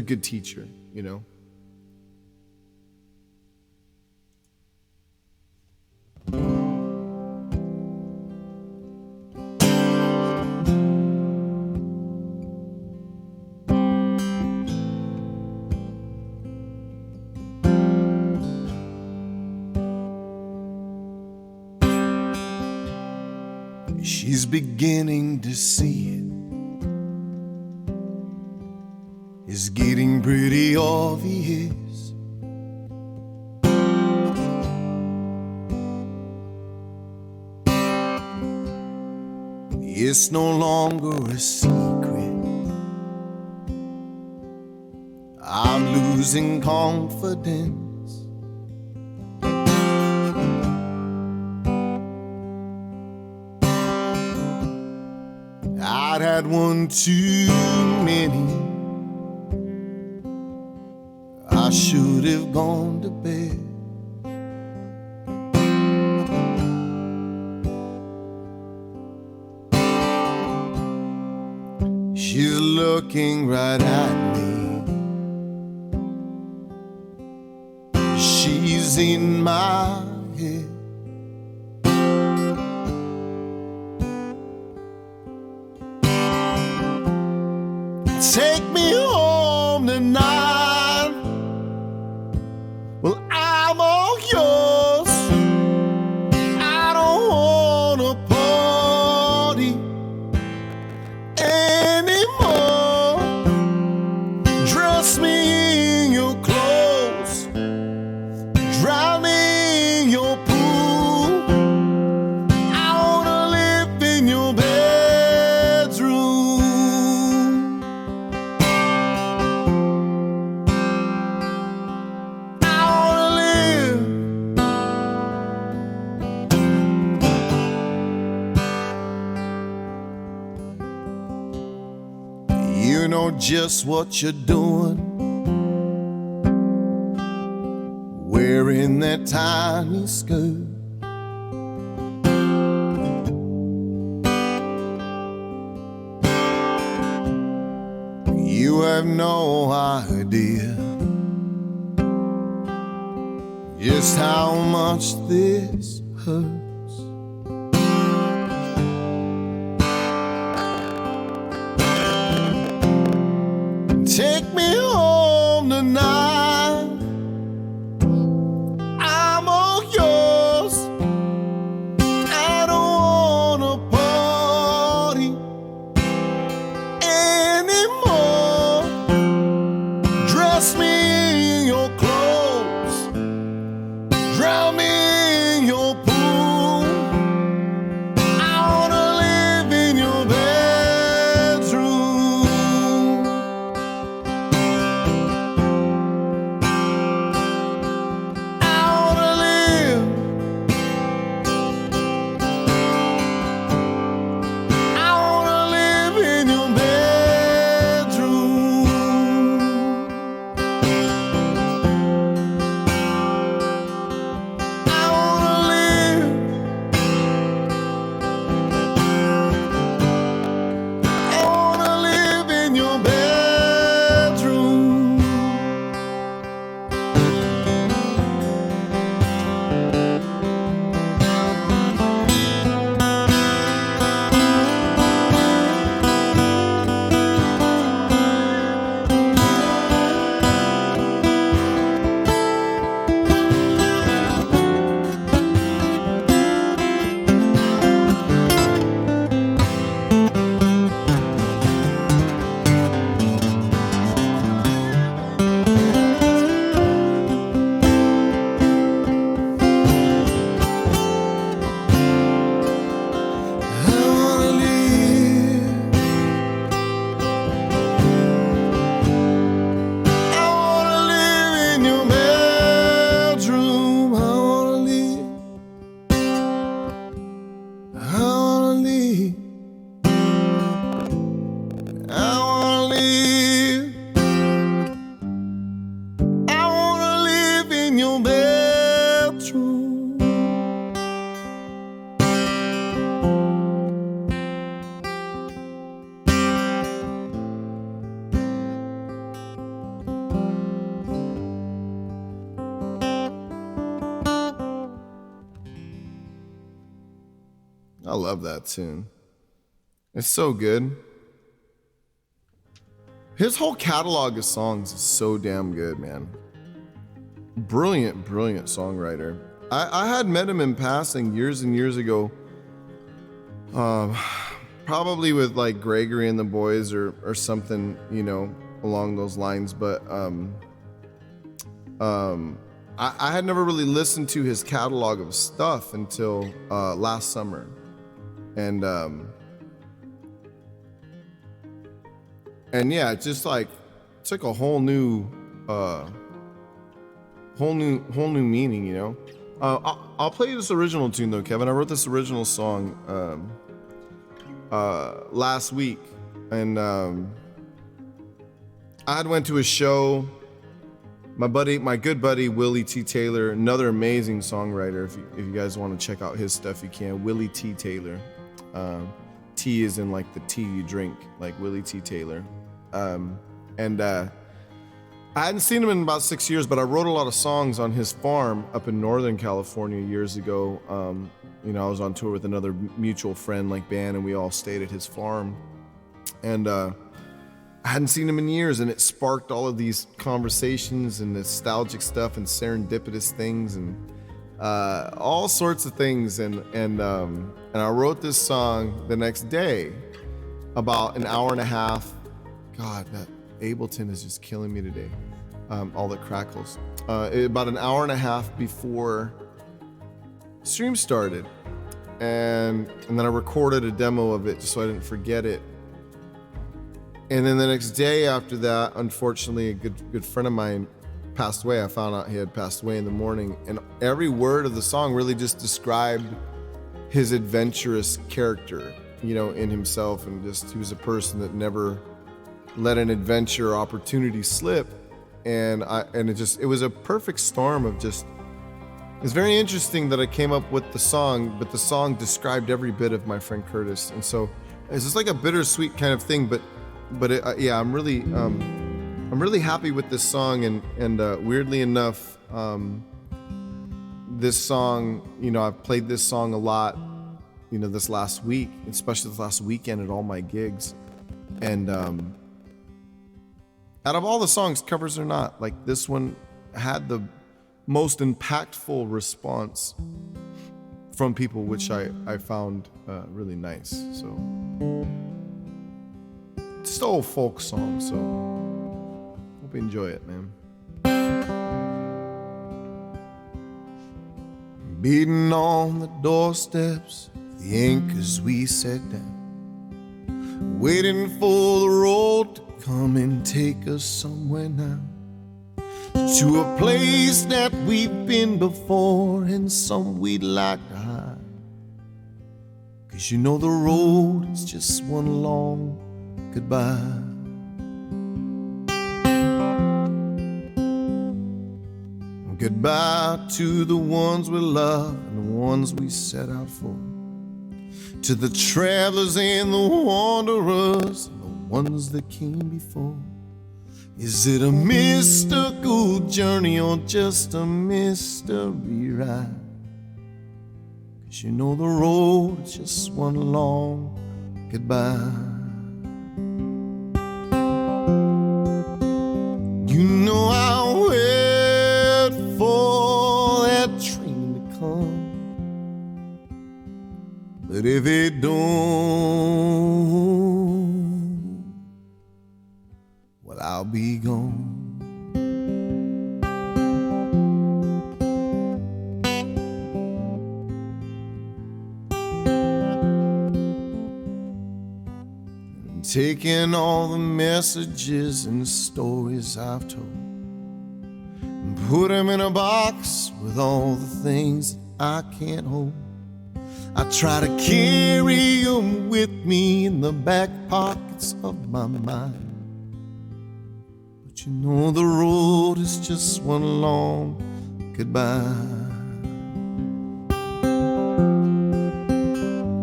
good teacher, you know. She's beginning to see it. It's getting pretty obvious. It's no longer a secret. I'm losing confidence. I'd had one too many. I should have gone to bed. She's looking right at me. She's in my head. Take me home tonight. Well, I'm all yours. I don't wanna party anymore. Dress me in your clothes, drown me in your pool. I wanna live in your bedroom. You know just what you're doing, wearing that tiny skirt. You have no idea just how much this hurts. Take me home tonight. I'm all yours. I don't wanna party anymore. Dress me in your clothes, drown me in your pool. I wanna live in your bed. live. I wanna live in your bedroom. I love that tune. It's so good. His whole catalog of songs is so damn good, man. Brilliant, brilliant songwriter. I had met him in passing years and years ago. Probably with like Gregory and the Boys or something, you know, along those lines. But I had never really listened to his catalog of stuff until last summer. And yeah, it's just like it's like a whole new meaning, you know. I'll play you this original tune though, Kevin. I wrote this original song last week, and I had went to a show. My good buddy Willie T. Taylor, another amazing songwriter. If you guys want to check out his stuff, you can. Willie T. Taylor. Tea is in like the tea you drink, like Willie T. Taylor. I hadn't seen him in about 6 years, but I wrote a lot of songs on his farm up in Northern California years ago. You know, I was on tour with another mutual friend, like band, and we all stayed at his farm. And I hadn't seen him in years, and it sparked all of these conversations and nostalgic stuff and serendipitous things and all sorts of things. And I wrote this song the next day, about an hour and a half. God, that Ableton is just killing me today. All the crackles. About an hour and a half before stream started, and then I recorded a demo of it just so I didn't forget it. And then the next day after that, unfortunately, a good friend of mine passed away. I found out he had passed away in the morning, and every word of the song really just described his adventurous character, you know, in himself, and just he was a person that never let an adventure or opportunity slip. And it was a perfect storm of just, it's very interesting that I came up with the song, but the song described every bit of my friend Curtis. And so it's just like a bittersweet kind of thing, but yeah, I'm really happy with this song. And weirdly enough, this song, you know, I've played this song a lot, you know, this last week, especially this last weekend at all my gigs. And out of all the songs, covers or not, like this one had the most impactful response from people, which I found really nice. So it's just an old folk song, so hope you enjoy it, man. Beating on the doorsteps, the anchors we set down, waiting for the road to come and take us somewhere now, to a place that we've been before and some we'd like to hide. 'Cause you know the road is just one long goodbye. Goodbye to the ones we love and the ones we set out for, to the travelers and the wanderers, ones that came before. Is it a mystical journey or just a mystery ride? 'Cause you know the road is just one long goodbye. You know I'll wait for that train to come, but if it don't, I'll be gone. And taking all the messages and stories I've told and put them in a box with all the things that I can't hold. I try to carry them with me in the back pockets of my mind. you know the road is just one long goodbye.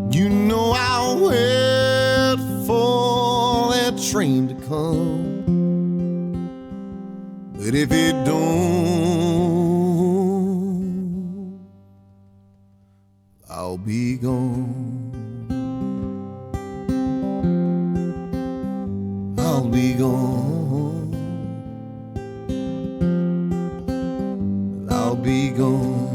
You know I'll wait for that train to come, but if it don't, I'll be gone. I'll be gone. I'll be gone.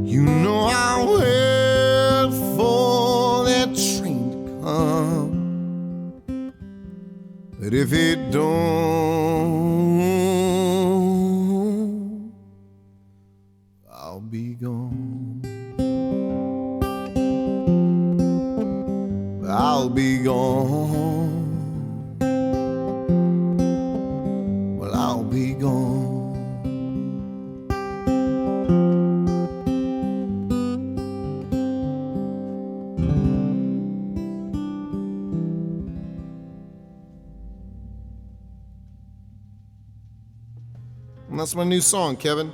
You know I'll wait for that train to come, but if it don't, I'll be gone. I'll be gone. Well, I'll be gone. And that's my new song, Kevin.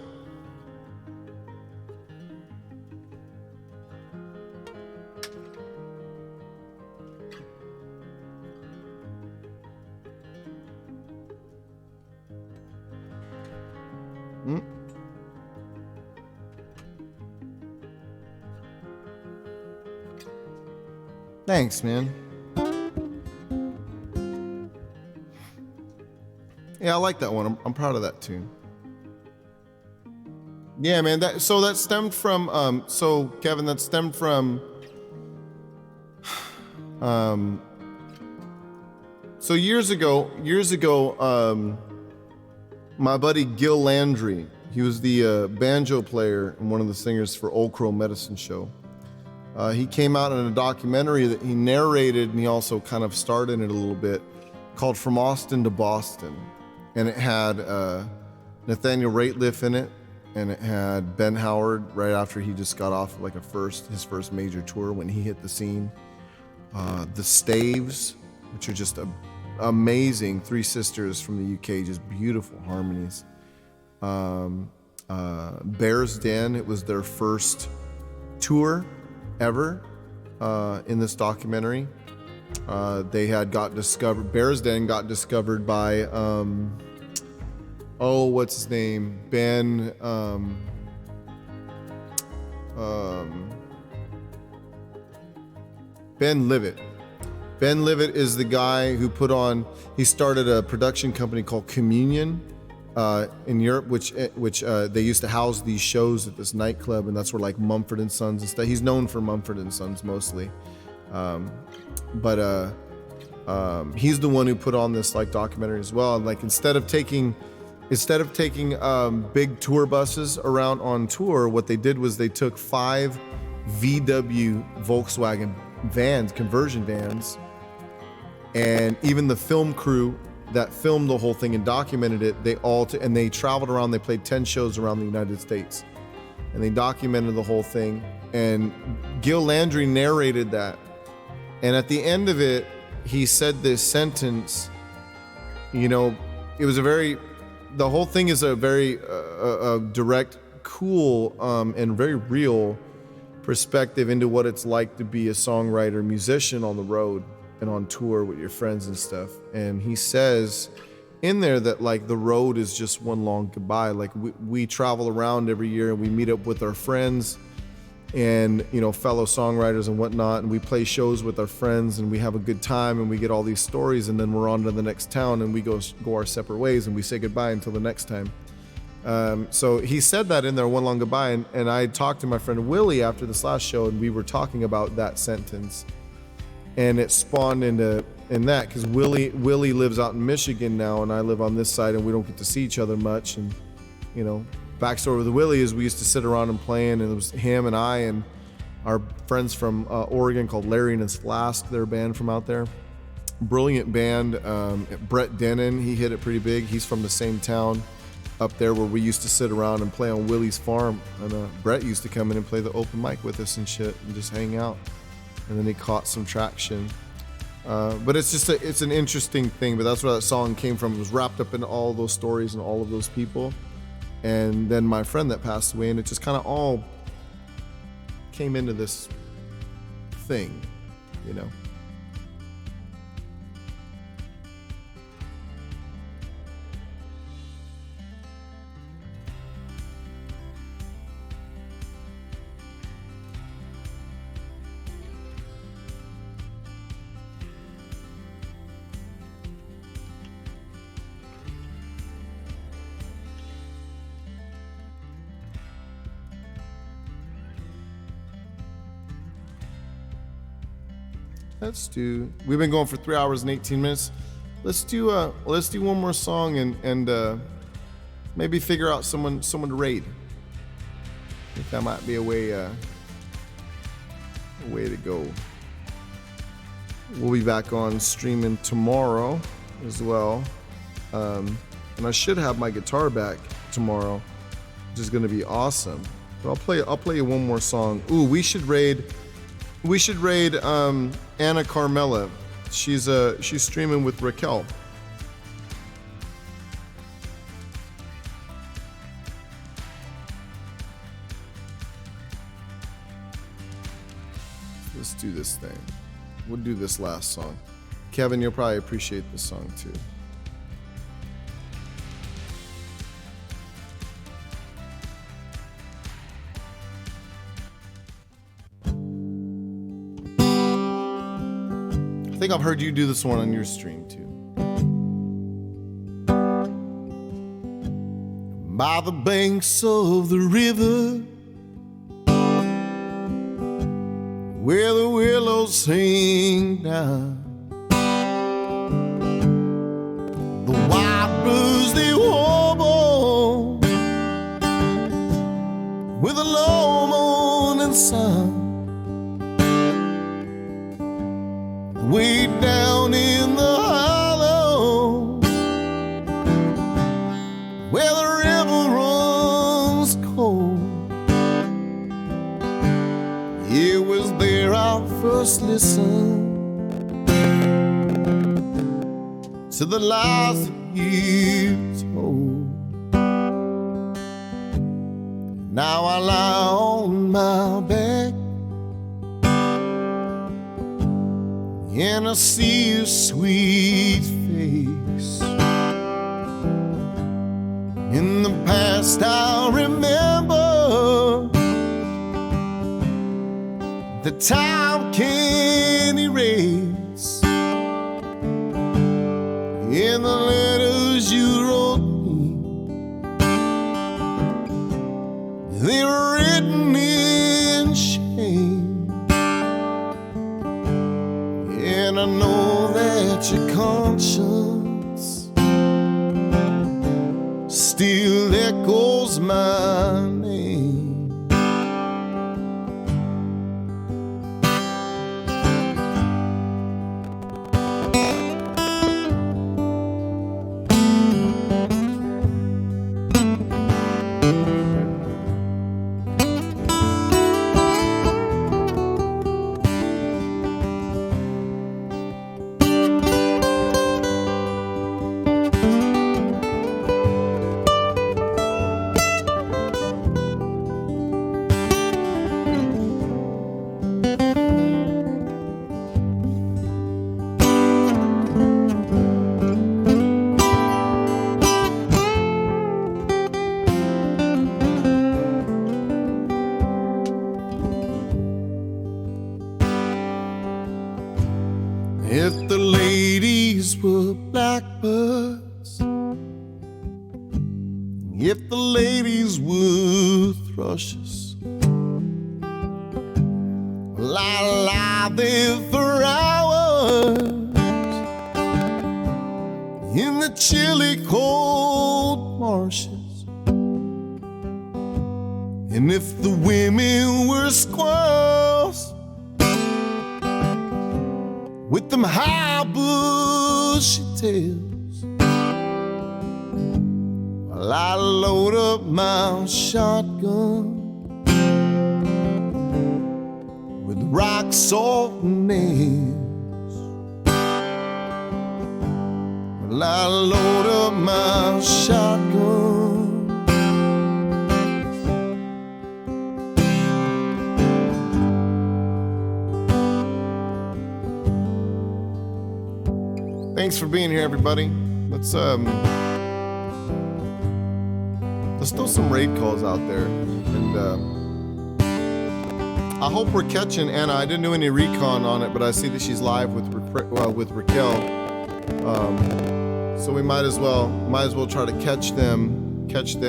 Thanks, man. Yeah, I like that one. I'm proud of that tune. Yeah, man. That stemmed from Kevin, that stemmed from so years ago, my buddy Gil Landry, he was the banjo player and one of the singers for Old Crow Medicine Show. He came out in a documentary that he narrated, and he also kind of starred in it a little bit, called From Austin to Boston. And it had Nathaniel Rateliff in it, and it had Ben Howard right after he just got off like his first major tour when he hit the scene. The Staves, which are just amazing, three sisters from the UK, just beautiful harmonies. Bear's Den, it was their first tour ever in this documentary. They had got discovered, Bear's Den got discovered by, what's his name? Ben Livett. Ben Livett is the guy who he started a production company called Communion in Europe, which they used to house these shows at this nightclub, and that's where like Mumford and Sons and stuff. He's known for Mumford and Sons mostly. But he's the one who put on this like documentary as well. And like instead of taking big tour buses around on tour, what they did was they took 5 VW Volkswagen vans, conversion vans, and even the film crew that filmed the whole thing and documented it, and they traveled around. They played 10 shows around the United States, and they documented the whole thing. And Gil Landry narrated that. And at the end of it, he said this sentence, it was the whole thing is a very direct, cool, and very real perspective into what it's like to be a songwriter, musician on the road and on tour with your friends and stuff. And he says in there that like the road is just one long goodbye. Like we travel around every year and we meet up with our friends and fellow songwriters and whatnot, and we play shows with our friends and we have a good time and we get all these stories, and then we're on to the next town and we go our separate ways and we say goodbye until the next time. So he said that in there, one long goodbye, and I talked to my friend Willie after this last show, and we were talking about that sentence, and it spawned into in that, because Willie lives out in Michigan now, and I live on this side, and we don't get to see each other much. And backstory with Willie is we used to sit around and playing, and it was him and I and our friends from Oregon called Larry and his Flask. They're a band from out there. Brilliant band. Brett Denon, he hit it pretty big. He's from the same town up there where we used to sit around and play on Willie's farm. And Brett used to come in and play the open mic with us and shit and just hang out. And then he caught some traction. But it's an interesting thing. But that's where that song came from. It was wrapped up in all those stories and all of those people. And then my friend that passed away, and it just kind of all came into this thing, We've been going for 3 hours and 18 minutes. Let's do one more song and maybe figure out someone to raid. I think that might be a way to go. We'll be back on streaming tomorrow as well. And I should have my guitar back tomorrow, which is gonna be awesome. But I'll play you one more song. Ooh, we should raid Anna Carmela. She's streaming with Raquel. Let's do this thing. We'll do this last song. Kevin, you'll probably appreciate this song too. I think I've heard you do this one on your stream too. By the banks of the river, where the willows hang down, the wild birds they warble with a low morning sun. Way down in the hollow, where the river runs cold, it was there I first listened to the lies that you told. Now I lie on my back and I see your sweet face. In the past I remember the time can't erase. In the letters you wrote me, they were written in shame. And I know that your conscience still echoes my name. If the ladies were blackbirds, if the ladies were thrushes, well, I lie there for hours in the chilly cold marshes. And if the women were squirrels with them high bushy tails, well, I load up my shotgun with rock salt and nails. Well, I load up my shotgun. Thanks for being here, everybody. Let's throw some raid calls out there, and I hope we're catching Anna. I didn't do any recon on it, but I see that she's live with Raquel. So we might as well try to catch them and give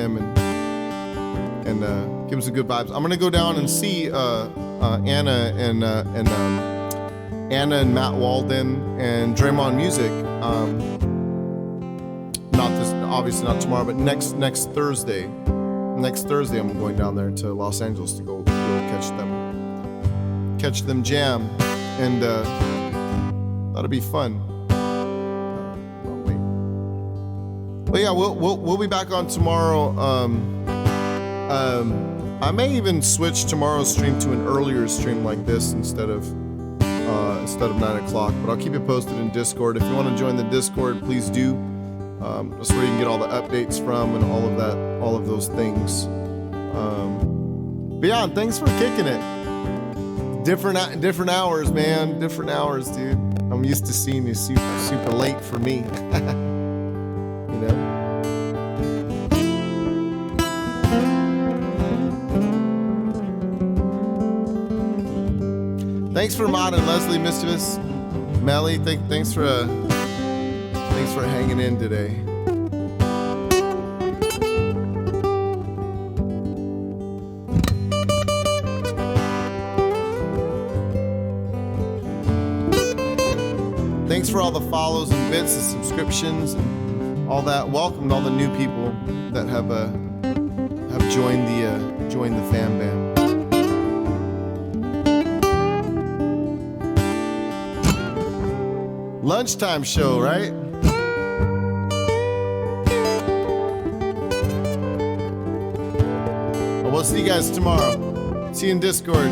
them some good vibes. I'm gonna go down and see Anna and Matt Walden and Draymond Music. Obviously not tomorrow, but next Thursday. Next Thursday, I'm going down there to Los Angeles to go catch them jam, and that'll be fun. But yeah, we'll be back on tomorrow. I may even switch tomorrow's stream to an earlier stream like this instead of 9 o'clock. But I'll keep you posted in Discord. If you want to join the Discord, please do. That's where you can get all the updates from and all of those things. But yeah, thanks for kicking it. Different hours, man. Different hours, dude. I'm used to seeing you super late for me. You know. Thanks for modding, Leslie, Mischievous, Melly. Thanks for hanging in today. Thanks for all the follows and bits and subscriptions and all that. Welcome to all the new people that have joined the fan band. Lunchtime show, right? Well, we'll see you guys tomorrow. See you in Discord.